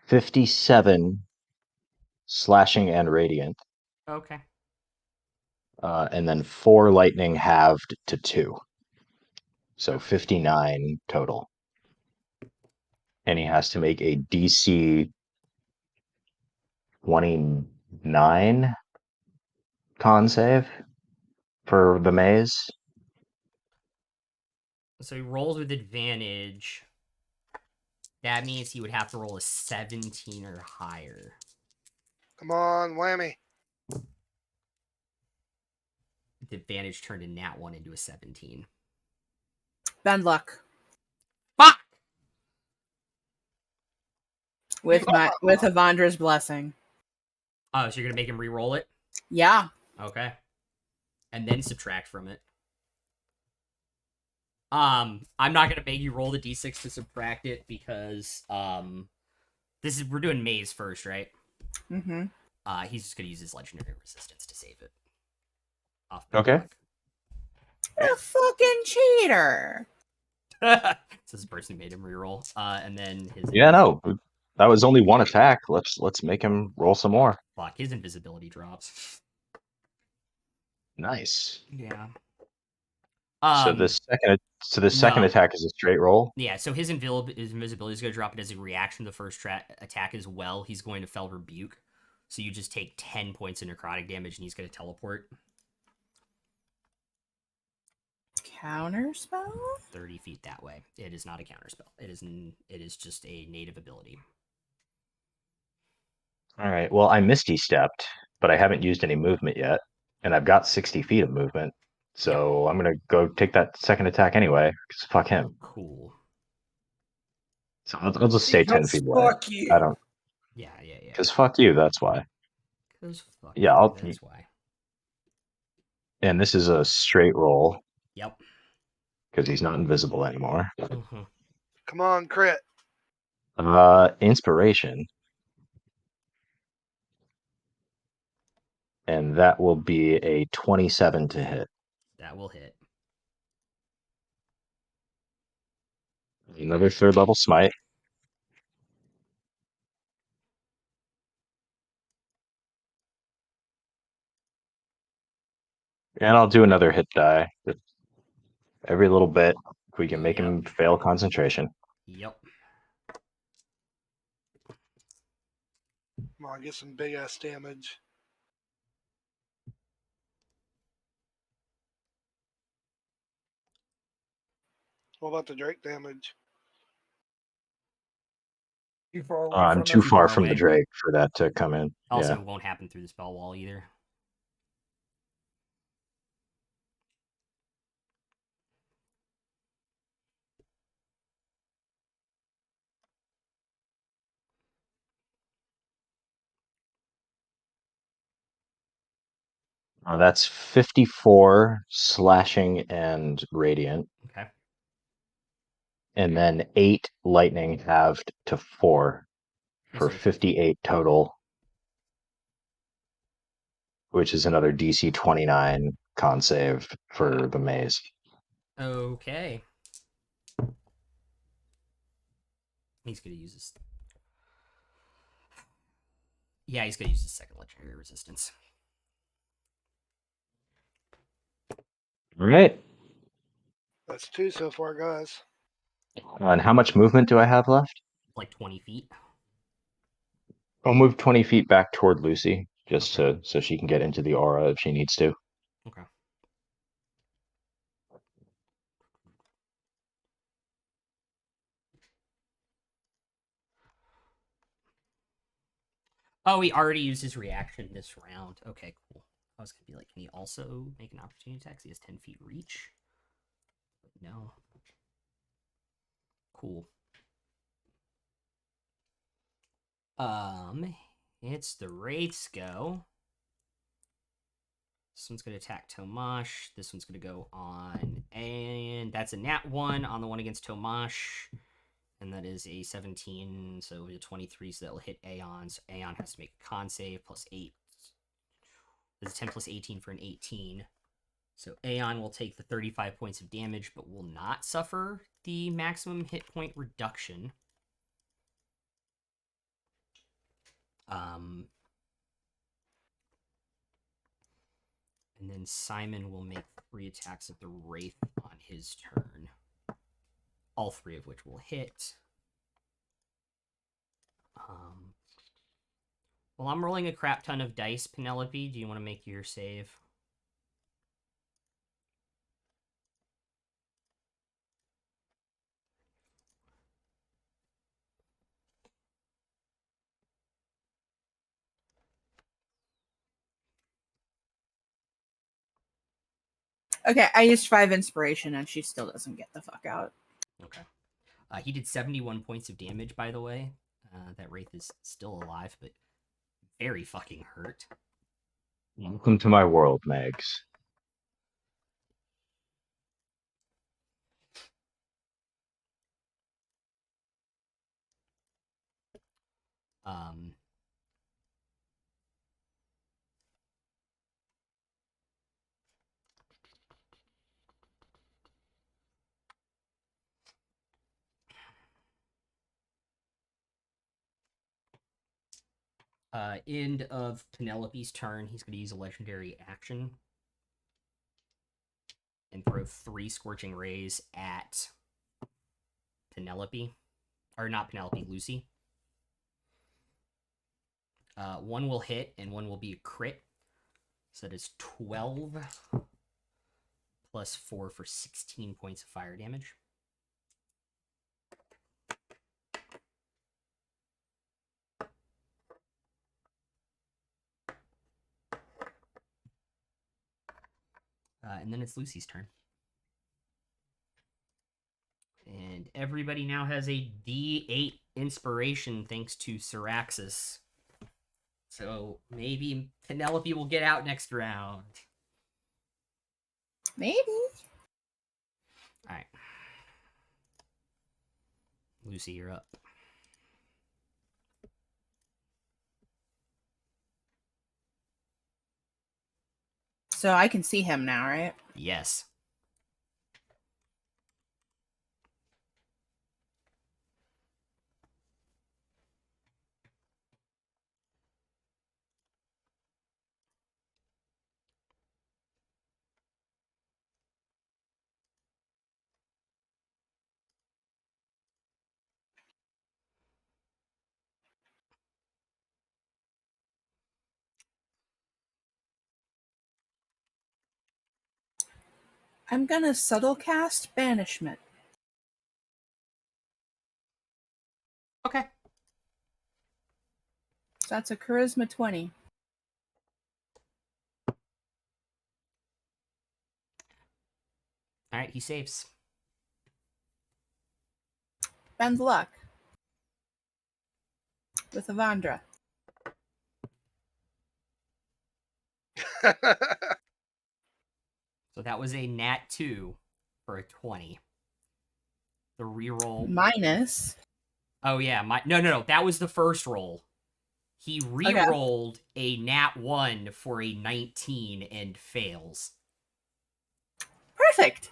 57 slashing and radiant, Okay. and then 4 lightning halved to 2. So Okay. 59 total. And he has to make a DC 29 con save for the maze. So he rolls with advantage. That means he would have to roll a 17 or higher. Come on, whammy. The advantage turned a nat 1 into a 17. Bad luck. Fuck! With Avandra's blessing. Oh, so you're gonna make him re-roll it? Yeah. Okay. And then subtract from it. I'm not gonna make you roll the d6 to subtract it because we're doing maze first, right? Mm-hmm. He's just gonna use his legendary resistance to save it. Off Okay. A fucking cheater. So this person who made him reroll. And then his Yeah, no, that was only one attack. Let's make him roll some more. fuck, his invisibility drops. Nice. Yeah. So this second No. attack is a straight roll. Yeah, so his invisibility is going to drop it as a reaction to the first attack as well. He's going to Fell Rebuke. So you just take 10 points of necrotic damage and he's going to teleport Counter spell? 30 feet that way. It is not a counterspell. It is just a native ability. All right. Well, I misty stepped, but I haven't used any movement yet, and I've got 60 feet of movement. So I'm gonna go take that second attack anyway. Cause fuck him. Cool. So I'll just stay 10 Because feet away. fuck you. I don't. Yeah. Because fuck you. That's why. Because fuck Yeah, you, that's why. And this is a straight roll Yep. because he's not invisible anymore. Mm-hmm. Come on, crit. Inspiration. And that will be a 27 to hit. That will hit. Another third level smite. And I'll do another hit die. Every little bit, if we can make him fail concentration. Yep. Come on, get some big ass damage. What about the Drake damage? Too far away I'm from too him. far far from the away. Drake for that to come in. Also, Yeah. it won't happen through the spell wall either. That's 54 slashing and radiant. Okay. And then 8 lightning halved to 4 Yes, for sir. 58 total, which is another DC 29 con save for the maze. Okay. He's going to use this. Yeah, he's going to use his second legendary resistance. All right. That's 2 so far, guys. And how much movement do I have left? Like 20 feet. I'll move 20 feet back toward Lucy, just so she can get into the aura if she needs to. Okay. Oh, he already used his reaction this round. Okay, cool. I was going to be like, can he also make an opportunity attack? He has 10 feet reach. But no. Cool. It's the Wraith's go. This one's going to attack Tomash. This one's going to go on, and that's a nat 1 on the one against Tomash. And that is a 17, so a 23, so that will hit Aeon. So Aeon has to make a con save plus 8. This is 10 plus 18 for an 18. So Aeon will take the 35 points of damage, but will not suffer the maximum hit point reduction. And then Simon will make 3 attacks at the Wraith on his turn. All 3 of which will hit. Well, I'm rolling a crap ton of dice, Penelope. Do you want to make your save? Okay, I used 5 inspiration and she still doesn't get the fuck out. Okay. He did 71 points of damage, by the way. That Wraith is still alive, but very fucking hurt. Welcome to my world, Megs. Um, End of Penelope's turn. He's going to use a legendary action and throw 3 Scorching Rays at Penelope. Or not Penelope, Lucy. 1 will hit and 1 will be a crit. So that is 12 plus 4 for 16 points of fire damage. And then it's Lucy's turn. And everybody now has a D8 inspiration thanks to Syraxis. So maybe Penelope will get out next round. Maybe. Alright. Lucy, you're up. So I can see him now, right? Yes. I'm gonna subtle cast Banishment. Okay. So that's a Charisma 20. All right, he saves. Ben's luck. With Avandra. So that was a nat 2 for a 20. The reroll. Minus. Oh yeah, no. That was the first roll. He re-rolled a nat 1 for a 19 and fails. Perfect.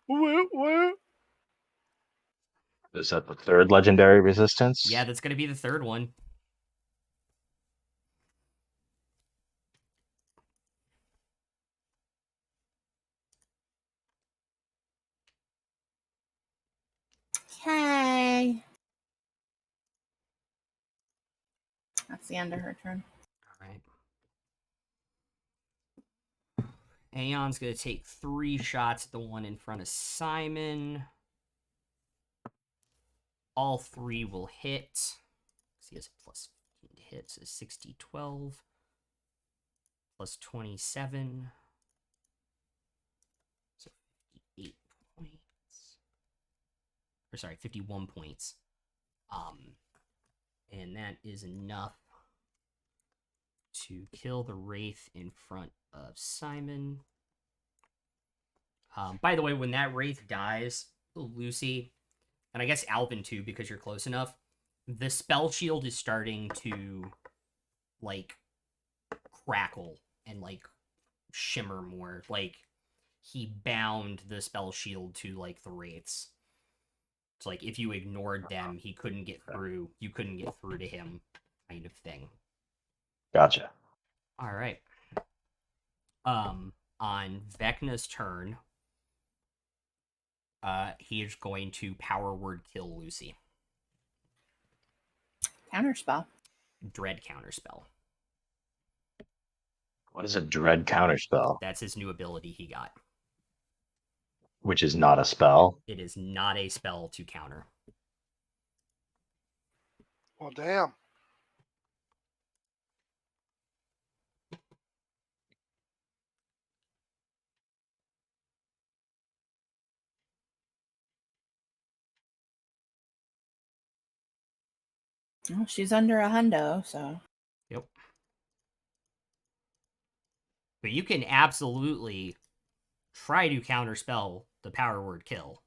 Woo, woo. Is that the third legendary resistance? Yeah, that's going to be the third one. Okay. That's the end of her turn. All right. Aeon's going to take 3 shots at the one in front of Simon. All 3 will hit. He has a plus 15 to hit, so 60, 12. Plus 27. So 58 points. Or sorry, 51 points. And that is enough to kill the Wraith in front of Simon. By the way, when that Wraith dies, Lucy, and I guess Alvin too, because you're close enough, the spell shield is starting to, like, crackle and, like, shimmer more. Like, he bound the spell shield to, like, the Wraiths. It's like, if you ignored them, he couldn't get through. You couldn't get through to him, kind of thing. Gotcha. All right. On Vecna's turn, he is going to power word kill Lucy. Counterspell. Dread counterspell. What is a dread counterspell? That's his new ability he got. Which is not a spell. It is not a spell to counter. Well, damn. Well, she's under a hundo, so. Yep. But you can absolutely try to counterspell the power word kill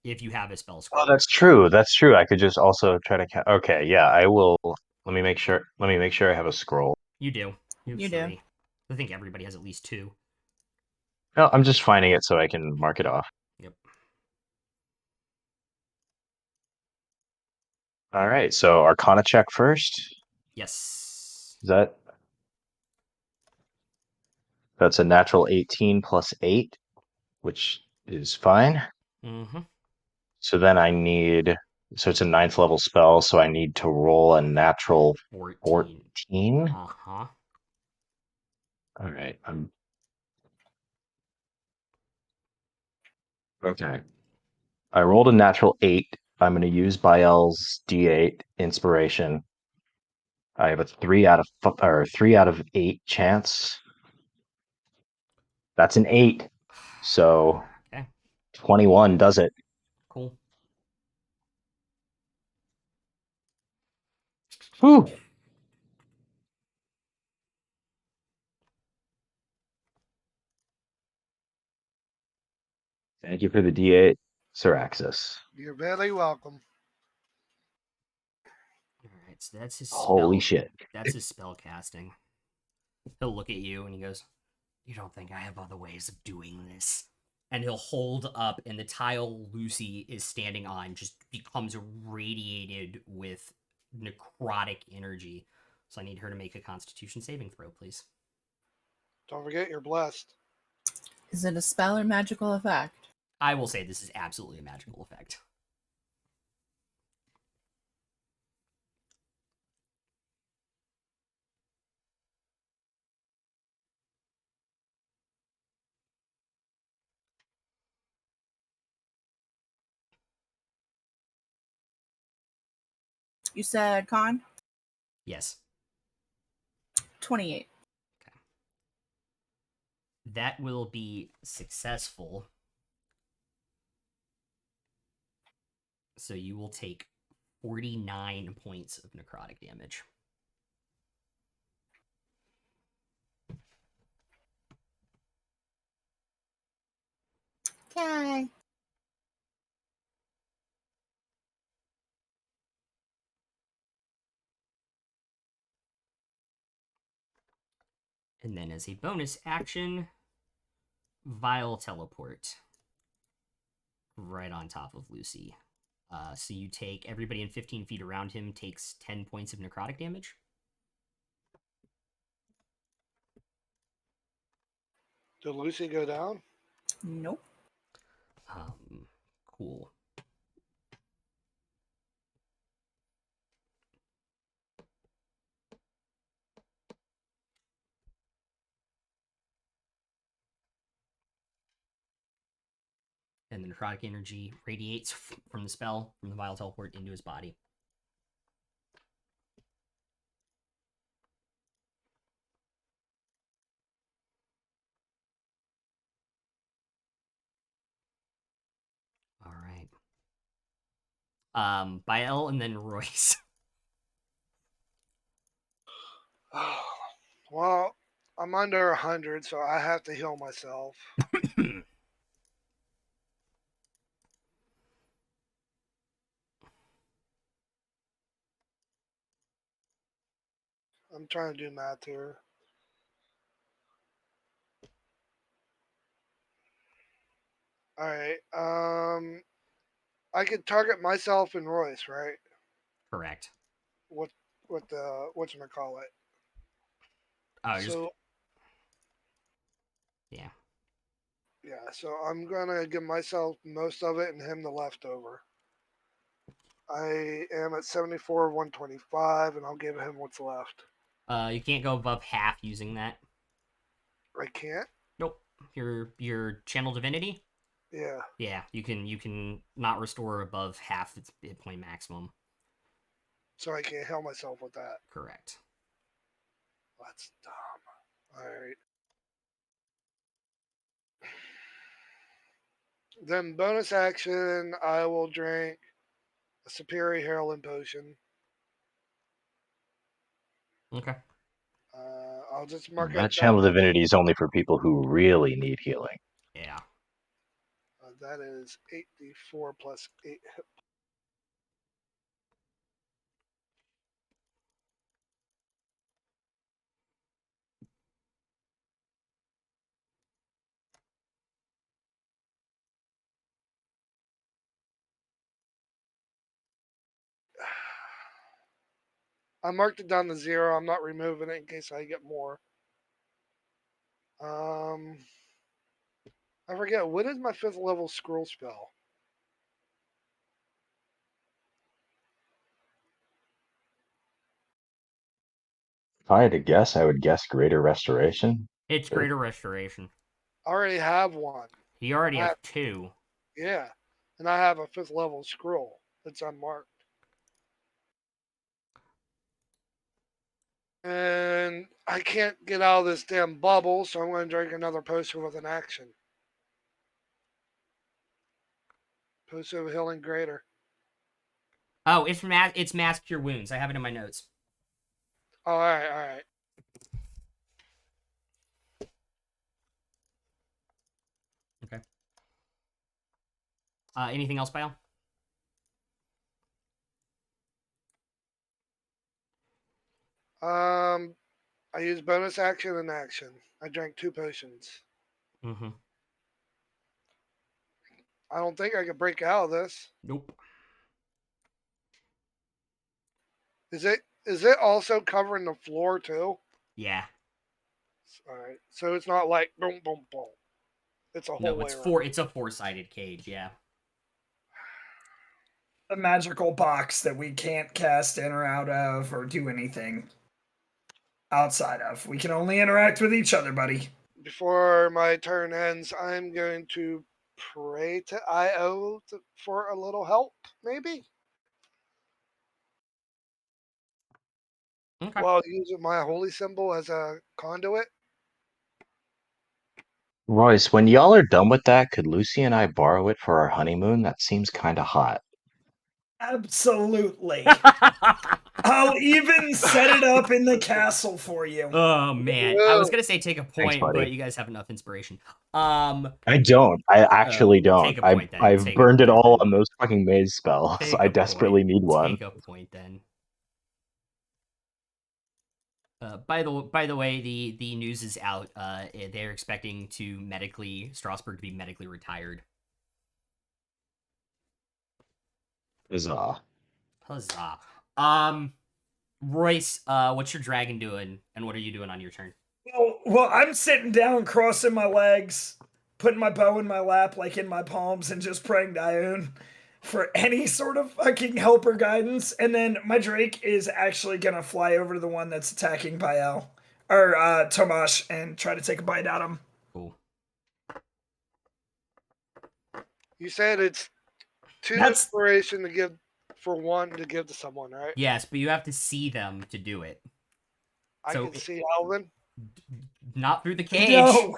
if you have a spell scroll. Oh, that's true. That's true. I could just also try to. Okay, yeah, I will. Let me make sure. Let me make sure I have a scroll. You do. You have You 3. do. I think everybody has at least 2. No, I'm just finding it so I can mark it off. Yep. All right. So Arcana check first. Yes. Is that's a natural 18 plus 8, which is fine. Mm-hmm. So then I need. So it's a 9th level spell. So I need to roll a natural 14. 14. Uh-huh. All right. Okay. I rolled a natural 8. I'm going to use Bael's D8 inspiration. I have a 3 out of 8 chance. That's an 8. So Okay. 21 does it. Cool. Whew. Thank you for the D8, Syraxis. You're very welcome. All right, so that's his spell. Holy shit. That's his spell casting. He'll look at you and he goes, "You don't think I have other ways of doing this?" And he'll hold up, and the tile Lucy is standing on just becomes radiated with necrotic energy. So I need her to make a Constitution saving throw, please. Don't forget you're blessed. Is it a spell or magical effect? I will say this is absolutely a magical effect. You said con? Yes. 28. That will be successful. So you will take 49 points of necrotic damage. Okay. And then as a bonus action, Vile Teleport. Right on top of Lucy. So you take, everybody in 15 feet around him takes 10 points of necrotic damage. Did Lucy go down? Nope. Cool. And the necrotic energy radiates from the spell, from the Vile Teleport, into his body. All right. Bael and then Royce. Well, I'm under 100, so I have to heal myself. I'm trying to do math here. All right. I could target myself and Royce, right? Correct. What whatchamacallit. Oh, So yeah. yeah, so I'm gonna give myself most of it and him the leftover. I am at 74, 125, and I'll give him what's left. You can't go above half using that. I can't? Nope. Your channel divinity? Yeah. Yeah, you can not restore above half its hit point maximum. So I can't heal myself with that. Correct. That's dumb. Alright. Then bonus action, I will drink a superior heroin potion. Okay. I'll just mark That it down. channel divinity is only for people who really need healing. Yeah. That is 8d4 plus 8 hit. I marked it down to 0. I'm not removing it in case I get more. I forget, what is my 5th level scroll spell? If I had to guess, I would guess greater restoration. It's Sure. greater restoration. I already have one. You already I have have- 2. Yeah. And I have a 5th level scroll that's unmarked. And I can't get out of this damn bubble, so I'm going to drink another potion with an action. Potion of healing greater. Oh, it's mass cure wounds. I have it in my notes. Oh, alright, alright. Okay. Anything else, Bael? I I use bonus action and action. I drank 2 potions. Mm-hmm. I don't think I can break out of this. Nope. Is it also covering the floor too? Yeah. All right. So it's not like boom boom boom. It's a whole No, way around. it's a 4-sided cage. Yeah. A magical box that we can't cast in or out of or do anything outside of. We can only interact with each other, buddy. Before my turn ends, I'm going to pray to Io for a little help, maybe. Okay. While using my holy symbol as a conduit. Royce, when y'all are done with that, could Lucy and I borrow it for our honeymoon? That seems kind of hot. Absolutely. I'll even set it up in the castle for you. Oh man, I was gonna say take a point, but buddy. you guys have enough inspiration. I don't. I actually don't. Take a point then. I've Take a burned it point all then. on those fucking maze spells. Take I a desperately point. need one. Take a point then. By the way, the news is out. They're expecting Strasbourg to be medically retired. Huzzah. Huzzah. Royce, what's your dragon doing, and what are you doing on your turn? Well, I'm sitting down, crossing my legs, putting my bow in my lap, like in my palms, and just praying to Ioun for any sort of fucking help or guidance. And then my Drake is actually gonna fly over to the one that's attacking Pael or Tomash and try to take a bite at him. Cool. You said it's 2 That's- inspiration to give for 1 to give to someone, right? Yes, but you have to see them to do it. I So- can see Alvin. Not through the cage. No.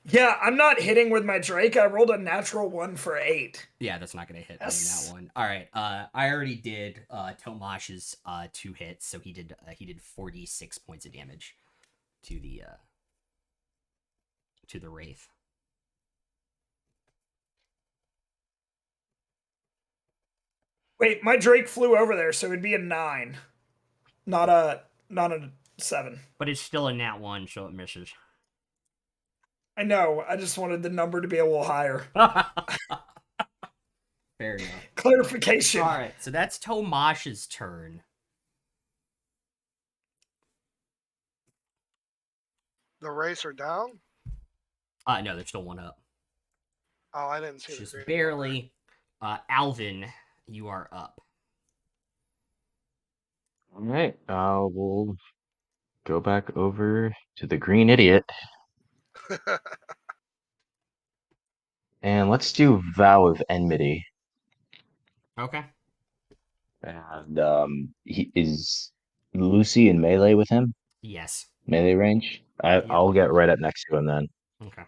Yeah, I'm not hitting with my Drake. I rolled a natural 1 for 8. Yeah, that's not gonna hit on Yes. that one. All right. I already did Tomash's 2 hits, so he did 46 points of damage to the wraith. Wait, my Drake flew over there, so it'd be a 9, not a 7. But it's still a nat 1, so it misses. I know. I just wanted the number to be a little higher. Fair enough. Clarification. All right, so that's Tomash's turn. The racer down? No, there's still one up. Oh, I didn't see Just the green. barely. Alvin, you are up. All right. We'll go back over to the green idiot. And let's do Vow of Enmity. Okay. And is Lucy in melee with him? Yes. Melee range? I'll get right up next to him then. Okay.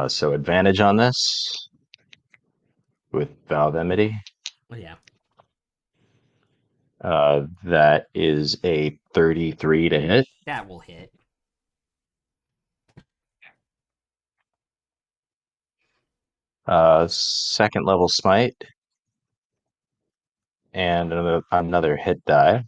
So advantage on this with Vow of Enmity. Well, yeah. That is a 33 to hit. That will hit. Second level smite. And another hit die.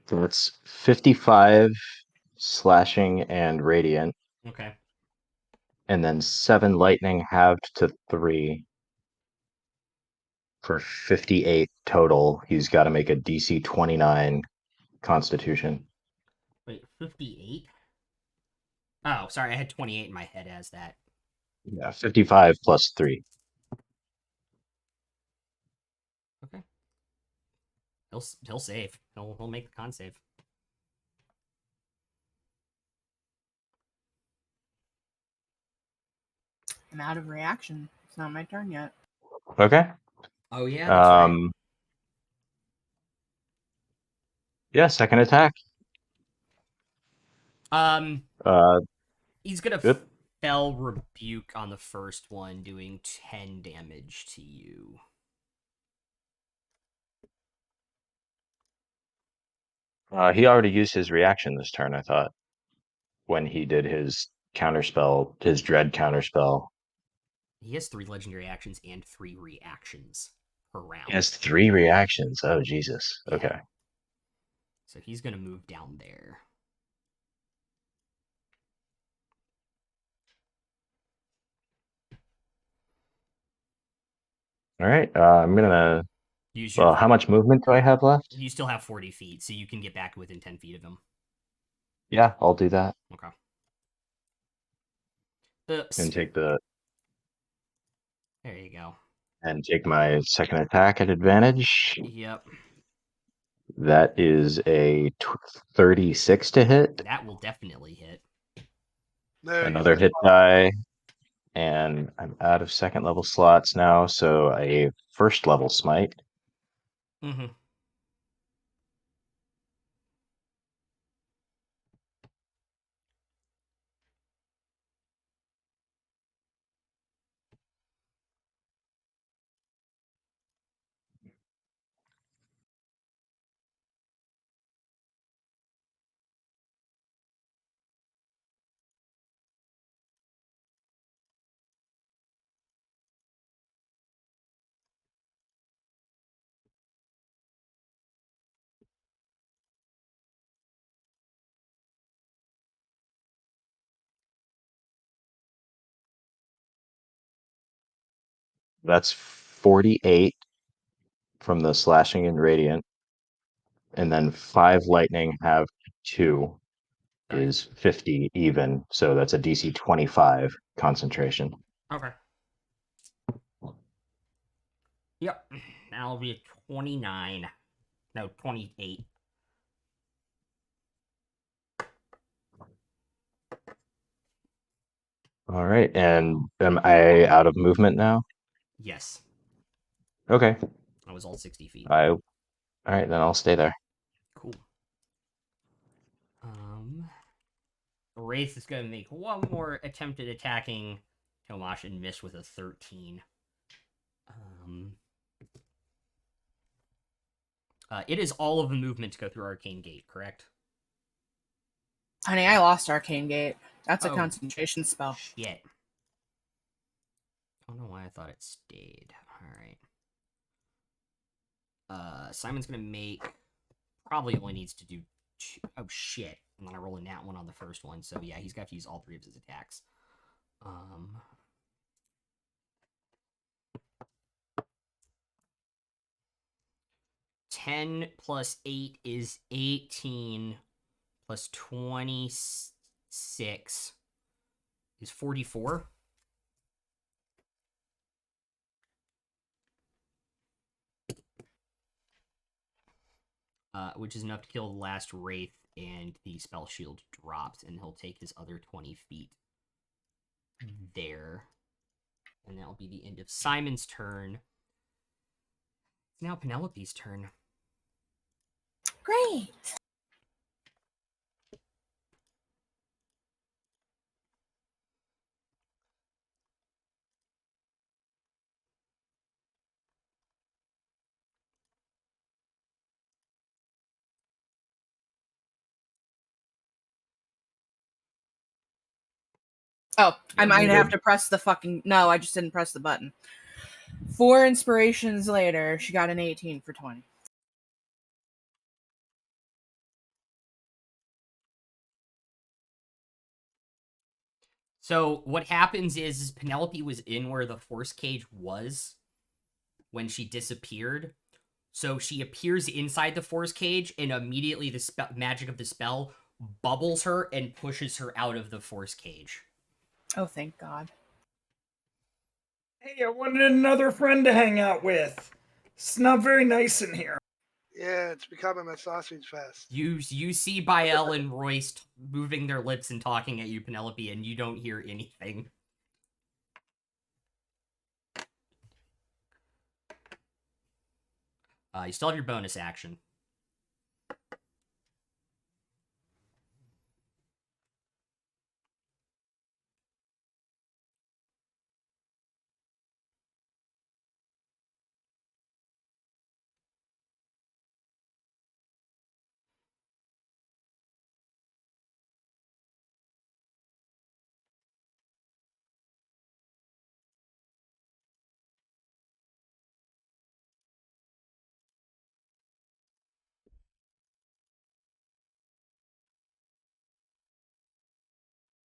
So it's 55 slashing and radiant, Okay. and then 7 lightning halved to 3 for 58 total. He's got to make a DC 29 Constitution. Wait, 58? Oh, sorry, I had 28 in my head as that. Yeah, 55 plus 3. Okay. He'll save. He'll make the con save. I'm out of reaction. It's not my turn yet. Okay. Oh yeah, that's right. Yeah, second attack. He's gonna Good. Fell Rebuke on the first one, doing 10 damage to you. He already used his reaction this turn, I thought, when he did his counterspell, his dread counterspell. He has 3 legendary actions and 3 reactions per round. He has 3 reactions. Oh, Jesus. Yeah. Okay. So he's gonna move down there. All right. I'm gonna. Use Well, your. how much movement do I have left? You still have 40 feet, so you can get back within 10 feet of him. Yeah, I'll do that. Okay. Oops. And take the. There you go. And take my second attack at advantage. Yep. That is a 36 to hit. That will definitely hit. There Another you hit die. And I'm out of second level slots now, so a first level smite. Mm-hmm. That's 48 from the slashing and radiant. And then 5 lightning have 2 Right. is 50 even. So that's a DC 25 concentration. Okay. Yep. That'll be a 29. No, 28. All right. And am I out of movement now? Yes. Okay. I was all 60 feet. All right, then I'll stay there. Cool. Wraith is going to make one more attempt at attacking Tomash and miss with a 13. It is all of the movement to go through Arcane Gate, correct? Honey, I lost Arcane Gate. That's a Oh. concentration spell. Shit. I don't know why I thought it stayed. Alright. Simon's going to make... Probably only needs to do 2... Oh, shit. I'm going to roll a nat 1 on the first one. So, yeah, he's got to use all 3 of his attacks. 10 plus 8 is 18, plus 26 is 44. Which is enough to kill the last Wraith, and the spell shield drops, and he'll take his other 20 feet there. And that'll be the end of Simon's turn. It's now Penelope's turn. Great. Oh, I might have to press the fucking... No, I just didn't press the button. 4 inspirations later, she got an 18 for 20. So what happens is Penelope was in where the force cage was when she disappeared. So she appears inside the force cage, and immediately the magic of the spell bubbles her and pushes her out of the force cage. Oh, thank God. Hey, I wanted another friend to hang out with. It's not very nice in here. Yeah, it's becoming a sausage fest. You see Bael and Royce moving their lips and talking at you, Penelope, and you don't hear anything. You still have your bonus action.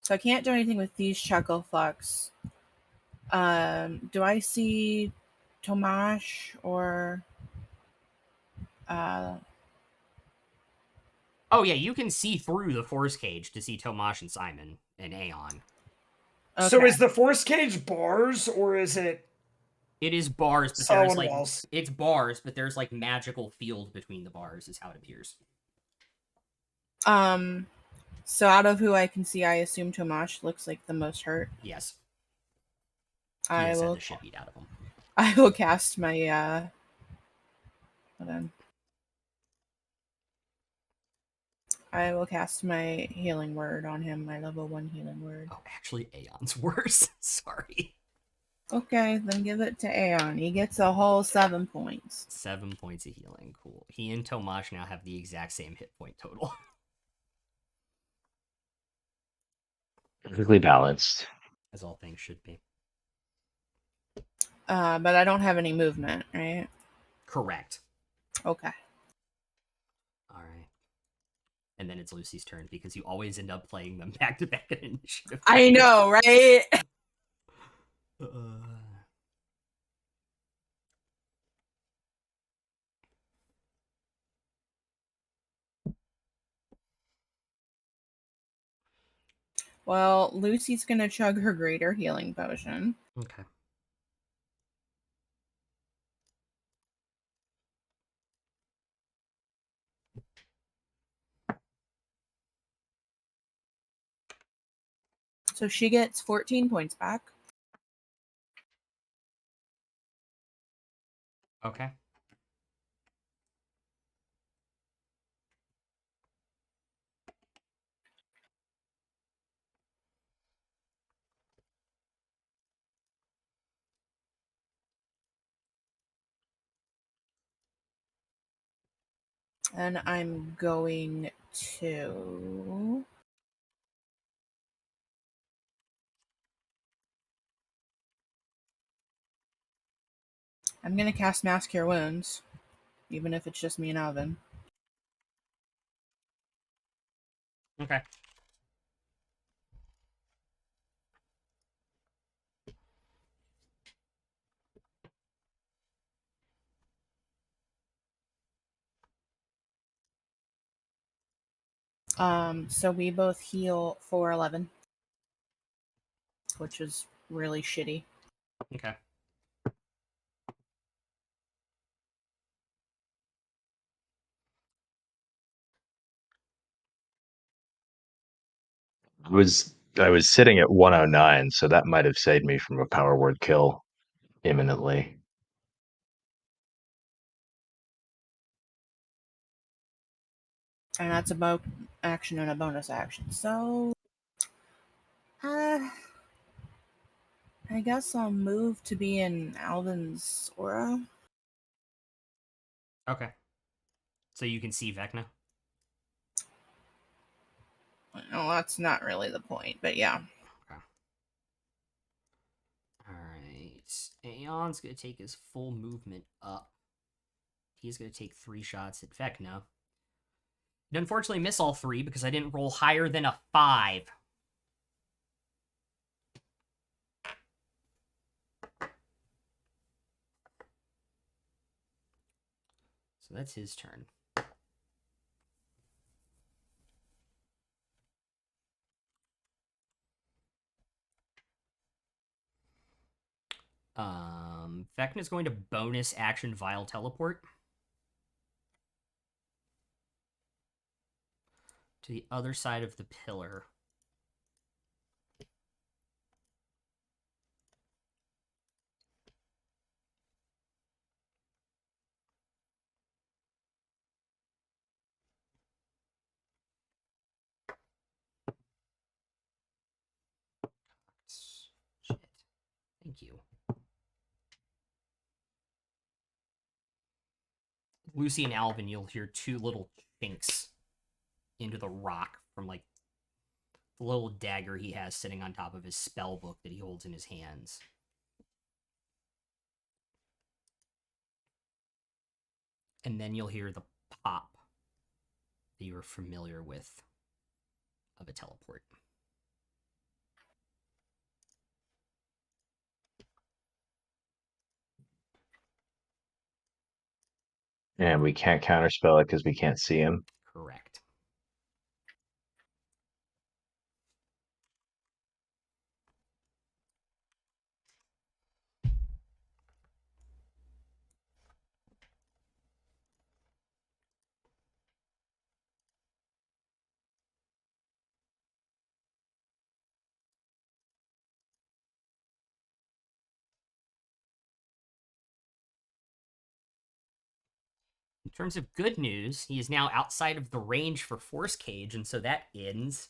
So I can't do anything with these chuckle fucks. Do I see Tomash or Oh yeah, you can see through the force cage to see Tomash and Simon and Aeon. okay. So is the force cage bars or is it It is bars, but solid there's like walls? it's bars, but there's like magical field between the bars, is how it appears. So out of who I can see, I assume Tomash looks like the most hurt. Yes. He I has had will the shit beat out of him. I will cast my hold on. I will cast my healing word on him, my level 1 healing word. Oh, actually, Aeon's worse. Sorry. Okay, then give it to Aeon. He gets a whole 7 points. 7 points of healing. Cool. He and Tomash now have the exact same hit point total. Perfectly balanced. As all things should be. But I don't have any movement, right? Correct. Okay. Alright. And then it's Lucy's turn, because you always end up playing them back to back in initiative. I know, right? Well, Lucy's gonna chug her greater healing potion. Okay. So she gets 14 points back. Okay. And I'm going to... I'm gonna cast Mass Cure Wounds, even if it's just me and Alvin. Okay. So we both heal for 11, which is really shitty. Okay. I was sitting at 109, so that might have saved me from a power word kill imminently. And that's a action and a bonus action. So, I guess I'll move to be in Alvin's aura. Okay. So you can see Vecna? Well, that's not really the point, but yeah. Okay. Alright. Aeon's going to take his full movement up. He's going to take 3 shots at Vecna. He'd unfortunately miss all 3 because I didn't roll higher than a 5. So that's his turn. Vecna's going to bonus action Vile Teleport. to the other side of the pillar. Shit. Thank you. Lucy and Alvin, you'll hear two little chinks into the rock from like the little dagger he has sitting on top of his spell book that he holds in his hands. And then you'll hear the pop that you are familiar with of a teleport. And we can't counterspell it because we can't see him. Correct. In terms of good news, he is now outside of the range for Force Cage, and so that ends.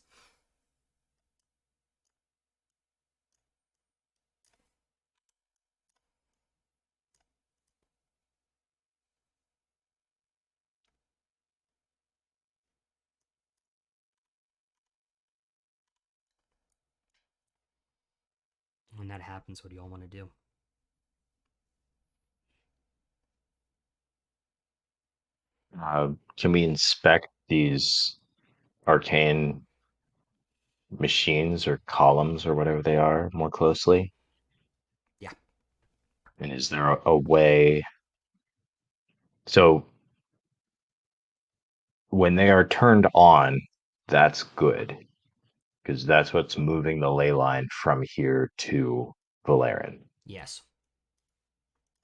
When that happens, what do you all want to do? Can we inspect these arcane machines or columns or whatever they are more closely? Yeah. And is there a way? So when they are turned on, that's good because that's what's moving the ley line from here to Valerian. Yes.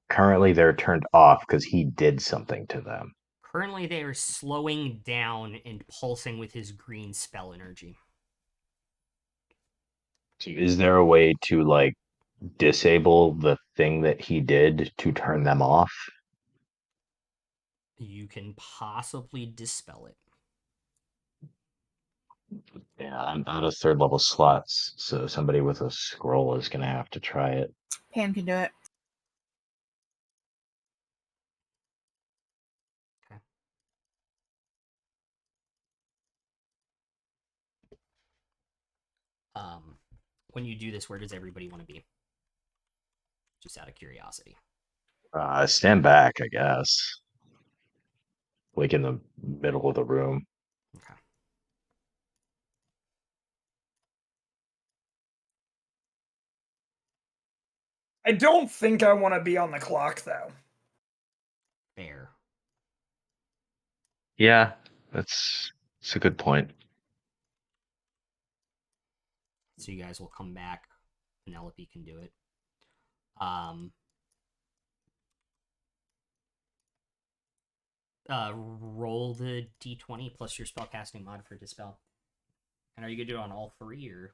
Currently, they're turned off because he did something to them. Currently, they are slowing down and pulsing with his green spell energy. So is there a way to like disable the thing that he did to turn them off? You can possibly dispel it. Yeah, I'm out of third level slots, so somebody with a scroll is gonna have to try it. Pan can do it. Okay. When you do this, where does everybody want to be? Just out of curiosity. Stand back, I guess. Like in the middle of the room. Okay. I don't think I want to be on the clock, though. Fair. Yeah, that's a good point. So you guys will come back. Penelope can do it. Roll the d20 plus your spellcasting mod for dispel. And are you gonna do it on all three or?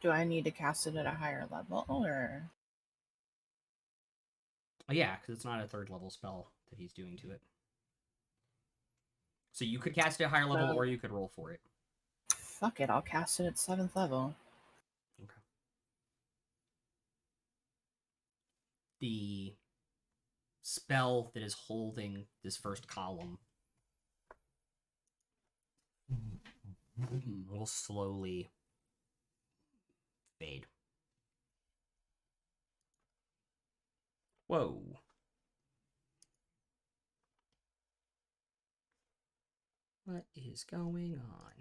Do I need to cast it at a higher level or? Oh, yeah, because it's not a third level spell that he's doing to it. So you could cast it at a higher level, or you could roll for it. Fuck it, I'll cast it at 7th level. Okay. The spell that is holding this first column will slowly fade. Whoa. What is going on?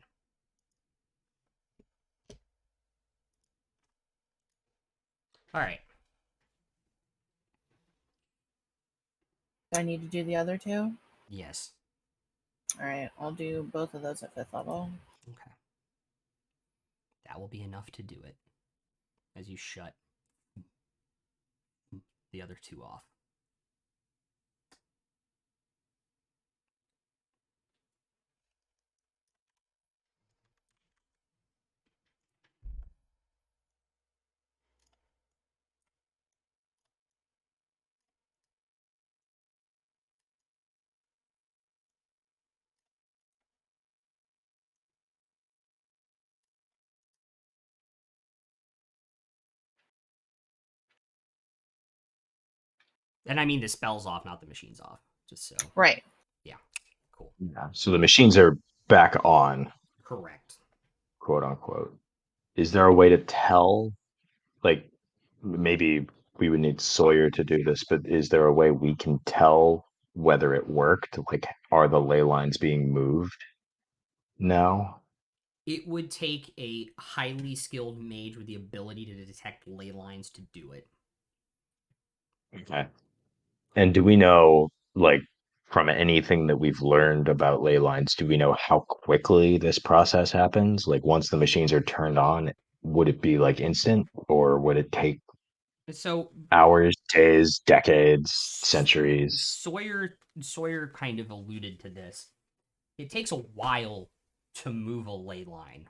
All right. Do I need to do the other two? Yes. Alright, I'll do both of those at 5th level. Okay. That will be enough to do it. As you shut the other two off. And I mean the spell's off, not the machine's off. Just so. Right. Yeah. Cool. Yeah. So the machines are back on, Correct. quote unquote. Is there a way to tell? Like, maybe we would need Sawyer to do this, but is there a way we can tell whether it worked? Like, are the ley lines being moved now? It would take a highly skilled mage with the ability to detect ley lines to do it. Okay. And do we know, like, from anything that we've learned about ley lines, do we know how quickly this process happens? Like, once the machines are turned on, would it be like instant, or would it take So hours, days, decades, centuries? Sawyer kind of alluded to this. It takes a while to move a ley line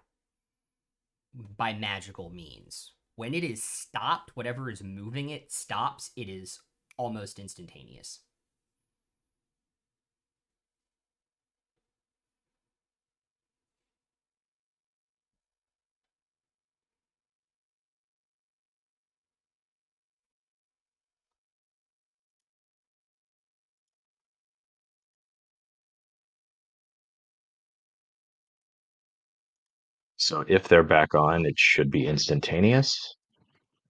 by magical means. When it is stopped, whatever is moving it stops, it is almost instantaneous. So if they're back on, it should be instantaneous.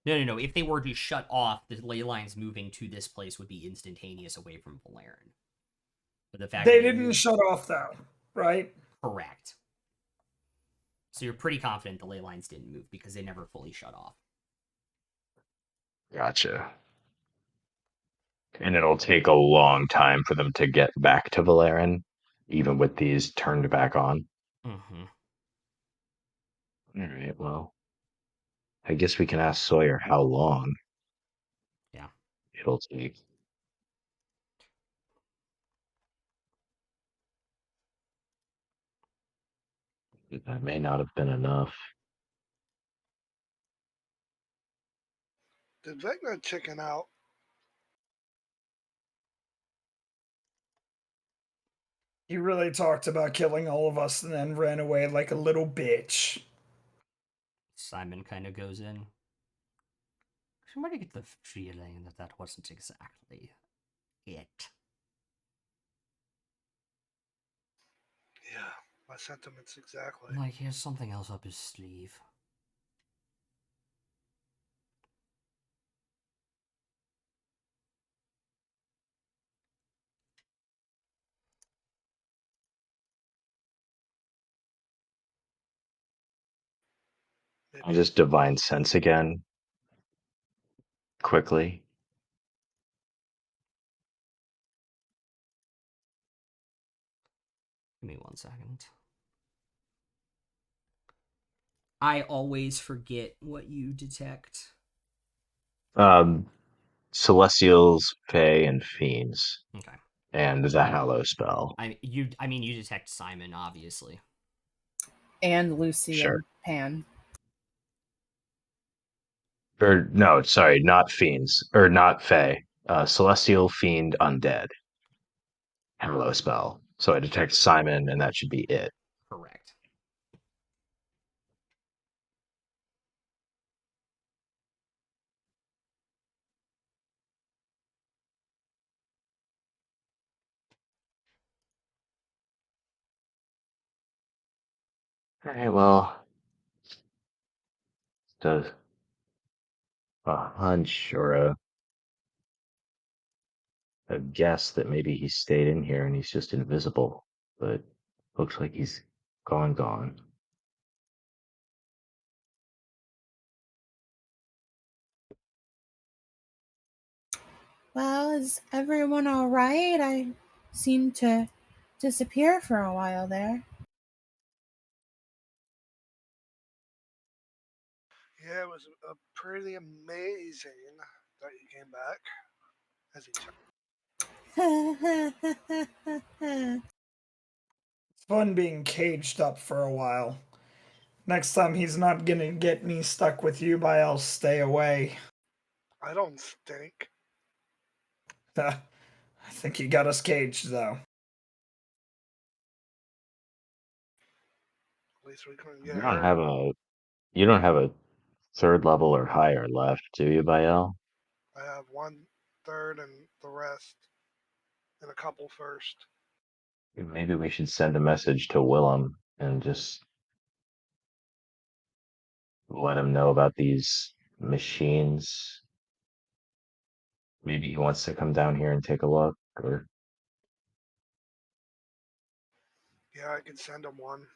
No. If they were to shut off, the ley lines moving to this place would be instantaneous away from Valerian. But the fact They that didn't shut off though, right? correct. So you're pretty confident the ley lines didn't move because they never fully shut off. Gotcha. And it'll take a long time for them to get back to Valerian, even with these turned back on. Mm-hmm. All right, well, I guess we can ask Sawyer how long Yeah. it'll take. That may not have been enough. Did Vecna chicken out? He really talked about killing all of us and then ran away like a little bitch. Simon kind of goes in. Somebody get the feeling that that wasn't exactly it. Yeah, my sentiments exactly. Like he has something else up his sleeve. I'll Maybe just divine sense again quickly. Give me 1 second. I always forget what you detect. Um, Celestials, Fae, and Fiends, Okay. and the Hallow spell. I mean you detect Simon, obviously. And Lucy Sure. and Pan. Or no, sorry, not Fiends, or not Fae. Celestial, Fiend, Undead. Hallow spell. So I detect Simon, and that should be it. Correct. All right, well, does a hunch or a guess that maybe he stayed in here and he's just invisible, but looks like he's gone. Well, is everyone all right? I seemed to disappear for a while there. yeah, it was pretty amazing that you came back. As he It's fun being caged up for a while. Next time he's not gonna get me stuck with you, but I'll stay away. I don't stink. I think you got us caged, though. At least we couldn't get You don't hurt. have a you don't have a third level or higher left, do you, Bael? I have 1/3 and the rest, and a couple first. Maybe we should send a message to Willem and just let him know about these machines. Maybe he wants to come down here and take a look, or Yeah, I could send him one.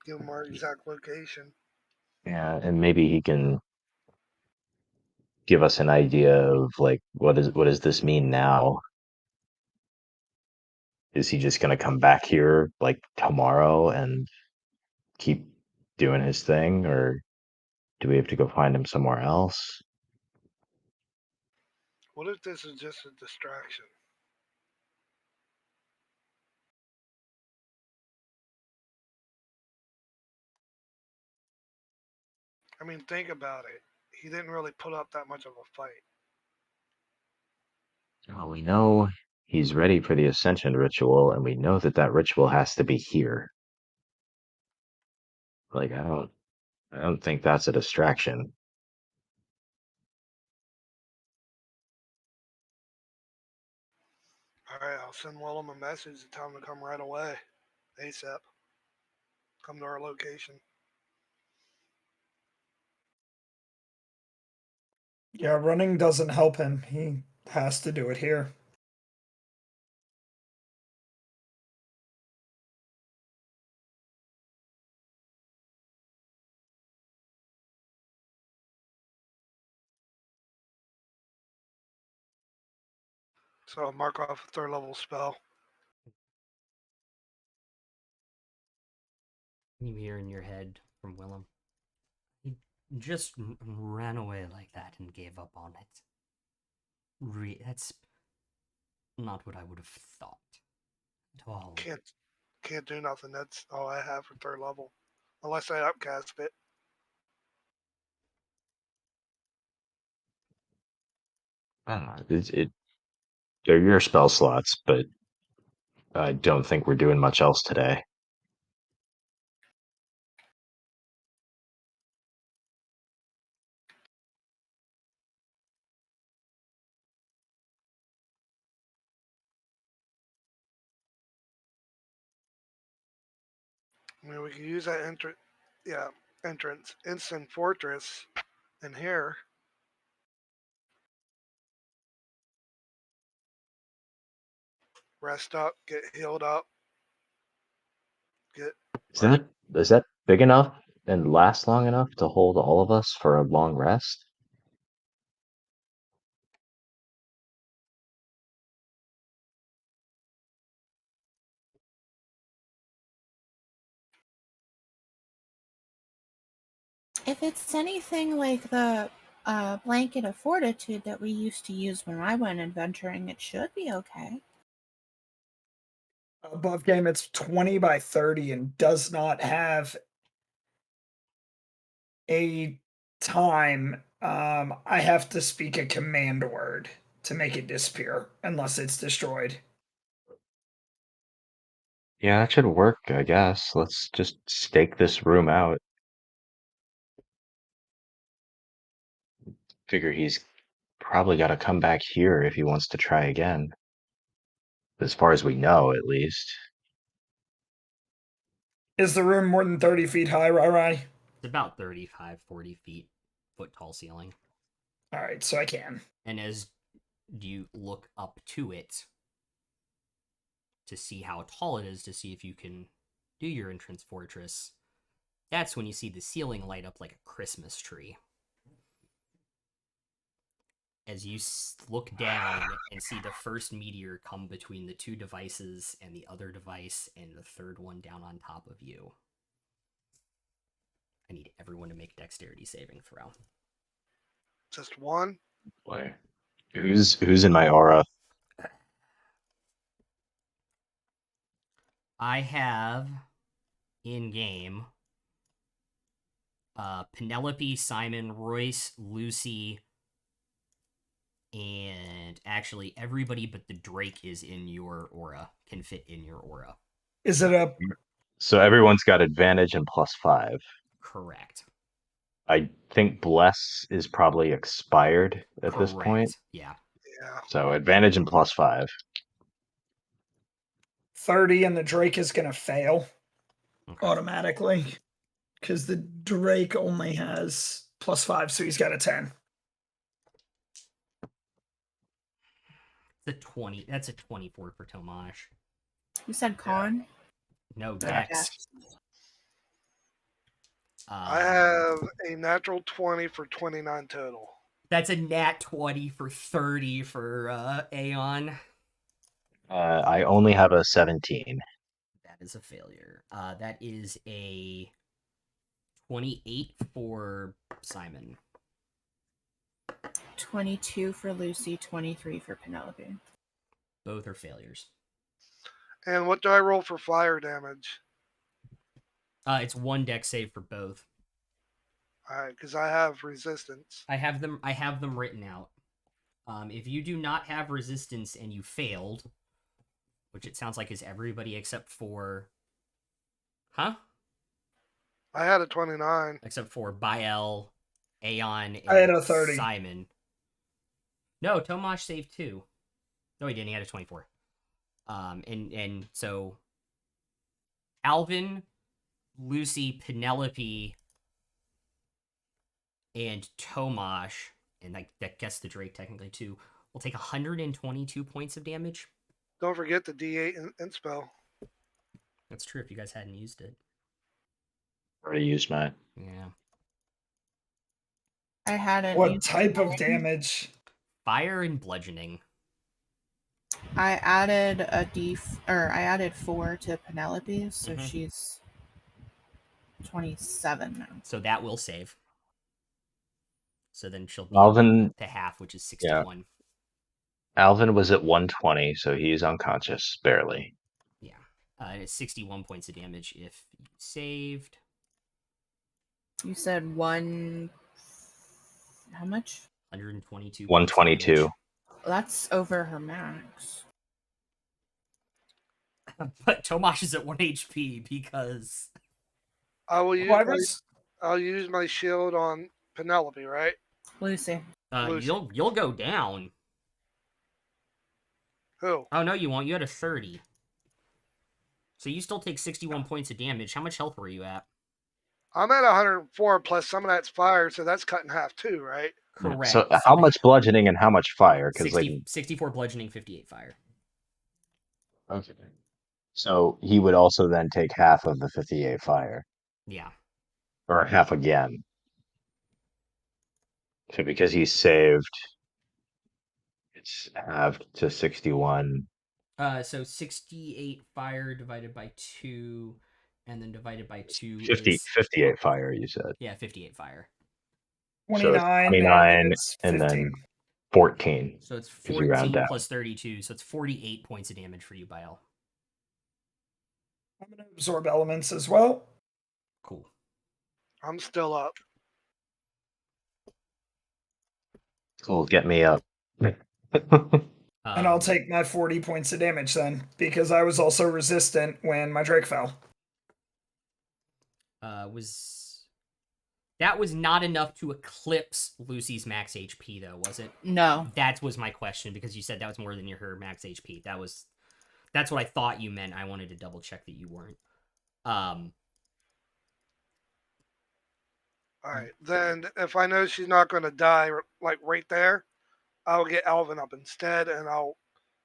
Give him our exact location. yeah, and maybe he can give us an idea of like what does this mean now? Is he just gonna come back here like tomorrow and keep doing his thing, or do we have to go find him somewhere else? What if this is just a distraction? I mean, think about it. He didn't really put up that much of a fight. Well, we know he's ready for the Ascension ritual, and we know that that ritual has to be here. Like, I don't think that's a distraction. Alright, I'll send Willem a message to tell him to come right away. ASAP. Come to our location. Yeah, running doesn't help him. He has to do it here. So I'll mark off a 3rd level spell. You hear in your head from Willem. He just ran away like that and gave up on it. That's not what I would have thought at all. Can't do nothing. That's all I have for 3rd level. Unless I upcast it. I don't know. They're your spell slots, but I don't think we're doing much else today. I mean, we could use that entrance, instant fortress in here. Rest up, get healed up, get Is that big enough and last long enough to hold all of us for a long rest? If it's anything like the blanket of fortitude that we used to use when I went adventuring, it should be okay. Above game, it's 20 by 30 and does not have a time. I have to speak a command word to make it disappear unless it's destroyed. Yeah, that should work, I guess. Let's just stake this room out. Figure he's probably got to come back here if he wants to try again. As far as we know, at least. Is the room more than 30 feet high, Rai? It's about 35, 40 feet, foot tall ceiling. All right, so I can. And as you look up to it to see how tall it is, to see if you can do your entrance fortress, that's when you see the ceiling light up like a Christmas tree. As you look down and see the first meteor come between the two devices and the other device and the third one down on top of you. I need everyone to make dexterity saving throw. just one. Why? Who's in my aura? I have in game Penelope, Simon, Royce, Lucy, and actually everybody but the Drake is in your aura, can fit in your aura. Is it a So everyone's got advantage and +5. Correct. I think bless is probably expired at this point. Correct. Yeah. Yeah. So advantage and +5. 30 and the Drake is going to fail Okay. automatically because the Drake only has +5, so he's got a 10. The 20. That's a 24 for Tomash. You said con? No, Or Dex. I have a natural 20 for 29 total. That's a nat 20 for 30 for Aeon. I only have a 17. That is a failure. That is a 28 for Simon. 22 for Lucy, 23 for Penelope. Both are failures. And what do I roll for fire damage? It's 1 dex save for both. All right, because I have resistance. I have them written out. If you do not have resistance and you failed, which it sounds like is everybody except for, I had a 29. except for Bael, Aeon, and I had a 30. Simon. No, Tomash saved 2. No, he didn't. He had a 24. And so Alvin, Lucy, Penelope, and Tomash, and that gets the Drake technically too, will take 122 points of damage. Don't forget the D8 and spell. That's true if you guys hadn't used it. Already used mine. Yeah. I had an What type of damage? Fire and bludgeoning. I added I added 4 to Penelope, so Mhm. she's 27 now. So that will save. So then she'll be Alvin, to half, which is 61. Alvin was at 120, so he's unconscious, barely. Yeah. It's 61 points of damage if you saved. You said how much? 122. 122. That's over her max. But Tomash is at 1 HP because I will use Well, I'll use my shield on Penelope, right? Lucy. Lucy. you'll go down. Who? Oh no, you won't. You had a 30. So you still take 61 points of damage. How much health were you at? I'm at 104 plus some of that's fire, so that's cut in half too, right? Correct. So how much bludgeoning and how much fire? Because 64 bludgeoning, 58 fire. Okay. So he would also then take half of the 58 fire, Yeah. or half again. So because he saved, it's halved to 61. So 68 fire divided by 2, and then divided by 2 50, is 58 fire, you said. 58 fire. 29, 29 it's and 15. then 14. So it's Because you round 14 down. plus 32, so it's 48 points of damage for you, Bael. I'm going to absorb elements as well. Cool. I'm still up. Cool, get me up. And I'll take my 40 points of damage then, because I was also resistant when my Drake fell. That was not enough to eclipse Lucy's max HP, though, was it? No. That was my question, because you said that was more than her max HP. That's what I thought you meant. I wanted to double check that you weren't. All right. Then if I know she's not going to die like right there, I'll get Alvin up instead, and I'll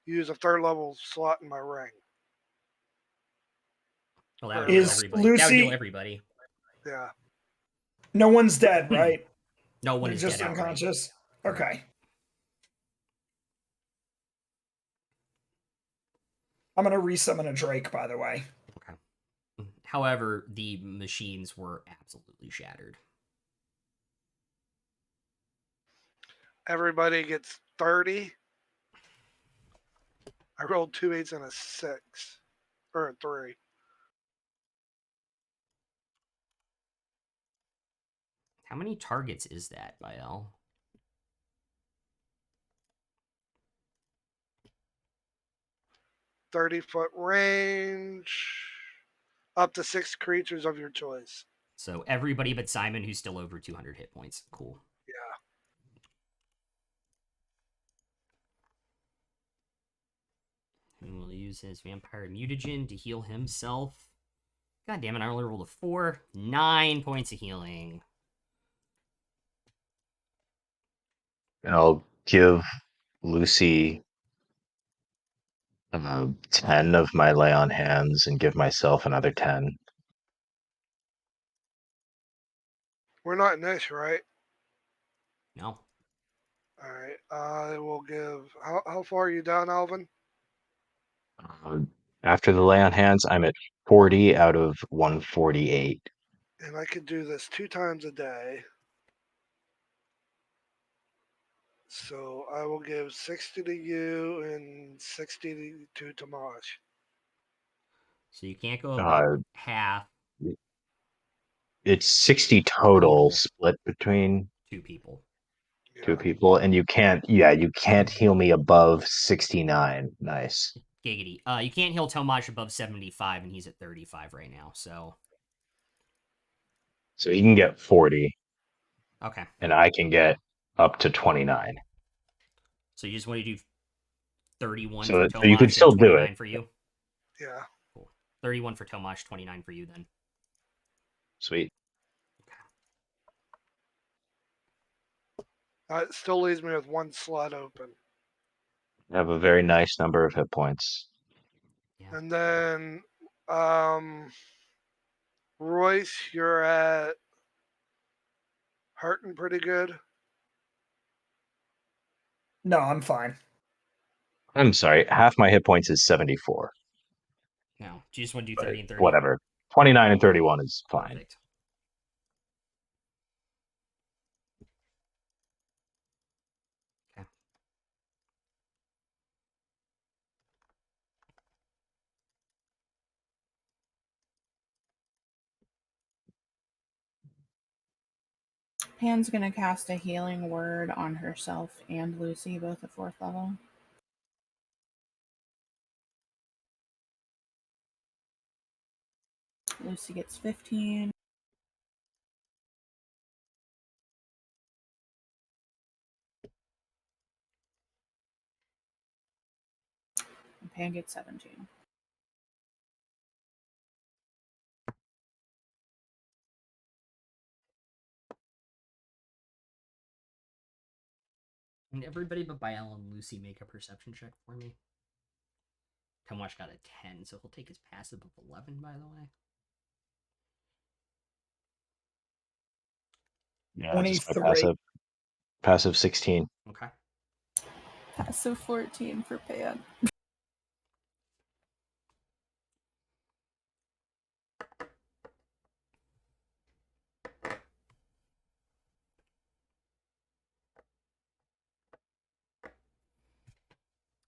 use a 3rd level slot in my ring. Well, that would Is heal everybody. That would Lucy- heal everybody. Yeah. No one's dead, right? No one They're is just dead outright. unconscious. Okay. I'm going to resummon a Drake, by the way. Okay. However, the machines were absolutely shattered. Everybody gets 30. I rolled 2 8s and a 6. Or a 3. How many targets is that, Bael? 30-foot range. Up to 6 creatures of your choice. So everybody but Simon, who's still over 200 hit points. Cool. Yeah. And we'll use his vampire mutagen to heal himself. God damn it, I only rolled a 4. 9 points of healing. And I'll give Lucy 10 of my lay on hands and give myself another 10. We're not in this, right? No. Alright. I will give. How far are you down, Alvin? After the lay on hands, I'm at 40 out of 148. And I could do this 2 times a day. So I will give 60 to you and 60 to Tomash. So you can't go above Uh, half it's 60 total, total. split between 2 people. two Yeah. people, and you can't heal me above 69. Nice. Giggity. You can't heal Tomash above 75, and he's at 35 right now, so. So he can get 40, Okay. and I can get up to 29. So you just want to do 31 So for so you could Tomash still and do 29 it. for you? Yeah. Cool. 31 for Tomash, 29 for you then. Sweet. It still leaves me with 1 slot open. I have a very nice number of hit points. Yeah. And then, Royce, you're at hurting pretty good. No, I'm fine. I'm sorry, half my hit points is 74. No. Do you just want to do But 30 and 30? whatever. 29 and 31 is fine. Perfect. Okay. Pan's gonna cast a healing word on herself and Lucy, both at 4th level. Lucy gets 15. And Pan gets 17. And everybody but Bael and Lucy make a perception check for me. Tomash got a 10, so he'll take his passive of 11, by the way. Yeah, just my 23. passive 16. Okay. Passive 14 for Pan.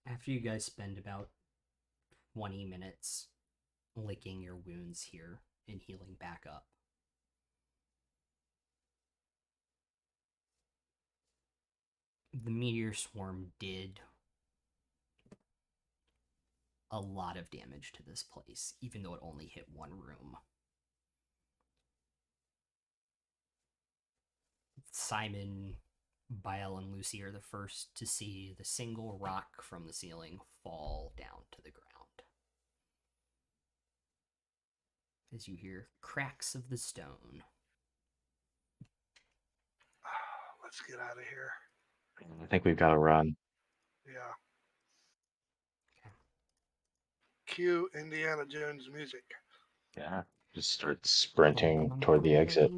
After you guys spend about 20 minutes licking your wounds here and healing back up, the meteor swarm did a lot of damage to this place, even though it only hit one room. Simon, Bael, and Lucy are the first to see the single rock from the ceiling fall down to the ground. As you hear cracks of the stone. Let's get out of here. I think we've got to run. Yeah. Cue Indiana Jones music. Yeah. Just start sprinting toward the exit.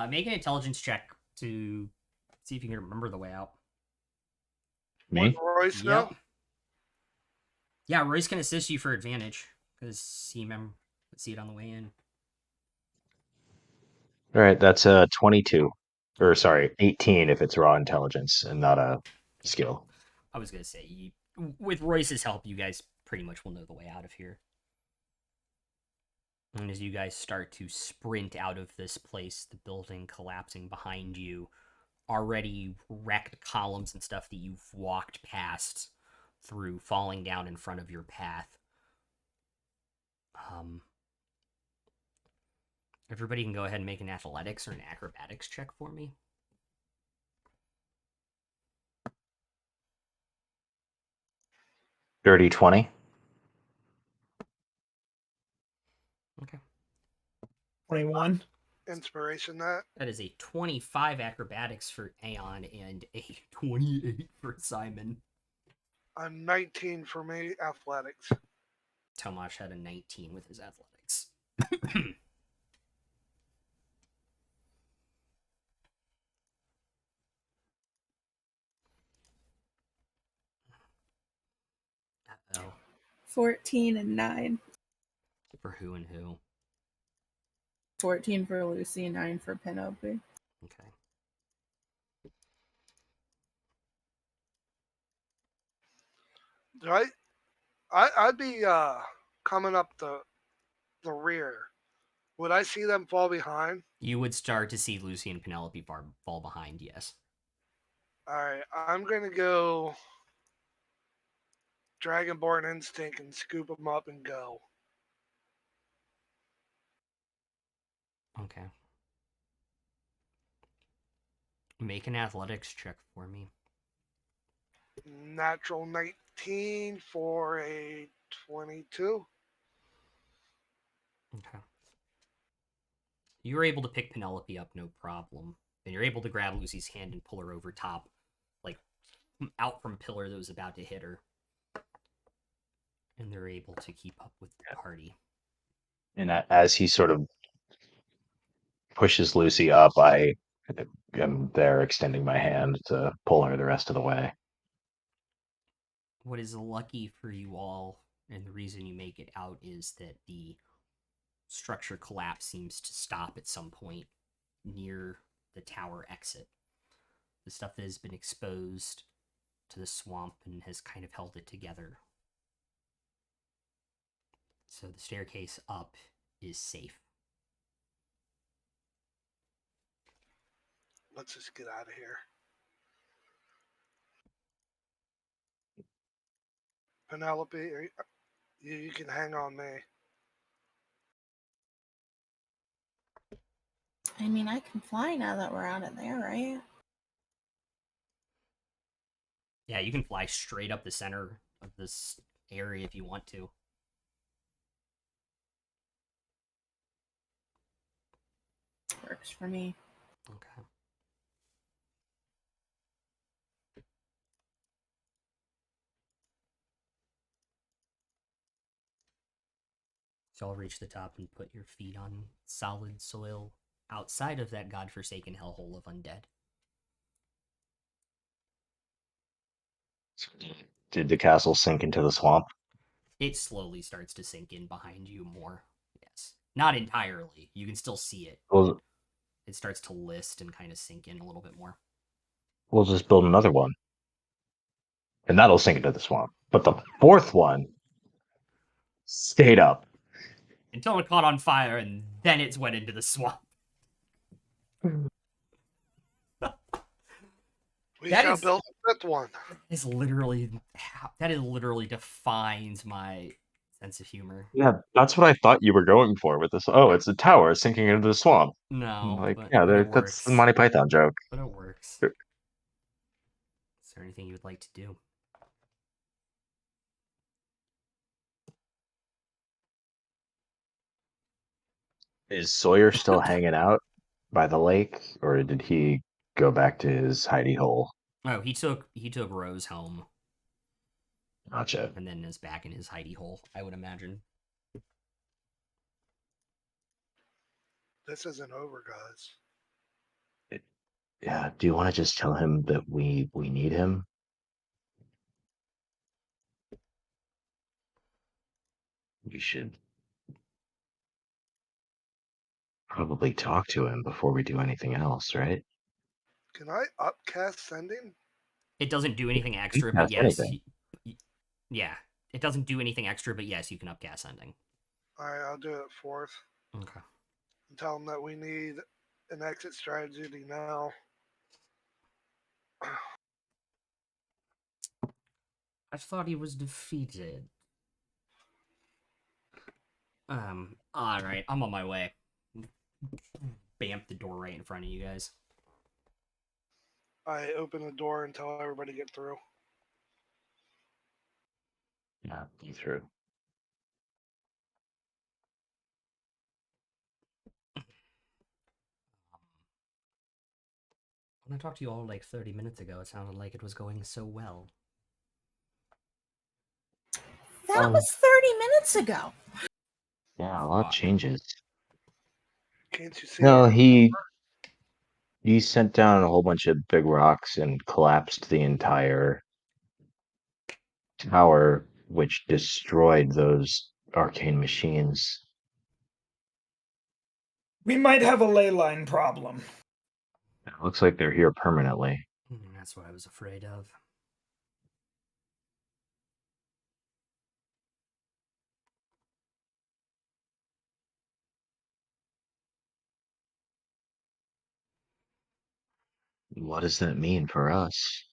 Make an intelligence check to see if you can remember the way out. Me? What, Royce now? Yeah, Royce can assist you for advantage because he see it on the way in. All right, that's 22. Or sorry, 18 if it's raw intelligence and not a skill. I was gonna say, with Royce's help, you guys pretty much will know the way out of here. And as you guys start to sprint out of this place, the building collapsing behind you, already wrecked columns and stuff that you've walked past through falling down in front of your path. Everybody can go ahead and make an athletics or an acrobatics check for me. Dirty 20. Okay. 21. Inspiration that. That is a 25 acrobatics for Aeon and a 28 for Simon. A 19 for me, athletics. Tomash had a 19 with his athletics. Uh-oh. 14 and 9. For who and who? 14 for Lucy, 9 for Penelope. Okay. Right? I'd be coming up the rear. Would I see them fall behind? You would start to see Lucy and Penelope fall behind, yes. Alright, I'm gonna go Dragonborn Instinct and scoop them up and go. Okay. Make an athletics check for me. Natural 19 for a 22. Okay. You were able to pick Penelope up, no problem. And you're able to grab Lucy's hand and pull her over top, like out from pillar that was about to hit her. And they're able to keep up with the party. And as he sort of pushes Lucy up, I am there extending my hand to pull her the rest of the way. What is lucky for you all, and the reason you make it out, is that the structure collapse seems to stop at some point near the tower exit. The stuff that has been exposed to the swamp and has kind of held it together. So the staircase up is safe. Let's just get out of here. Penelope, you can hang on me. I mean, I can fly now that we're out of there, right? Yeah, you can fly straight up the center of this area if you want to. Works for me. Okay. So I'll reach the top and put your feet on solid soil outside of that godforsaken hellhole of undead. Did the castle sink into the swamp? It slowly starts to sink in behind you more. Yes. Not entirely. You can still see it. We'll, It starts to list and kind of sink in a little bit more. we'll just build another one. And that'll sink into the swamp. But the fourth one stayed up. Until it caught on fire and then it went into the swamp. We That shall is- build a fifth one. That literally defines my sense of humor. Yeah, that's what I thought you were going for with this. Oh, it's a tower sinking into the swamp. No, Like, but, yeah, but it that's works. the Monty Python joke. But it works. Sure. Is there anything you would like to do? Is Sawyer still hanging out by the lake, or did he go back to his hidey hole? Oh, he took Rose home Gotcha. and then is back in his hidey hole, I would imagine. This isn't over, guys. Yeah, do you want to just tell him that we need him? We should probably talk to him before we do anything else, right? Can I upcast sending? It doesn't do anything You extra, can but cast yes. anything. Yeah. It doesn't do anything extra, but yes, you can upcast sending. Alright, I'll do it fourth. Okay. And tell them that we need an exit strategy now. I thought he was defeated. Alright, I'm on my way. Bamp the door right in front of you guys. I open the door and tell everybody to get through. Yeah, you through. When I talked to you all like 30 minutes ago, it sounded like it was going so well. That was 30 minutes ago. Yeah, a lot Fuck. changes. Can't you see? No, he sent down a whole bunch of big rocks and collapsed the entire tower, which destroyed those arcane machines. We might have a ley line problem. It looks like they're here permanently. That's what I was afraid of. What does that mean for us?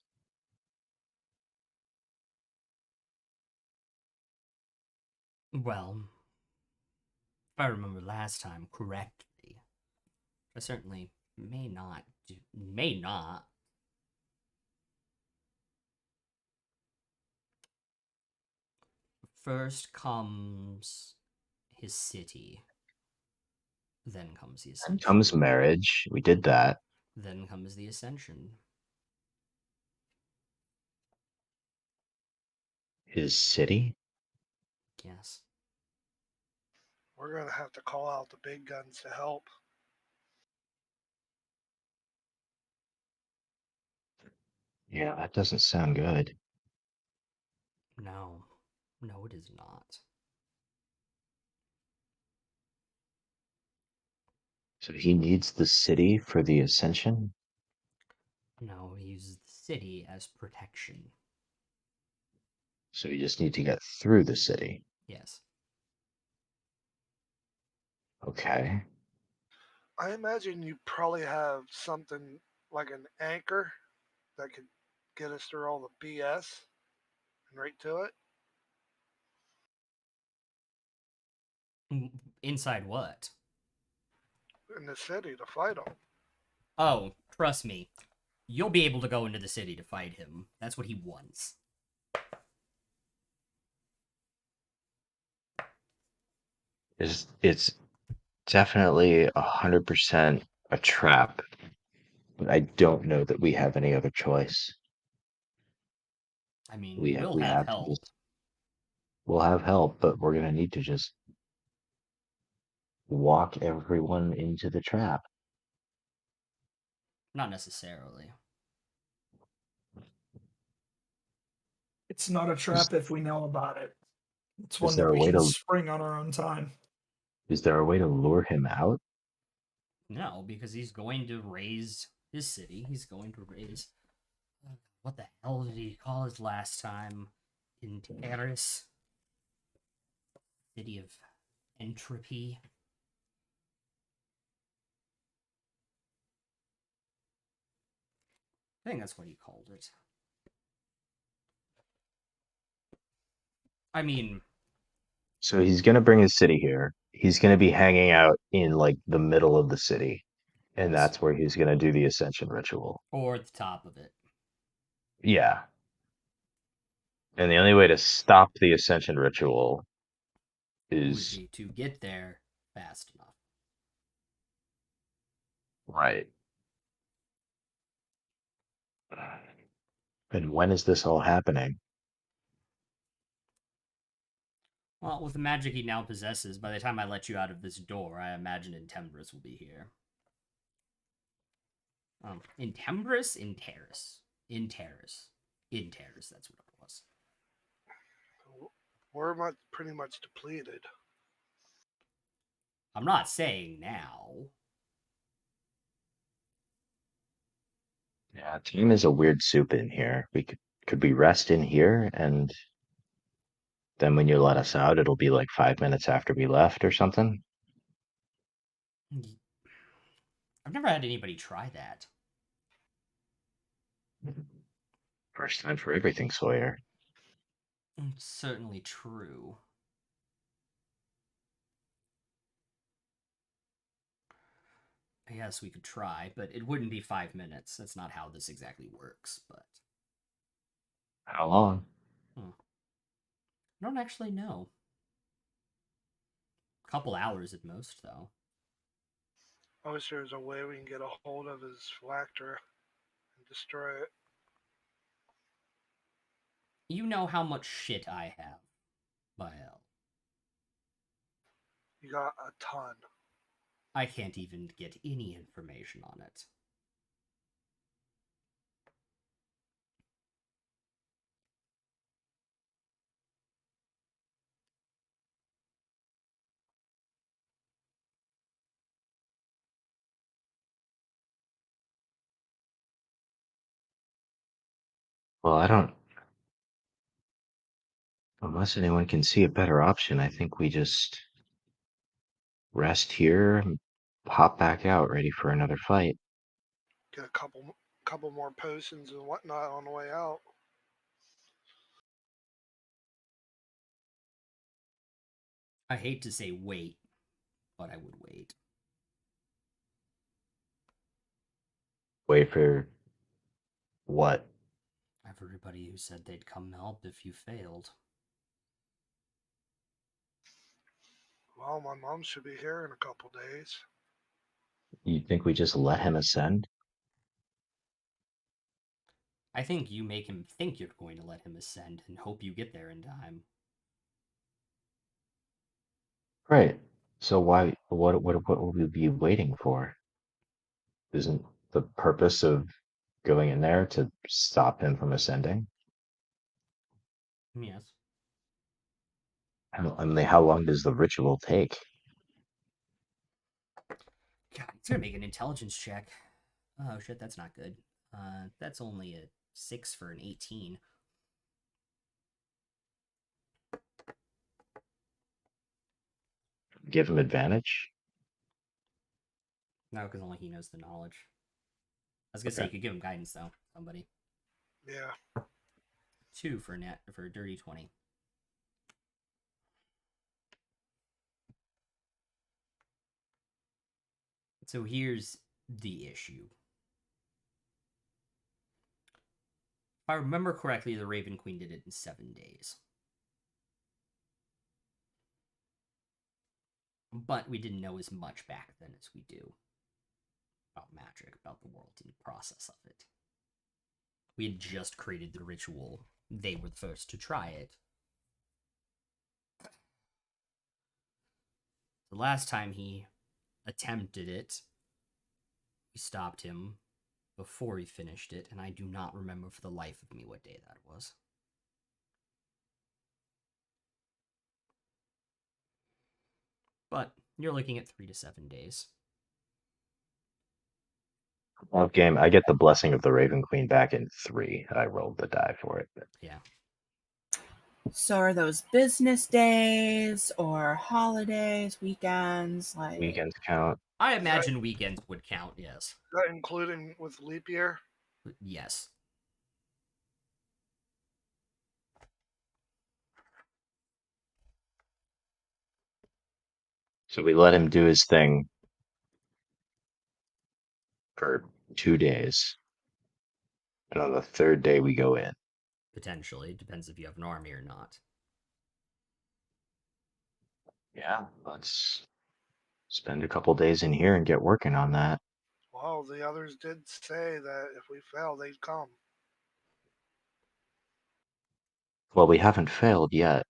Well, if I remember last time correctly, I certainly may not. First comes his city. Then comes the Then Ascension. comes marriage. We did that. Then comes the Ascension. His city? Yes. We're going to have to call out the big guns to help. Yeah, that doesn't sound good. No. No, it is not. So he needs the city for the ascension? No, he uses the city as protection. So you just need to get through the city. Yes. Okay. I imagine you probably have something like an anchor that could get us through all the BS and right to it. Inside what? In the city to fight them. Oh, trust me. You'll be able to go into the city to fight him. That's what he wants. It's definitely 100% a trap. But I don't know that we have any other choice. I mean, we will have have to help. just we'll have help, but we're gonna need to just walk everyone into the trap. Not necessarily. It's not a trap if we know about it. It's Is one there that a we way can to spring on our own time. lure him out? No, because he's going to raise his city. He's going to raise. What the hell did he call his last time? In Paris? City of Entropy? I think that's what he called it. I mean, So he's gonna bring his city here. He's gonna be hanging out in like the middle of the city, and yes. that's where he's gonna do the ascension ritual. Or at the top of it. Yeah. And the only way to stop the ascension ritual Would is be to get there fast enough. right. And when is this all happening? Well, with the magic he now possesses, by the time I let you out of this door, I imagine Intembris will be here. Intembris? Interis, that's what it was. We're pretty much depleted. I'm not saying now. Yeah, team is a weird soup in here. Could we rest in here, and then when you let us out, it'll be like 5 minutes after we left or something? I've never had anybody try that. First time for everything, Sawyer. It's certainly true. Yes, we could try, but it wouldn't be 5 minutes. That's not how this exactly works, but How long? I don't actually know. A couple hours at most, though. I wish there was a way we can get a hold of his phylactery and destroy it. You know how much shit I have, Bael. You got a ton. I can't even get any information on it. Well, I don't. Unless anyone can see a better option, I think we just rest here and hop back out ready for another fight. Get a couple more potions and whatnot on the way out. I hate to say wait, but I would wait. Wait for what? Everybody who said they'd come help if you failed. Well, my mom should be here in a couple days. You think we just let him ascend? I think you make him think you're going to let him ascend and hope you get there in time. Right. So why? What would we be waiting for? Isn't the purpose of going in there to stop him from ascending? Yes. I mean, how long does the ritual take? God, he's gonna make an intelligence check. Oh shit, that's not good. That's only a 6 for an 18. Give him advantage? No, because only he knows the knowledge. I was gonna say Okay. you could give him guidance though, somebody. Yeah. 2 for a dirty 20. So here's the issue. If I remember correctly, the Raven Queen did it in 7 days. But we didn't know as much back then as we do about magic, about the world, and the process of it. We had just created the ritual. They were the first to try it. The last time he attempted it, we stopped him before he finished it, and I do not remember for the life of me what day that was. But you're looking at 3 to 7 days. Off game. I get the blessing of the Raven Queen back in 3. I rolled the die for it. Yeah. So are those business days or holidays, weekends? Like, Weekends count. I imagine weekends would count, yes. That including with leap year? Yes. So we let him do his thing for 2 days. And on the third day, we go in. Potentially. Depends if you have an army or not. Yeah, let's spend a couple days in here and get working on that. Well, the others did say that if we fail, they'd come. Well, we haven't failed yet.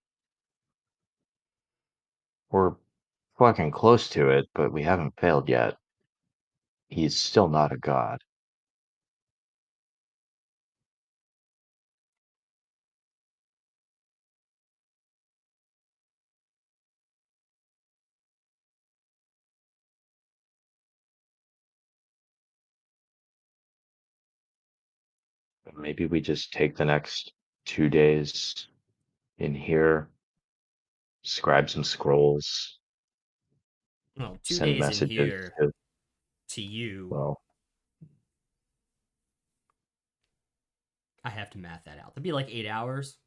We're fucking close to it, but we haven't failed yet. He's still not a god. Maybe we just take the next 2 days in here, scribe some scrolls, Well, 2 send days in messages here to you. well, I have to math that out. That'd be like 8 hours,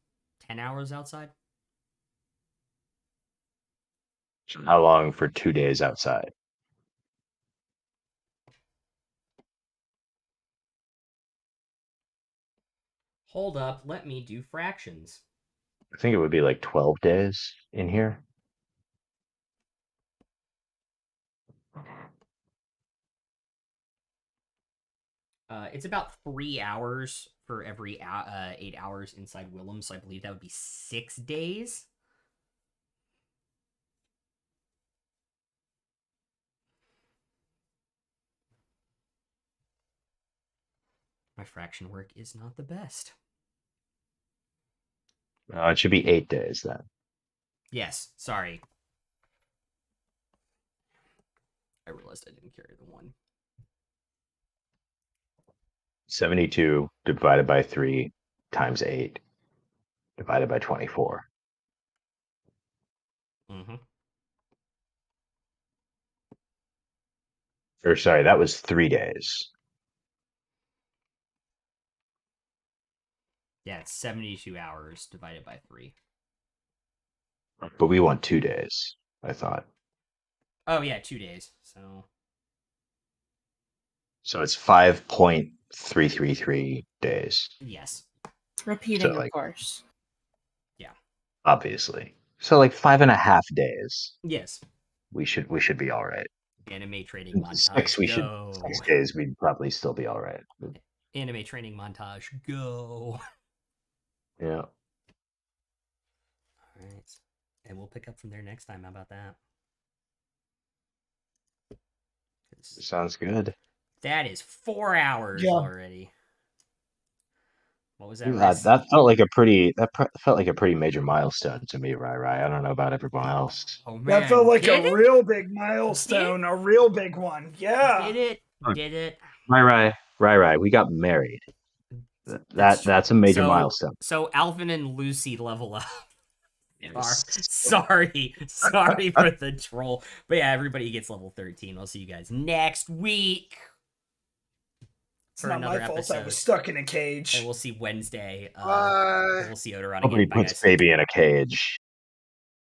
10 hours outside. how long for 2 days outside? Hold up, let me do fractions. I think it would be like 12 days in here. It's about 3 hours for every 8 hours inside Willem, so I believe that would be 6 days. My fraction work is not the best. It should be 8 days then. Yes, sorry. I realized I didn't carry the 1. 72 divided by 3 times 8 divided by 24. Mm-hmm. Or sorry, that was 3 days. Yeah, it's 72 hours divided by 3. But we want 2 days, I thought. Oh, yeah, 2 days. So So it's 5.333 days. yes. Repeating, So, of like, course. obviously. So like 5.5 days. Yes. We should be all right. Anime training montage. 6 Go. 6 days we'd probably still be all right. Anime training montage. Go. Yeah. All right. And we'll pick up from there next time. How about that? 'Cause Sounds good. that is 4 hours Yeah. already. What was that, That, Rice? that felt like a pretty felt like a pretty major milestone to me, Rai. I don't know about everyone else. Oh man, That felt like a did it? real big milestone, a real big one. Yeah. Did it? Oh. Did it? Rai, we got married. That's a major milestone. So Alvin and Lucy level up. Yes. Sorry for the troll. But yeah, everybody gets level 13. I'll see you guys next week. It's for not my another fault. episode. I was stuck in a cage. And we'll see Wednesday. Bye. We'll see Odor on Nobody again. Bye, puts guys. baby in a cage.